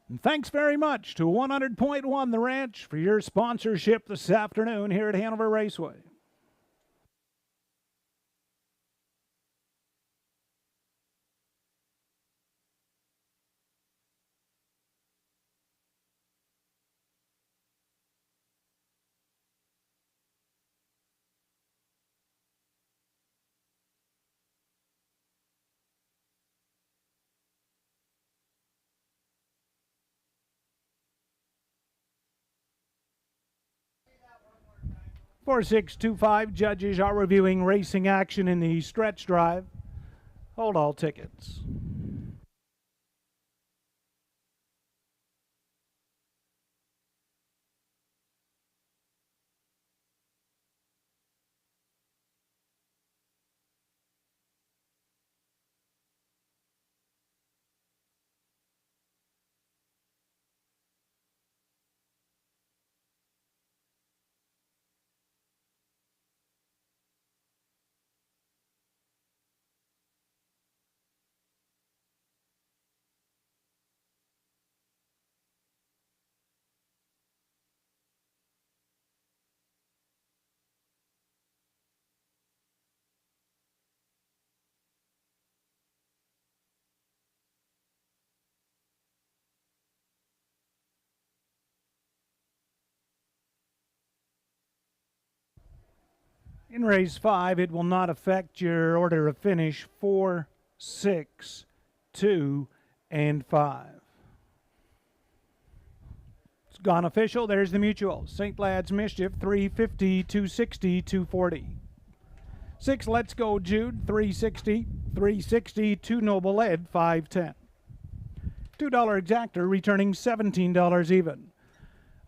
And thanks very much to 100.1 The Ranch for your sponsorship this afternoon here at Hanover Raceway. For 625, judges are reviewing racing action in the stretch drive. Hold all tickets. In race 5, it will not affect your order of finish 4, 6, 2, and 5. It's gone official. There's the mutual. St. Lad's Mischief, 350, 260, 240. 6, Let's Go Jude, 360, 360, 2 Noble Ed, 510. $2 Exactor returning $17 even.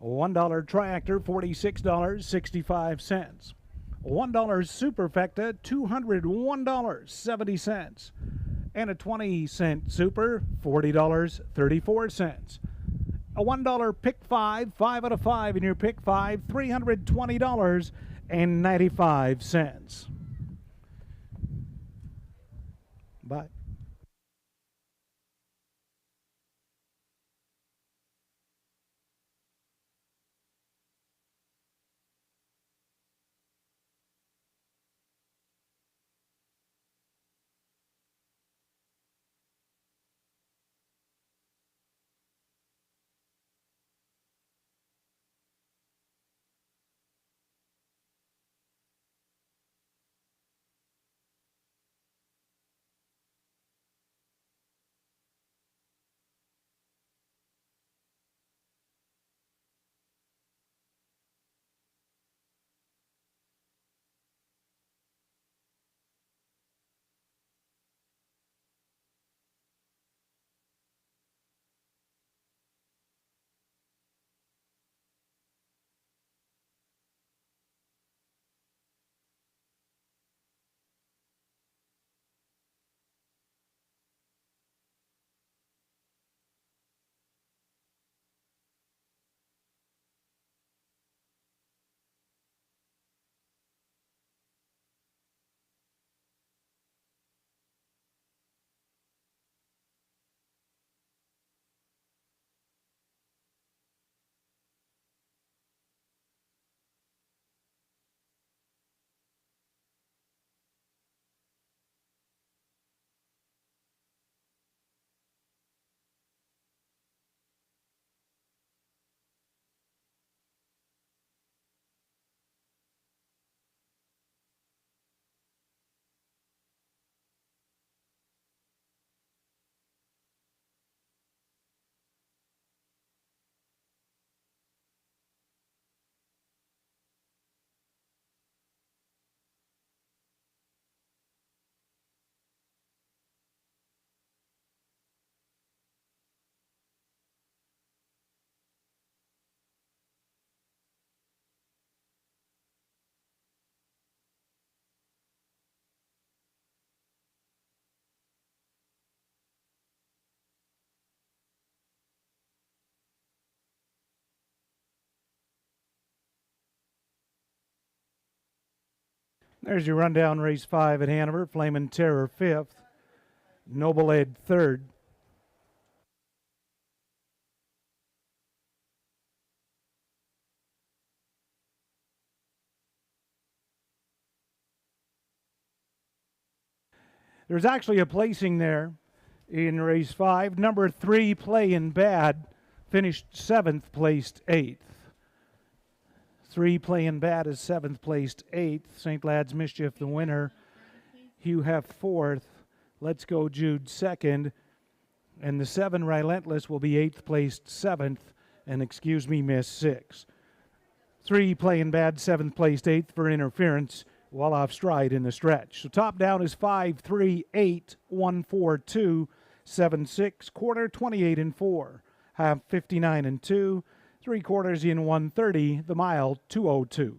$1 Triactor, $46.65. $1 Superfecta, $201.70. And a 20-cent Super, $40.34. A $1 Pick 5, 5 out of 5 in your Pick 5, $320.95. Bye. There's your rundown. Race 5 at Hanover. Flamin' Terror 5th. Noble Ed 3rd. There's actually a placing there in race 5. Number 3, Playin' Bad, finished 7th, placed 8th. 3, Playin' Bad is 7th, placed 8th. St. Lad's Mischief, the winner. Hugh Heff 4th. Let's Go Jude 2nd. And the 7, Relentless, will be 8th, placed 7th. And Excuse Me, Miss 6th. 3, Playin' Bad, 7th, placed 8th for interference, while off stride in the stretch. So top down is 5, 3, 8, 1, 4, 2, 7, 6, quarter 28 and 4, half 59 and 2, 3 quarters in 130, the mile 202.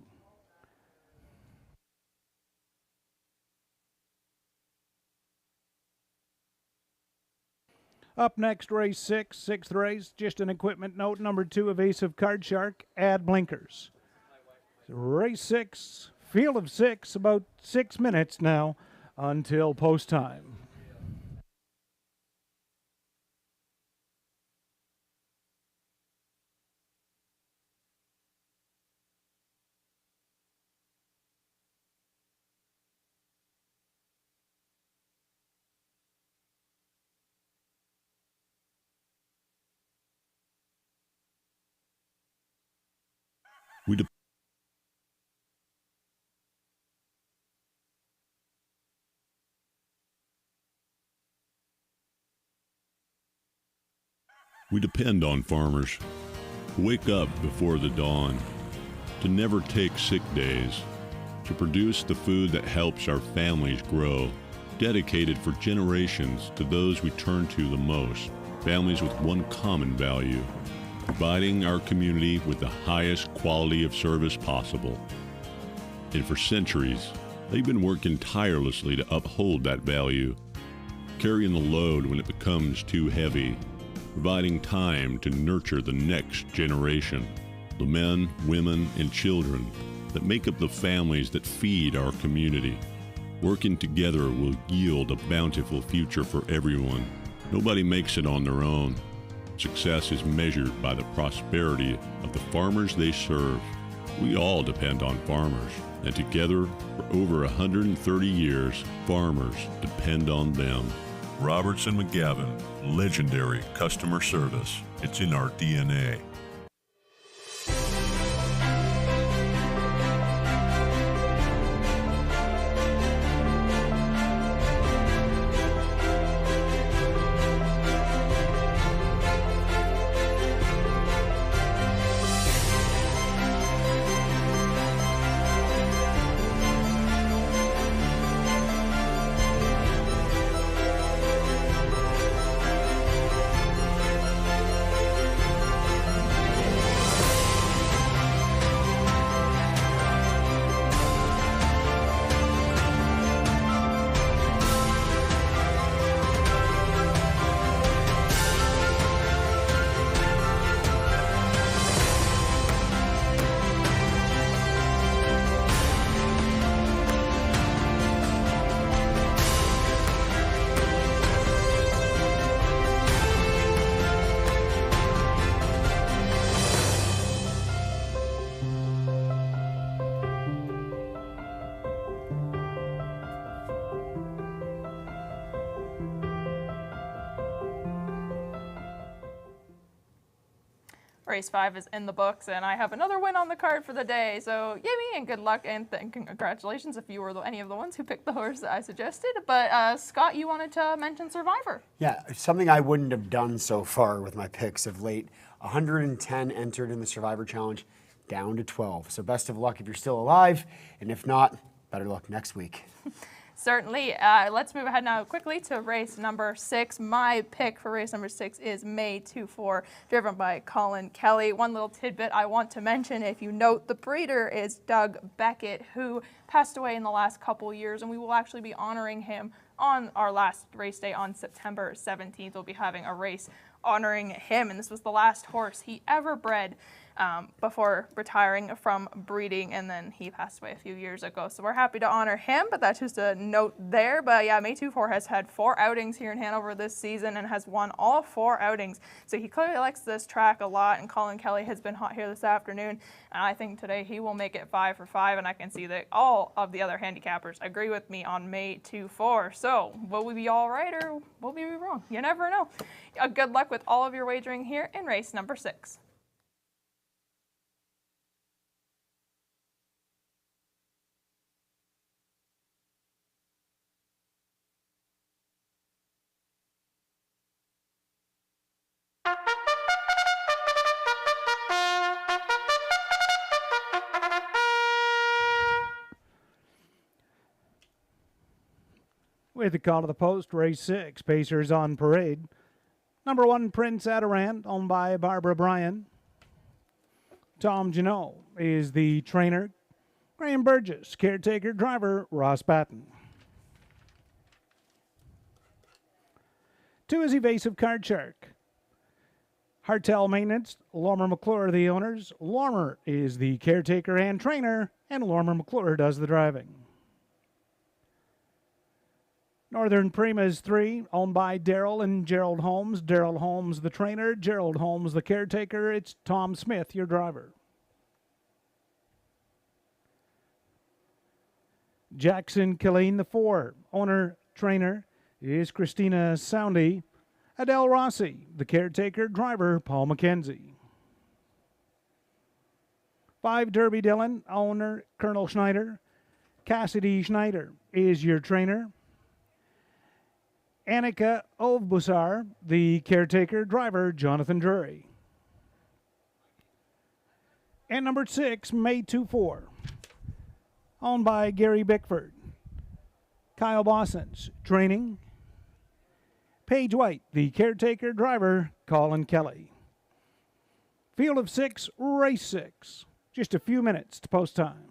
Up next, race 6, 6th race, just an equipment note, number 2, Evasive Card Shark, add blinkers. So race 6, field of 6, about 6 minutes now until post time. We depend on farmers to wake up before the dawn, to never take sick days, to produce the food that helps our families grow, dedicated for generations to those we turn to the most, families with one common value, providing our community with the highest quality of service possible. And for centuries, they've been working tirelessly to uphold that value, carrying the load when it becomes too heavy, providing time to nurture the next generation, the men, women, and children that make up the families that feed our community. Working together will yield a bountiful future for everyone. Nobody makes it on their own. Success is measured by the prosperity of the farmers they serve. We all depend on farmers, and together, for over 130 years, farmers depend on them. Robertson McGavin, legendary customer service. It's in our DNA. Race 5 is in the books, and I have another win on the card for the day. So yay me, and good luck, and congratulations if you were any of the ones who picked the horse that I suggested. But Scott, you wanted to mention Survivor. Yeah, something I wouldn't have done so far with my picks of late. 110 entered in the Survivor Challenge, down to 12. So best of luck if you're still alive, and if not, better luck next week. Certainly. Let's move ahead now quickly to race number 6. My pick for race number 6 is May 2-4, driven by Colin Kelly. One little tidbit I want to mention, if you note, the breeder is Doug Beckett, who passed away in the last couple years, and we will actually be honoring him on our last race day on September 17th. We'll be having a race honoring him, and this was the last horse he ever bred. before retiring from breeding, and then he passed away a few years ago. So we're happy to honor him, but that's just a note there. But yeah, May 24 has had 4 outings here in Hanover this season and has won all 4 outings. So he clearly likes this track a lot, and Colin Kelly has been hot here this afternoon. And I think today he will make it 5 for 5, and I can see that all of the other handicappers agree with me on May 24. So will we be all right or will we be wrong? You never know. Good luck with all of your wagering here in race number 6. With the call to the post, race 6, Pacers on parade. Number 1, Prince Adirant, owned by Barbara Bryan. Tom Janot is the trainer. Graham Burgess, caretaker driver, Ross Batten. 2 is Evasive Card Shark. Hartel Maintenance, Lormer McClure the owners. Lormer is the caretaker and trainer, and Lormer McClure does the driving. Northern Primas 3, owned by Daryl and Gerald Holmes. Daryl Holmes the trainer, Gerald Holmes the caretaker. It's Tom Smith, your driver. Jackson Killeen the 4, owner, trainer, is Christina Soundy. Adele Rossi, the caretaker, driver, Paul McKenzie. 5 Derby Dillon, owner, Colonel Schneider. Cassidy Schneider is your trainer. Annika Ovbusar, the caretaker, driver, Jonathan Drury. And number 6, May 24, owned by Gary Bickford. Kyle Bossens, training. Paige White, the caretaker, driver, Colin Kelly. Field of 6, race 6. Just a few minutes to post time.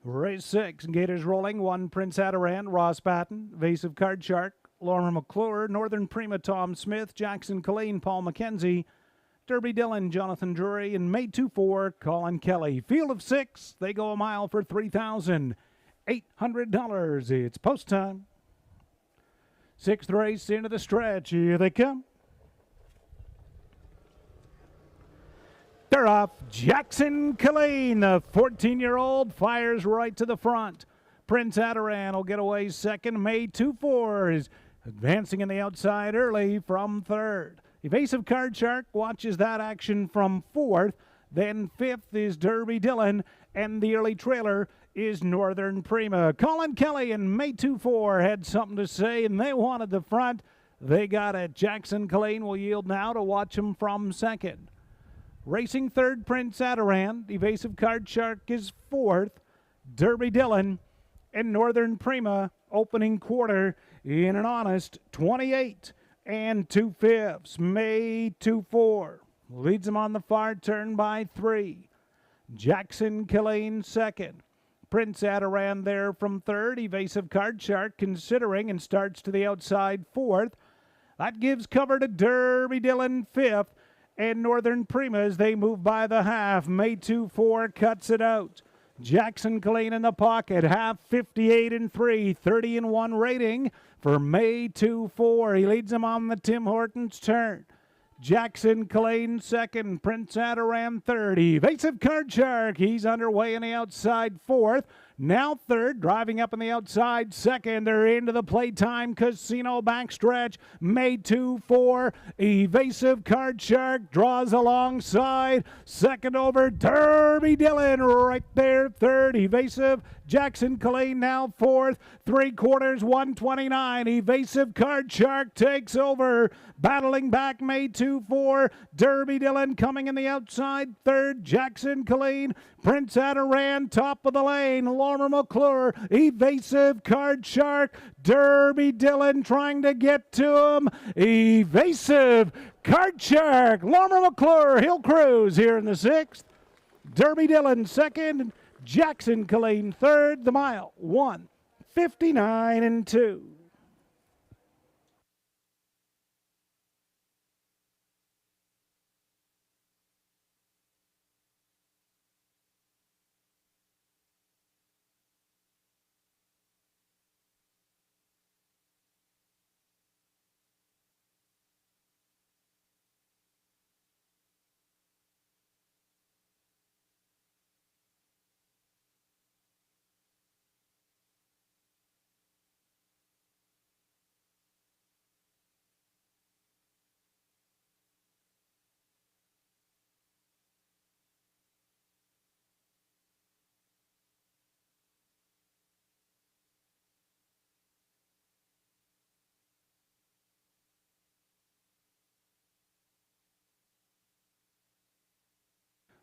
Race 6, Gators rolling. 1, Prince Adaran, Ross Patton, Evasive Card Shark, Laura McClure, Northern Prima, Tom Smith, Jackson Colleen, Paul McKenzie, Derby Dillon, Jonathan Drury, and May 2-4, Colin Kelly. Field of 6, they go a mile for $3,800. It's post time. 6th race into the stretch. Here they come. They're off. Jackson Colleen, the 14-year-old, fires right to the front. Prince Adaran will get away second. May 2-4 is advancing in the outside early from third. Evasive Card Shark watches that action from fourth. Then fifth is Derby Dillon, and the early trailer is Northern Prima. Colin Kelly and May 2-4 had something to say, and they wanted the front. They got it. Jackson Colleen will yield now to watch him from second. Racing third, Prince Adaran. Evasive Card Shark is fourth. Derby Dillon and Northern Prima opening quarter in an honest 28 and 2/5. May 2-4 leads him on the far turn by 3. Jackson Colleen second. Prince Adaran there from third. Evasive Card Shark considering and starts to the outside fourth. That gives cover to Derby Dillon fifth. And Northern Prima as they move by the half. May 2-4 cuts it out. Jackson Colleen in the pocket, half 58 and 3, 30 and 1 rating for May 2-4. He leads him on the Tim Hortons turn. Jackson Colleen second, Prince Adaran third. Evasive Card Shark, he's underway in the outside fourth. Now third, driving up on the outside second. They're into the Playtime Casino backstretch. May 2-4. Evasive Card Shark draws alongside. Second over Derby Dillon right there. Third, Evasive. Jackson Colleen now fourth. 3/4, 129. Evasive Card Shark takes over. Battling back May 2-4. Derby Dillon coming in the outside third. Jackson Colleen. Prince Adaran top of the lane. Laura McClure. Evasive Card Shark. Derby Dillon trying to get to him. Evasive Card Shark. Laura McClure. He'll cruise here in the 6th. Derby Dillon second. Jackson Colleen third. The mile 1:59 and 2.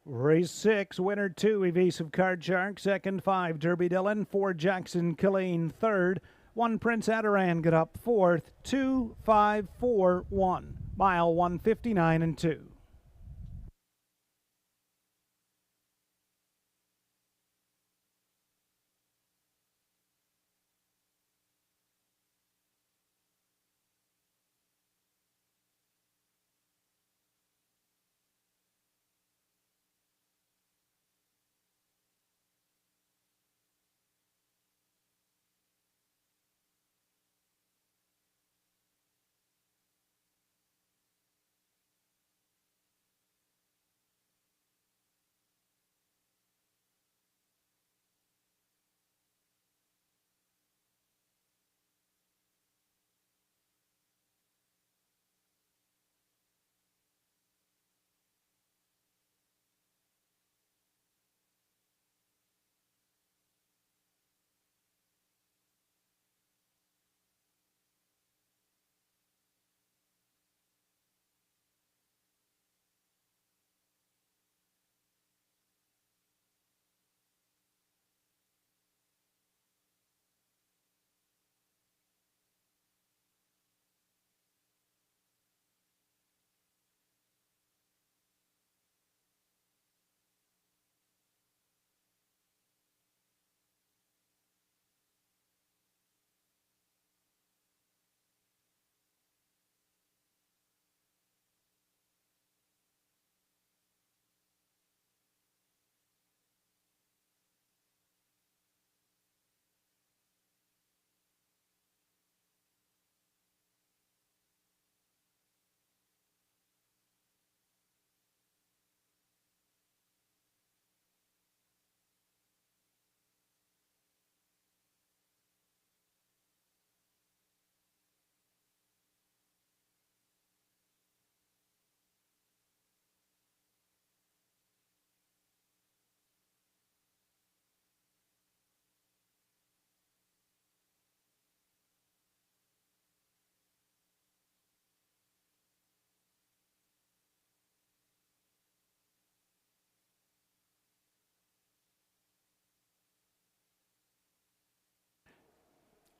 Race 6, winner 2, Evasive Card Shark. Second, 5, Derby Dillon. 4, Jackson Colleen. Third, 1, Prince Adaran got up. Fourth, 2, 5, 4, 1. Mile 1:59 and 2.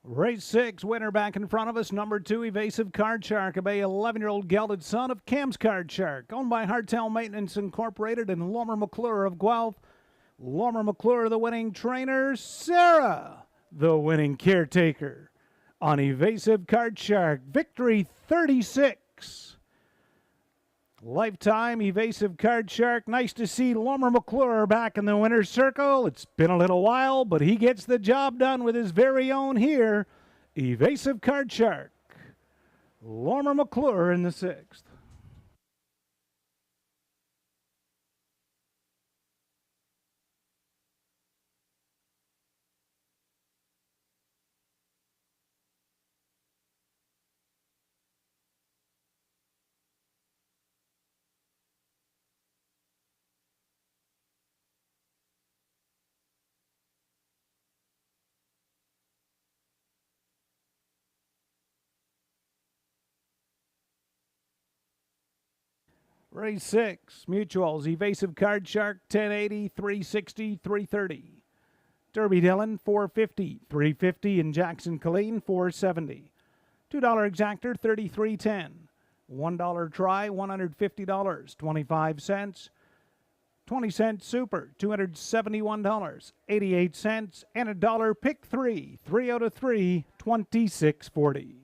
Race 6, winner back in front of us, number 2, Evasive Card Shark, a Bay 11-year-old gelded son of Cam's Card Shark, owned by Hartel Maintenance Incorporated and Lomer McClure of Guelph. Lomer McClure, the winning trainer, Sarah, the winning caretaker on Evasive Card Shark. Victory 36. Lifetime Evasive Card Shark. Nice to see Lomer McClure back in the winner's circle. It's been a little while, but he gets the job done with his very own here. Evasive Card Shark. Lomer McClure in the 6th. Race 6, Mutuals, Evasive Card Shark, 1080, 360, 330. Derby Dillon, 450, 350, and Jackson Colleen, 470. $2 exactor, 33.10. $1 try, $150, 25 cents. 20-cent super, $271, 88 cents, and $1 pick 3, 3 out of 3, 26.40.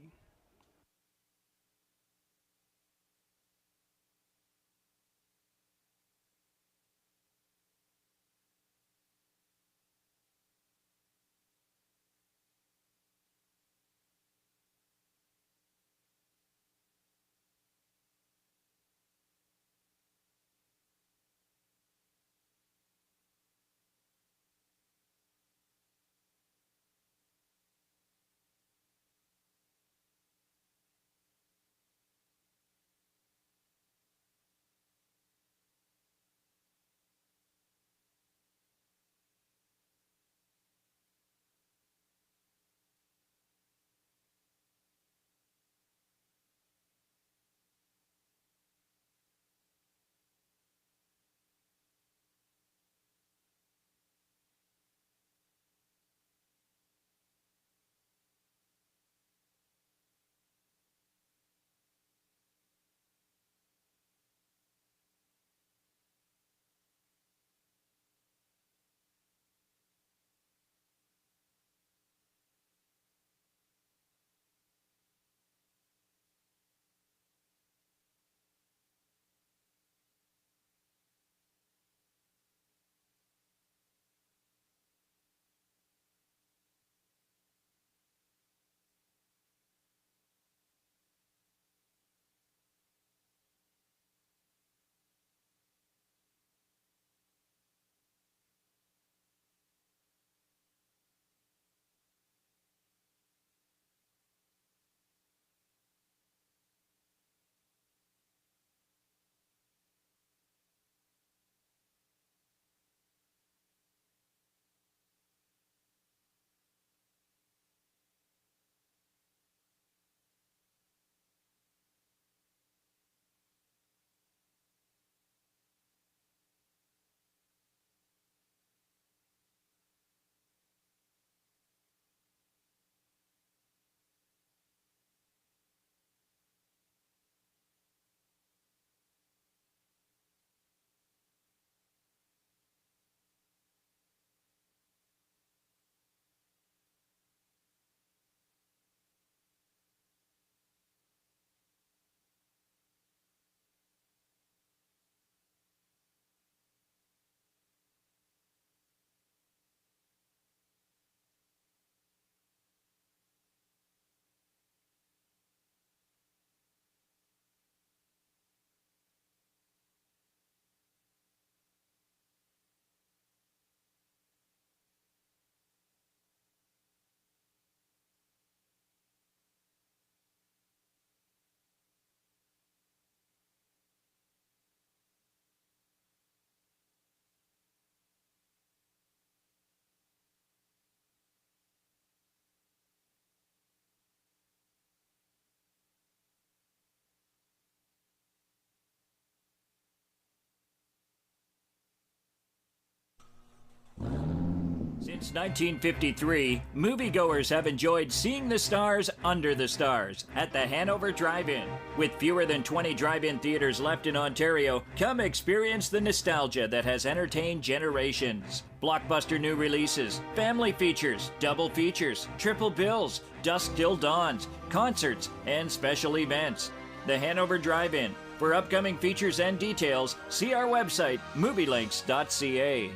Since 1953, moviegoers have enjoyed seeing the stars under the stars at the Hanover Drive-In. With fewer than 20 drive-in theaters left in Ontario, come experience the nostalgia that has entertained generations. Blockbuster new releases, family features, double features, triple bills, dusk till dawns, concerts, and special events. The Hanover Drive-In. For upcoming features and details, see our website, movielinks.ca.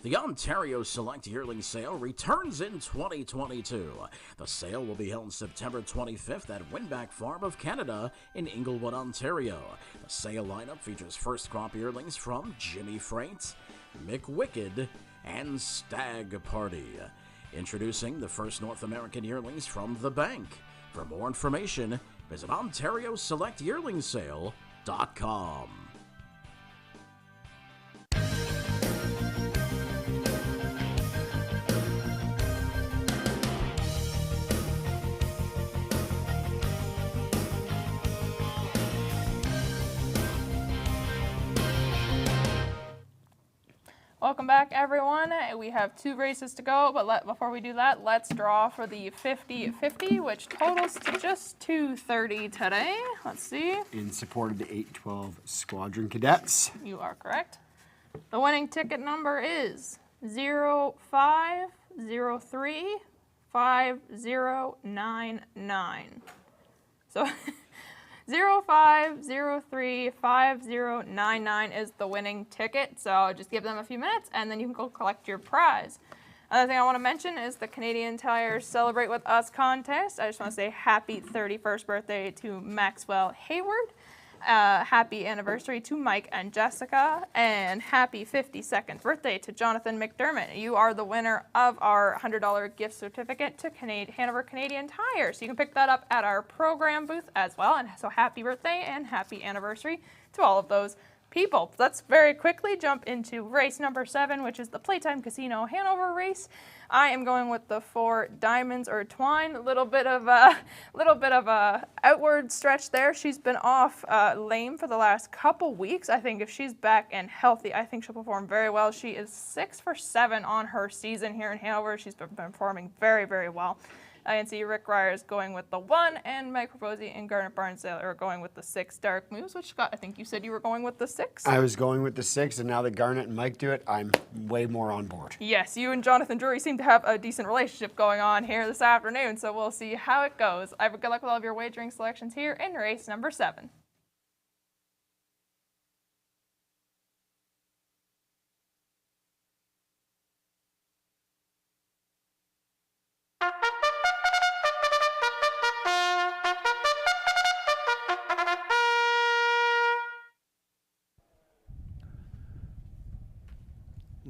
The Ontario Select Yearling Sale returns in 2022. The sale will be held September 25th at Winback Farm of Canada in Inglewood, Ontario. The sale lineup features first crop yearlings from Jimmy Freight, McWicked, and Stag Party. Introducing the first North American yearlings from The Bank. For more information, visit OntarioSelectYearlingsSale.com. Welcome back, everyone. We have 2 races to go, but before we do that, let's draw for the 50-50, which totals to just $230 today. Let's see. In support of the 812 Squadron Cadets. You are correct. The winning ticket number is 05035099. So 05035099 is the winning ticket. So just give them a few minutes and then you can go collect your prize. Another thing I want to mention is the Canadian Tire Celebrate With Us contest. I just want to say happy 31st birthday to Maxwell Hayward. Happy anniversary to Mike and Jessica, and happy 52nd birthday to Jonathan McDermott. You are the winner of our $100 gift certificate to Hanover Canadian Tire. So you can pick that up at our program booth as well. And so happy birthday and happy anniversary to all of those people. Let's very quickly jump into race number 7, which is the Playtime Casino Hanover race. I am going with the 4 Diamonds or Twine. A little bit of a outward stretch there. She's been off lame for the last couple weeks. I think if she's back and healthy, I think she'll perform very well. She is 6 for 7 on her season here in Hanover. She's been performing very, very well. I can see Rick Ryer is going with the 1, and Mike Proposi and Garnet Barnsdale are going with the 6 Dark Moves, which, Scott, I think you said you were going with the 6? I was going with the 6, and now that Garnet and Mike do it, I'm way more on board. Yes, you and Jonathan Drury seem to have a decent relationship going on here this afternoon, so we'll see how it goes. I have good luck with all of your wagering selections here in race number 7.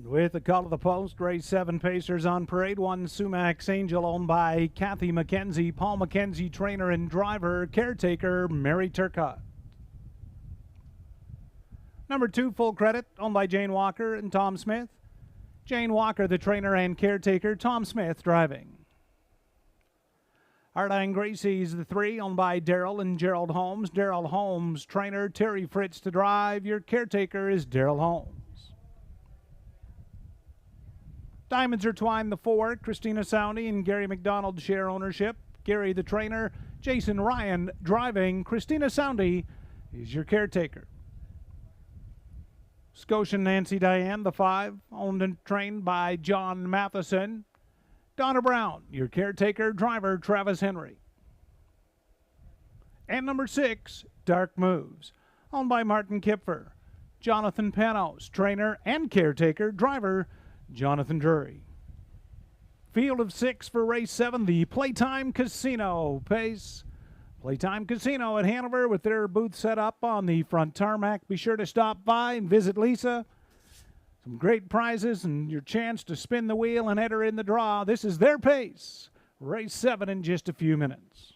With the call of the post, race 7 Pacers on parade. 1 Sumax Angel, owned by Kathy McKenzie, Paul McKenzie, trainer and driver, caretaker Mary Turcotte. Number 2 Full Credit, owned by Jane Walker and Tom Smith. Jane Walker, the trainer and caretaker, Tom Smith driving. Arline Gracie's the 3, owned by Daryl and Gerald Holmes. Daryl Holmes, trainer, Terry Fritz to drive. Your caretaker is Daryl Holmes. Diamonds are Twine, the 4, Christina Soundy and Gary McDonald share ownership. Gary, the trainer, Jason Ryan driving. Christina Soundy is your caretaker. Scotian Nancy Diane, the 5, owned and trained by John Matheson. Donna Brown, your caretaker, driver, Travis Henry. And number 6, Dark Moves, owned by Martin Kipfer. Jonathan Panos, trainer and caretaker, driver, Jonathan Drury. Field of 6 for race 7, the Playtime Casino pace. Playtime Casino at Hanover with their booth set up on the front tarmac. Be sure to stop by and visit Lisa. Some great prizes and your chance to spin the wheel and enter in the draw. This is their pace. Race 7 in just a few minutes.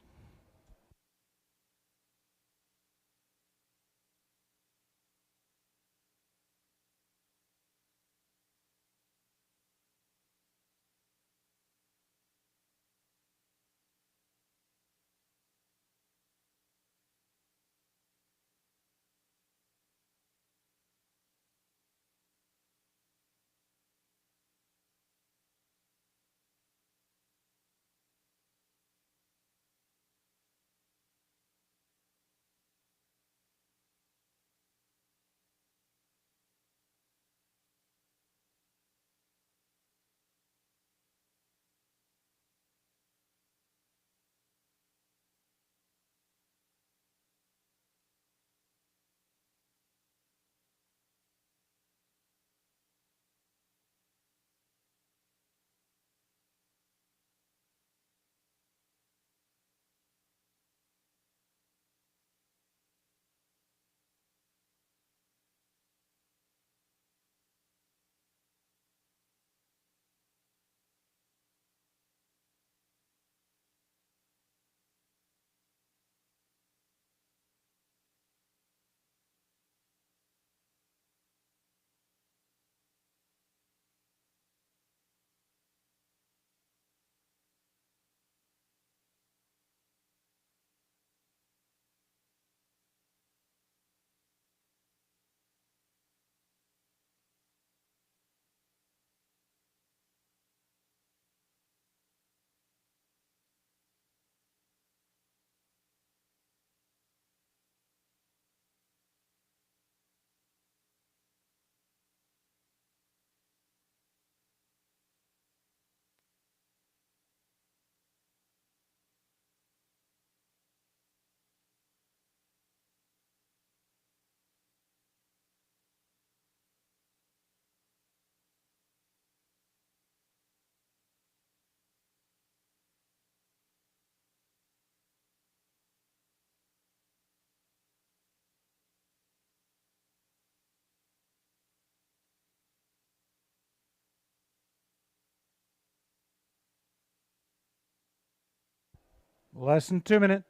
Less than 2 minutes.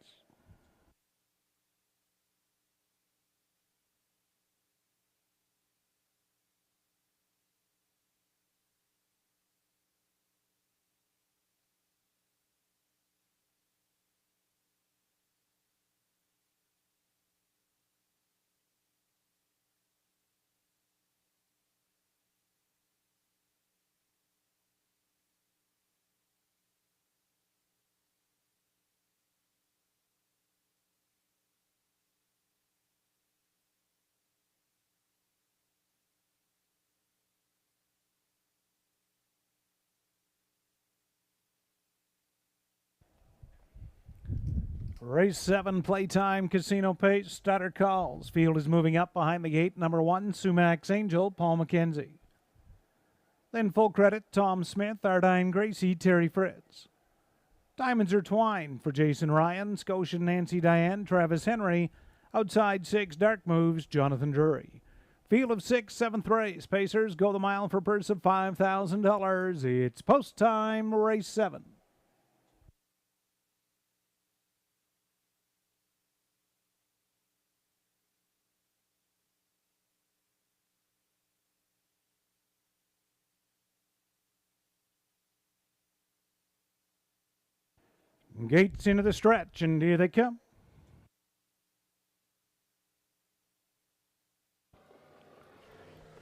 Race 7, playtime, casino pace, starter calls. Field is moving up behind the gate. Number 1, Sumac Angel, Paul McKenzie. Then full credit, Tom Smith, Ardine Gracie, Terry Fritz. Diamonds are twined for Jason Ryan, Scotian Nancy Diane, Travis Henry. Outside 6, Dark Moves, Jonathan Drury. Field of 6, 7th race. Pacers go the mile for a purse of $5,000. It's post time, race 7. Gates into the stretch, and here they come.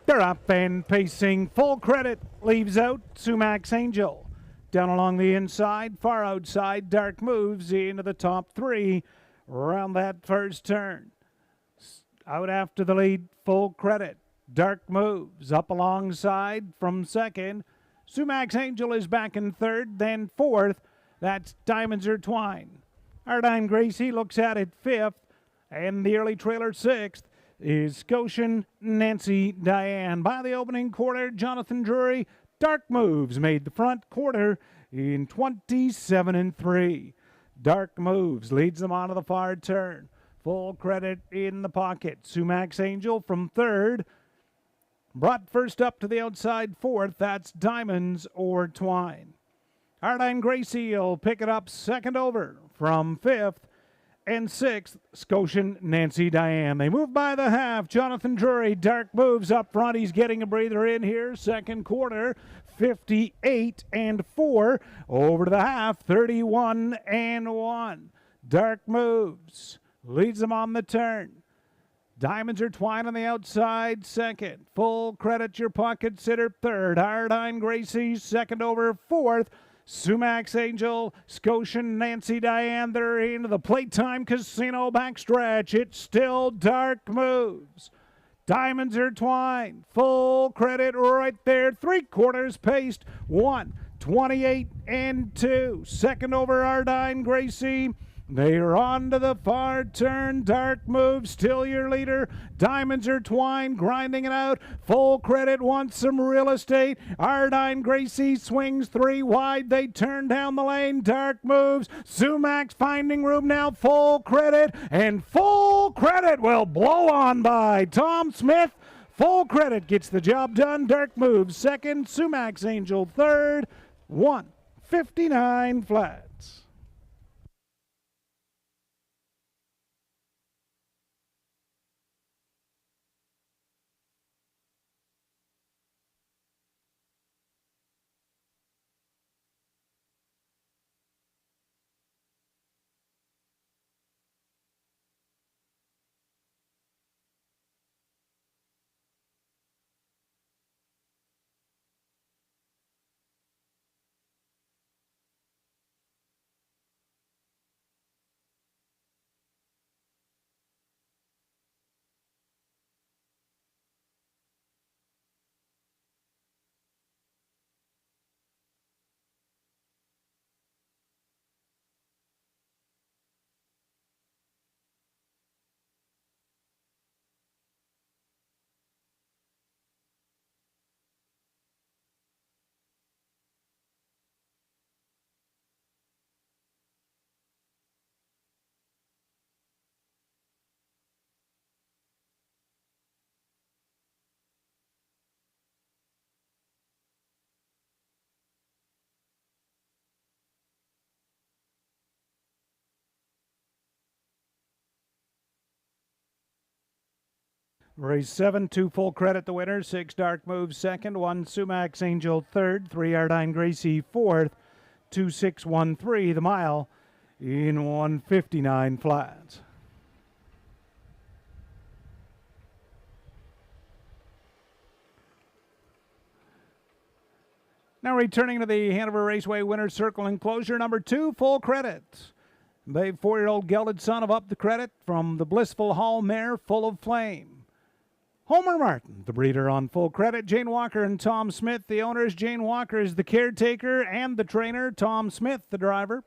They're up and pacing. Full credit leaves out Sumac Angel. Down along the inside, far outside, Dark Moves into the top 3 around that first turn. Out after the lead, full credit. Dark Moves up alongside from second. Sumac Angel is back in third, then fourth. That's Diamonds Are Twined. Ardine Gracie looks at it fifth, and the early trailer sixth is Scotian Nancy Diane. By the opening quarter, Jonathan Drury, Dark Moves made the front quarter in 27-3. Dark Moves leads them onto the far turn. Full credit in the pocket. Sumac Angel from third. Brought first up to the outside fourth. That's Diamonds Or Twine. Ardine Gracie will pick it up second over from fifth. And sixth, Scotian Nancy Diane. They move by the half. Jonathan Drury, Dark Moves up front. He's getting a breather in here. Second quarter, 58-4. Over to the half, 31-1. Dark Moves leads them on the turn. Diamonds Are Twined on the outside, second. Full credit your pocket sitter, third. Ardine Gracie, second over, fourth. Sumac Angel, Scotian Nancy Diane, they're into the Playtime Casino backstretch. It's still Dark Moves. Diamonds Are Twined. Full credit right there. 3/4 paced. 1:28-2. Second over Ardine Gracie. They're on to the far turn. Dark Moves, still your leader. Diamonds Are Twined, grinding it out. Full credit wants some real estate. Ardine Gracie swings 3 wide. They turn down the lane. Dark Moves. Sumac's finding room now. Full credit. And full credit will blow on by Tom Smith. Full credit gets the job done. Dark Moves second. Sumac Angel third. 1:59 flat. Race 7, 2 full credit the winner, 6 Dark Moves second, 1 Sumax Angel third, 3 Ardine Gracie fourth, 2-6-1-3 the mile in 159 flats. Now returning to the Hanover Raceway Winner's Circle enclosure, number 2, full credit. Babe, 4-year-old gelded son of Up the Credit from the Blissful Hall mare Full of Flame. Homer Martin, the breeder on full credit. Jane Walker and Tom Smith, the owners. Jane Walker is the caretaker and the trainer. Tom Smith, the driver.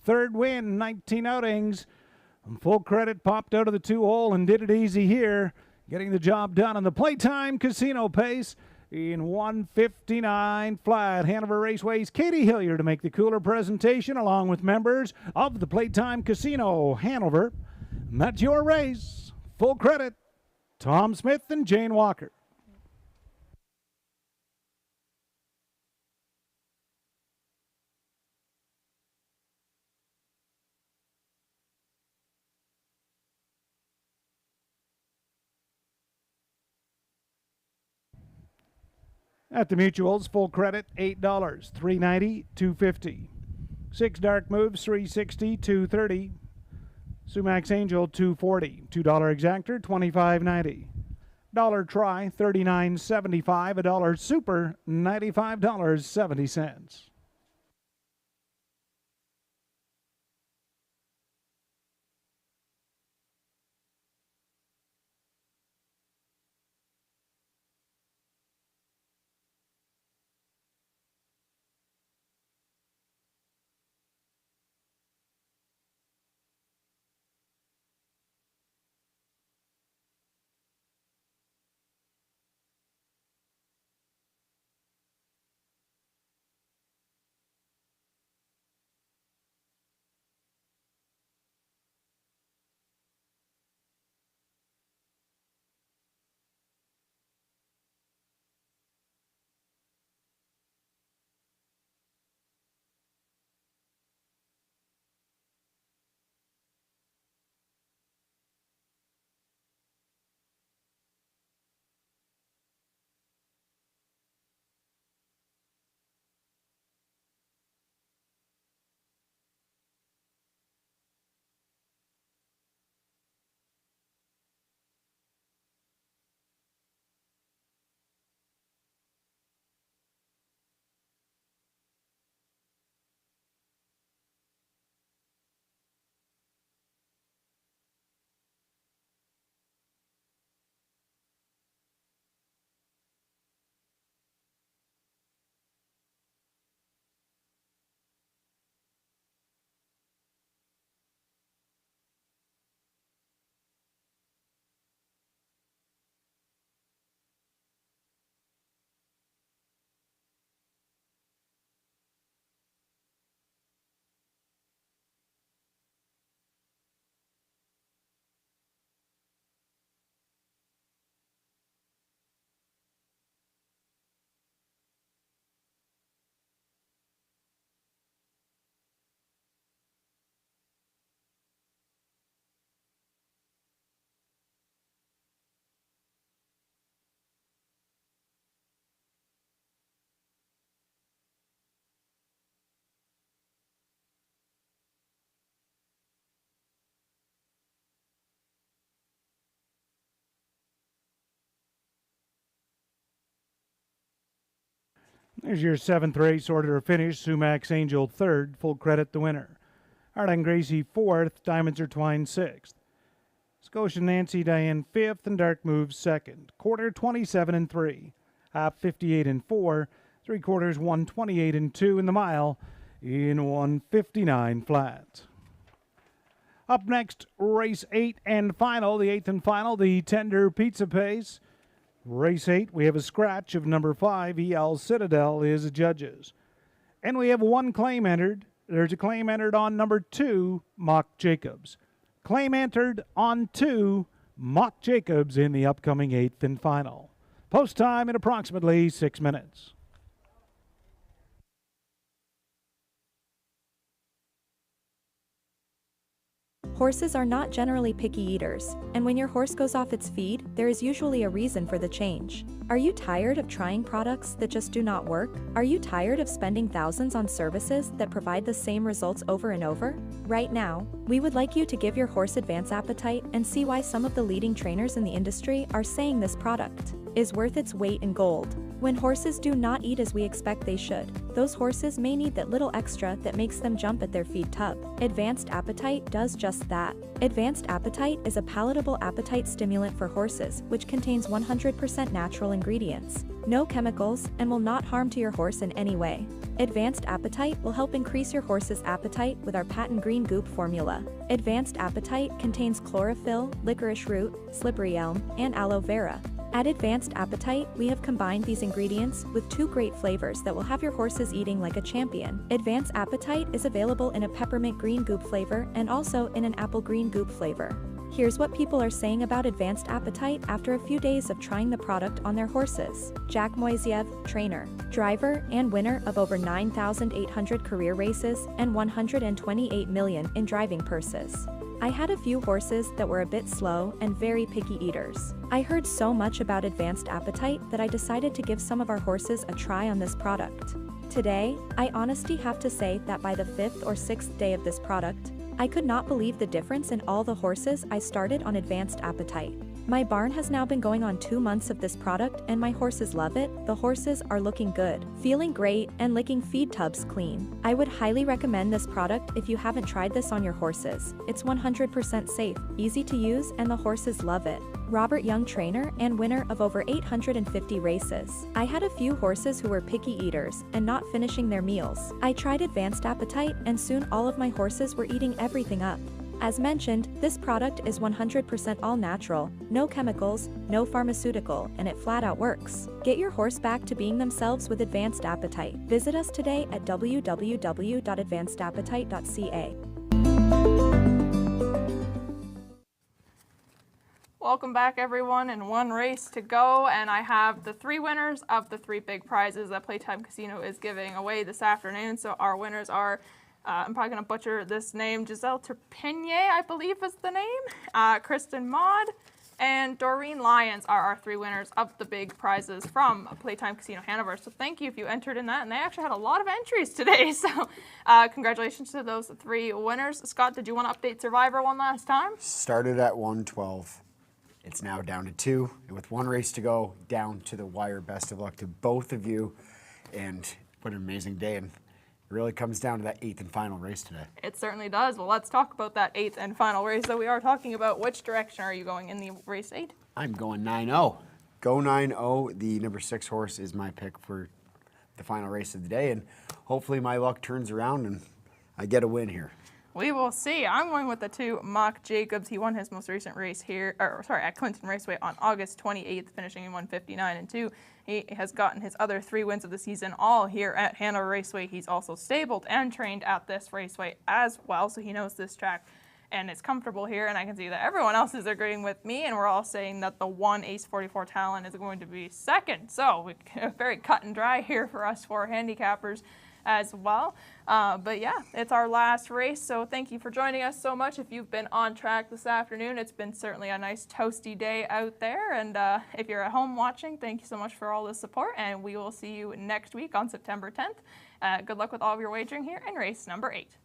Third win, 19 outings. And full credit popped out of the 2-hole and did it easy here, getting the job done on the Playtime Casino pace in 159 flat. Hanover Raceway's Katie Hillier to make the cooler presentation along with members of the Playtime Casino Hanover. And that's your race. Full credit. Tom Smith and Jane Walker. At the Mutuals, full credit, $8, $3.90, $2.50. 6 Dark Moves, $3.60, $2.30. Sumax Angel, $2.40. $2 Exactor, $25.90. Dollar Try, $39.75. $1 Super, $95.70. There's your 7th race order of finish. Sumax Angel 3rd, full credit the winner. Ardine Gracie 4th, Diamonds Are Twined 6th. Scotia Nancy Diane 5th, and Dark Moves 2nd. Quarter 27 3. Half 58 4. 3 quarters 128 2 in the mile in 159 flat. Up next, race 8 and final. The 8th and final, the Tender Pizza Pace. Race 8, we have a scratch of number 5, EL Citadel is judges. And we have one claim entered. There's a claim entered on number 2, Mock Jacobs. Claim entered on 2, Mock Jacobs in the upcoming 8th and final. Post time in approximately 6 minutes. Horses are not generally picky eaters, and when your horse goes off its feed, there is usually a reason for the change. Are you tired of trying products that just do not work? Are you tired of spending thousands on services that provide the same results over and over? Right now, we would like you to give your horse Advanced Appetite and see why some of the leading trainers in the industry are saying this product is worth its weight in gold. When horses do not eat as we expect they should, those horses may need that little extra that makes them jump at their feed tub. Advanced Appetite does just that. Advanced Appetite is a palatable appetite stimulant for horses, which contains 100% natural ingredients, no chemicals, and will not harm to your horse in any way. Advanced Appetite will help increase your horse's appetite with our patent green goop formula. Advanced Appetite contains chlorophyll, licorice root, slippery elm, and aloe vera. At Advanced Appetite, we have combined these ingredients with 2 great flavors that will have your horses eating like a champion. Advanced Appetite is available in a peppermint green goop flavor and also in an apple green goop flavor. Here's what people are saying about Advanced Appetite after a few days of trying the product on their horses. Jack Moisiev, trainer, driver, and winner of over 9,800 career races and 128 million in driving purses. I had a few horses that were a bit slow and very picky eaters. I heard so much about Advanced Appetite that I decided to give some of our horses a try on this product. Today, I honestly have to say that by the 5th or 6th day of this product, I could not believe the difference in all the horses I started on Advanced Appetite. My barn has now been going on 2 months of this product and my horses love it. The horses are looking good, feeling great, and licking feed tubs clean. I would highly recommend this product if you haven't tried this on your horses. It's 100% safe, easy to use, and the horses love it. Robert Young, trainer and winner of over 850 races. I had a few horses who were picky eaters and not finishing their meals. I tried Advanced Appetite and soon all of my horses were eating everything up. As mentioned, this product is 100% all natural, no chemicals, no pharmaceutical, and it flat out works. Get your horse back to being themselves with Advanced Appetite. Visit us today at www.advancedappetite.ca. Welcome back, everyone, and 1 race to go, and I have the 3 winners of the 3 big prizes that Playtime Casino is giving away this afternoon. So our winners are, I'm probably going to butcher this name, Giselle Turpinier, I believe is the name, Kristen Maud, and Doreen Lyons are our 3 winners of the big prizes from Playtime Casino Hanover. So thank you if you entered in that, and they actually had a lot of entries today. So congratulations to those 3 winners. Scott, did you want to update Survivor one last time? Started at 112. It's now down to 2, and with 1 race to go, down to the wire. Best of luck to both of you, and what an amazing day. And it really comes down to that 8th and final race today. It certainly does. Well, let's talk about that 8th and final race that we are talking about. Which direction are you going in the race 8? I'm going 9-0. Go 9-0. The number 6 horse is my pick for the final race of the day, and hopefully my luck turns around and I get a win here. We will see. I'm going with the 2, Mock Jacobs. He won his most recent race here, at Clinton Raceway on August 28th, finishing in 159-2. He has gotten his other 3 wins of the season all here at Hanover Raceway. He's also stabled and trained at this raceway as well, so he knows this track and it's comfortable here. And I can see that everyone else is agreeing with me, and we're all saying that the 1 Ace 44 Talon is going to be second. So very cut and dry here for us 4 handicappers as well. But yeah, it's our last race, so thank you for joining us so much. If you've been on track this afternoon, it's been certainly a nice toasty day out there, and if you're at home watching, thank you so much for all the support, and we will see you next week on September 10th. Good luck with all of your wagering here in race number 8.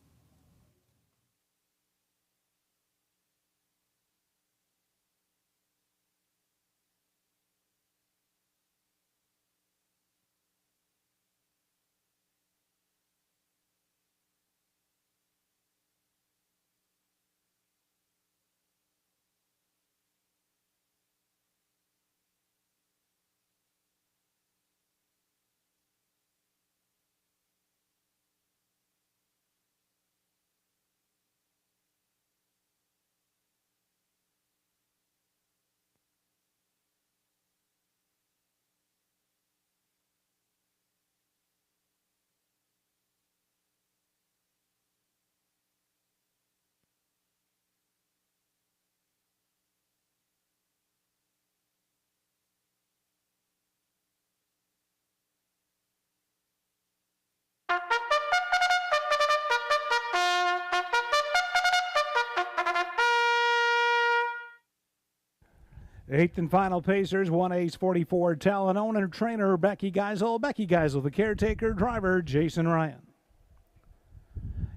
Eighth and final pacers, 1 ace 44 Talon owner trainer Becky Geisel. Becky Geisel, the caretaker driver Jason Ryan.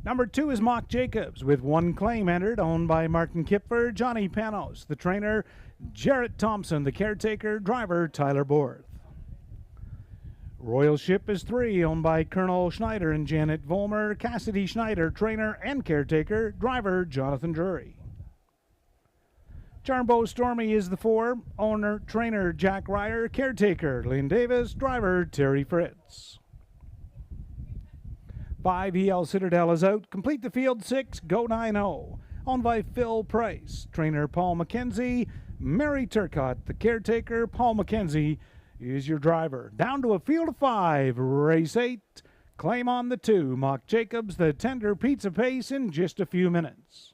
Number 2 is Mock Jacobs with 1 claim entered, owned by Martin Kipfer, Johnny Panos, the trainer Jarrett Thompson, the caretaker driver Tyler Borth. Royal Ship is 3, owned by Colonel Schneider and Janet Volmer, Cassidy Schneider, trainer and caretaker driver Jonathan Drury. Charmbo Stormy is the 4, owner, trainer Jack Ryder, caretaker Lynn Davis, driver Terry Fritz. 5 EL Citadel is out. Complete the field 6, go 9-0. Owned by Phil Price, trainer Paul McKenzie, Mary Turcotte, the caretaker. Paul McKenzie is your driver. Down to a field of 5, race 8. Claim on the 2, Mock Jacobs, the tender pizza pace in just a few minutes.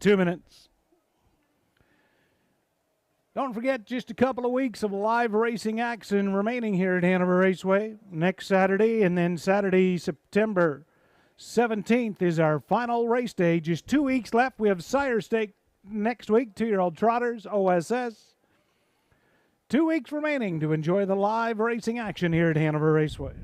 Two minutes. Don't forget, just a couple of weeks of live racing action remaining here at Hanover Raceway. Next Saturday, and then Saturday, September 17th is our final race day. Just 2 weeks left. We have Sire Stake next week, 2-year-old trotters, OSS. 2 weeks remaining to enjoy the live racing action here at Hanover Raceway.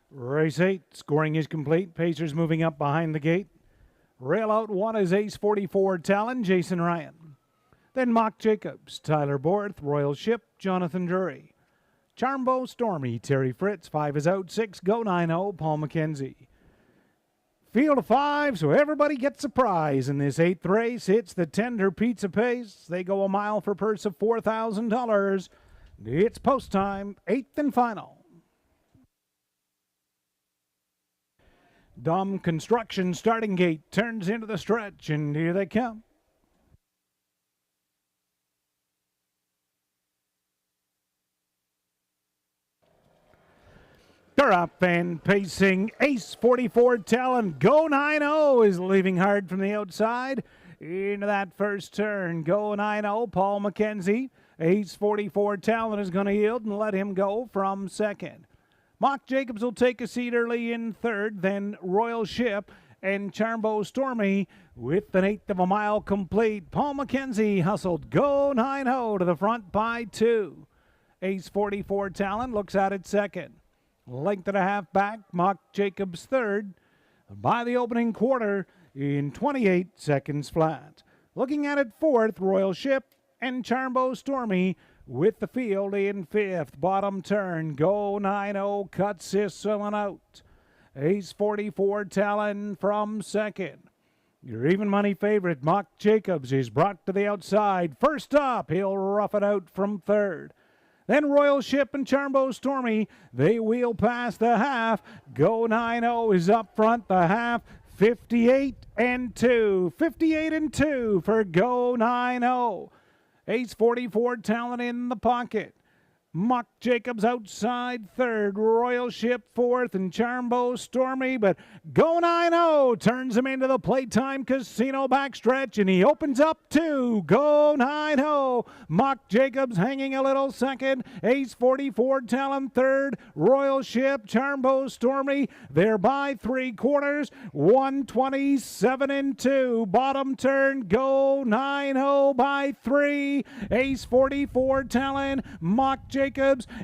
Race 8, scoring is complete. Pacers moving up behind the gate. Rail out 1 is ace 44 Talon, Jason Ryan. Then Mock Jacobs, Tyler Borth, Royal Ship, Jonathan Drury. Charmbo Stormy, Terry Fritz. 5 is out, 6, go 9-0, Paul McKenzie. Field of 5, so everybody gets a prize in this 8th race. It's the Tender Pizza Pace. They go a mile for a purse of $4,000. It's post time, 8th and final. Dom Construction starting gate turns into the stretch, and here they come. They're up and pacing. Ace 44 Talon. Go 9-0 is leaving hard from the outside. Into that first turn. Go 9-0. Paul McKenzie. Ace 44 Talon is going to yield and let him go from second. Mock Jacobs will take a seat early in third. Then Royal Ship and Charmbo Stormy with an 1/8 of a mile complete. Paul McKenzie hustled. Go 9-0 to the front by 2. Ace 44 Talon looks out at second. Length and a half back, Mock Jacobs third by the opening quarter in 28 seconds flat. Looking at it fourth, Royal Ship and Charmbo Stormy with the field in fifth. Bottom turn, Go 9-0, cuts Sicilin out. Ace 44 Talon from second. Your even money favorite, Mock Jacobs, is brought to the outside. First up, he'll rough it out from third. Then Royal Ship and Charmbo Stormy, they wheel past the half. Go 9-0 is up front, the half, 58-2. 58-2 for Go 9-0. Ace 44 Talon in the pocket. Mock Jacobs outside third, Royal Ship fourth, and Charmbo Stormy, but Go 9-0 turns him into the Playtime Casino backstretch, and he opens up two. Go 9-0. Mock Jacobs hanging a little second, Ace 44 Talon third, Royal Ship, Charmbo Stormy, they're by 3/4, 127-2. Bottom turn, Go 9-0 by 3. Ace 44 Talon, Mock Jacobs,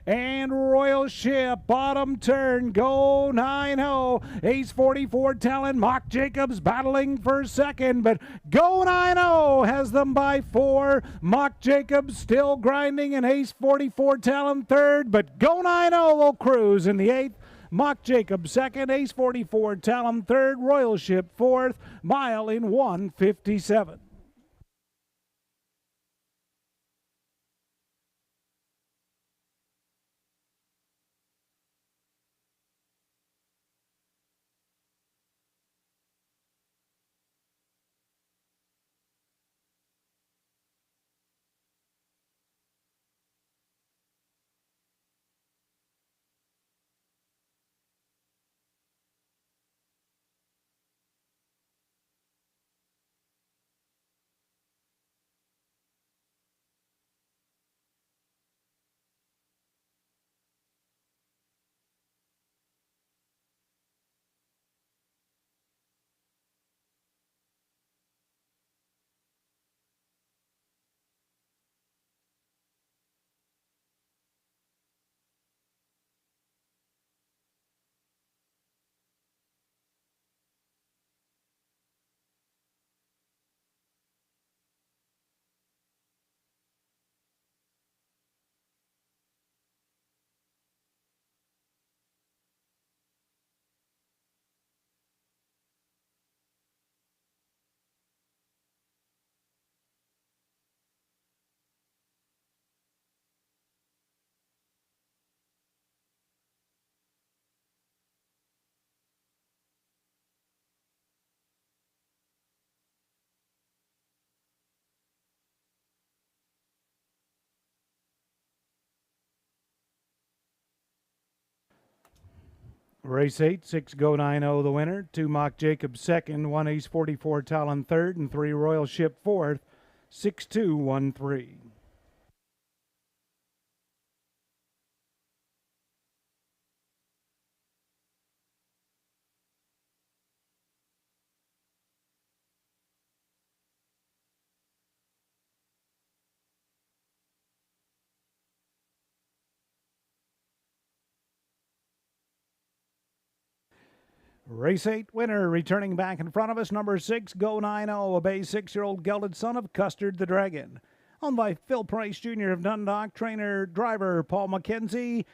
and Royal Ship. Bottom turn, Go 9-0. Ace 44 Talon, Mock Jacobs battling for second, but Go 9-0 has them by 4. Mock Jacobs still grinding, and Ace 44 Talon third, but Go 9-0 will cruise in the 8th. Mock Jacobs second, Ace 44 Talon third, Royal Ship fourth, mile in 1:57. Race 8, 6 Go 9-0 the winner, 2 Mock Jacobs second, 1 Ace 44 Talon third, and 3 Royal Ship fourth, 6-2-1-3. Race 8 winner, returning back in front of us, number 6, Go 9-0, a bay 6-year-old gelded son of Custard the Dragon. Owned by Phil Price Jr. of Dundalk, trainer, driver Paul McKenzie.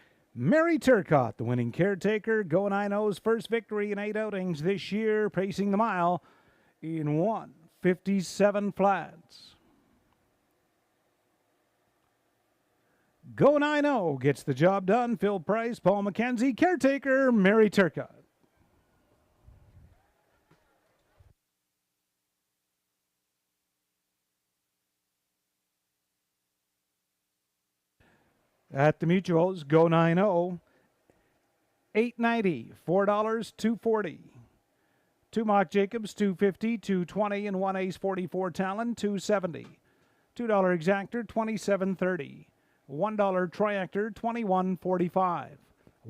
Mary Turcotte, the winning caretaker, Go 9-0's first victory in 8 outings this year, pacing the mile in 1:57 flats. Go 9-0 gets the job done. Phil Price, Paul McKenzie, caretaker, Mary Turcotte. At the Mutuals, Go 9-0, $8.90, $4, $2.40. 2 Mock Jacobs, $2.50, $2.20, and 1 Ace 44 Talon, $2.70. $2 Exactor, $27.30. $1 Triactor, $21.45.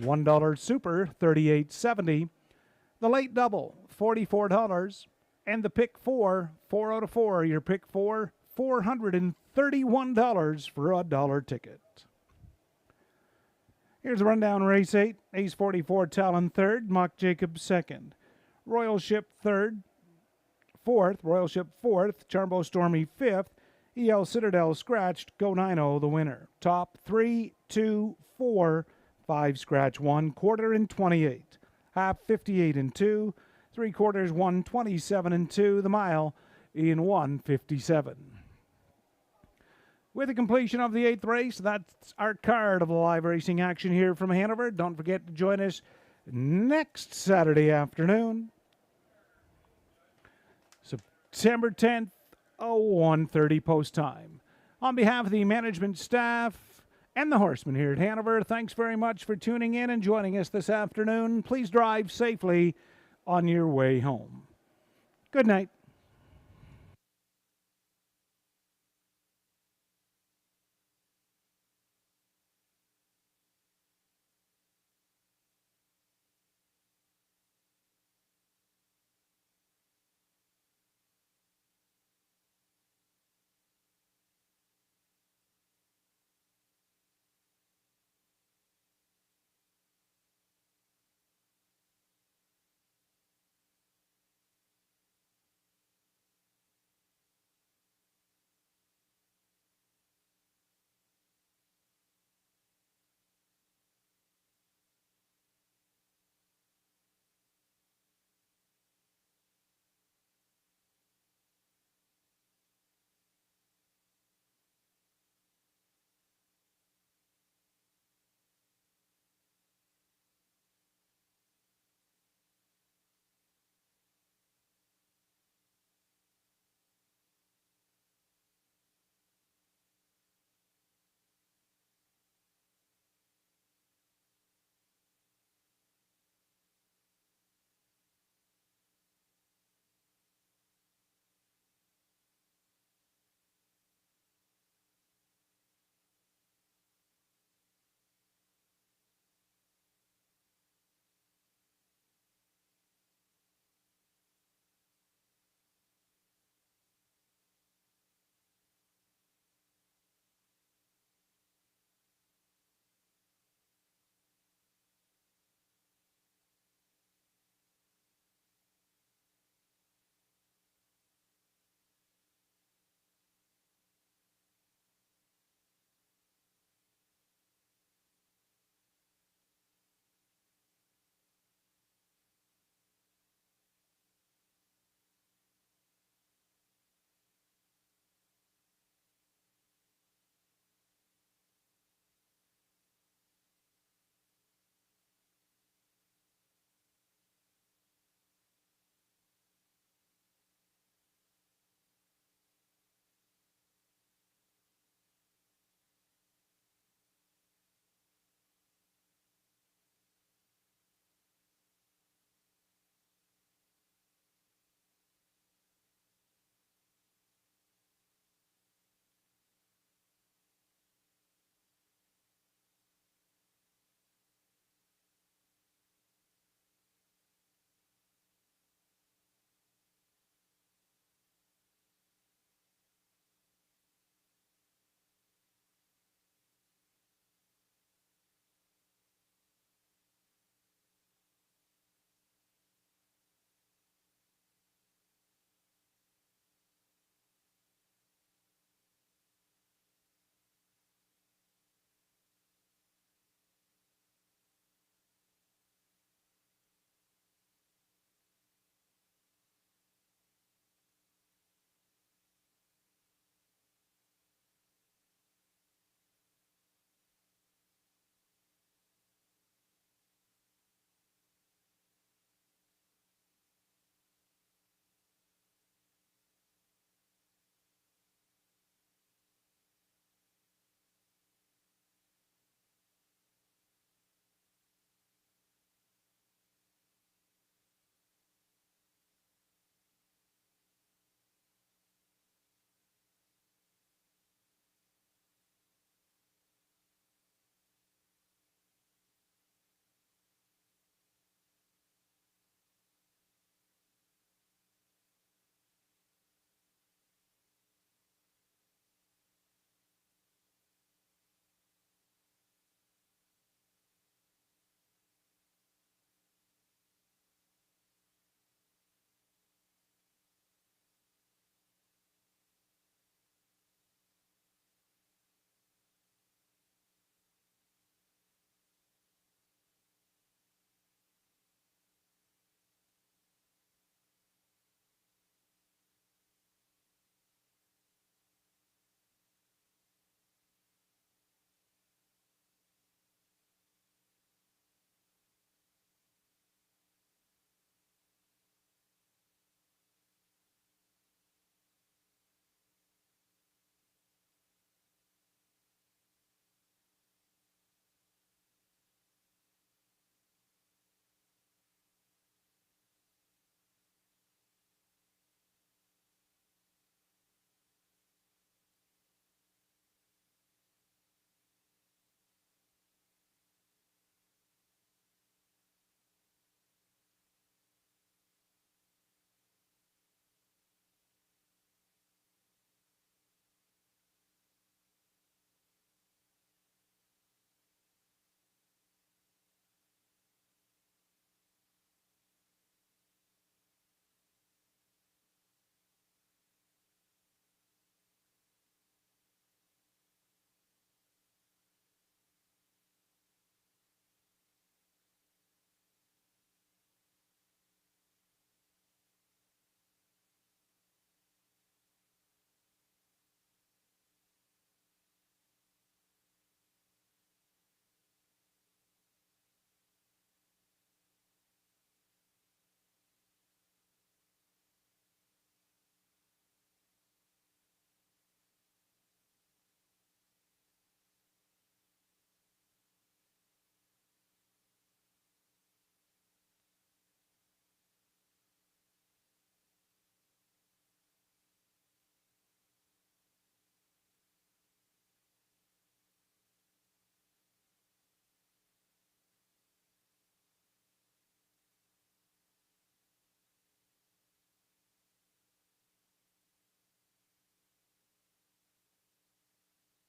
$1 Super, $38.70. The Late Double, $44. And the Pick 4, 4 out of 4. Your Pick 4, $431 for a $1 ticket. Here's a rundown. Race 8, Ace 44 Talon 3rd, Mock Jacobs 2nd. Royal Ship 3rd, 4th, Royal Ship 4th, Charbo Stormy 5th, EL Citadel scratched, Go 9-0 the winner. Top 3, 2, 4, 5 scratch 1, quarter and 28. Half 58 and 2, 3 quarters 127 and 2, the mile in 1:57. With the completion of the 8th race, that's our card of the live racing action here from Hanover. Don't forget to join us next Saturday afternoon, September 10th, 1:30 post time. On behalf of the management staff and the horsemen here at Hanover, thanks very much for tuning in and joining us this afternoon. Please drive safely on your way home. Good night.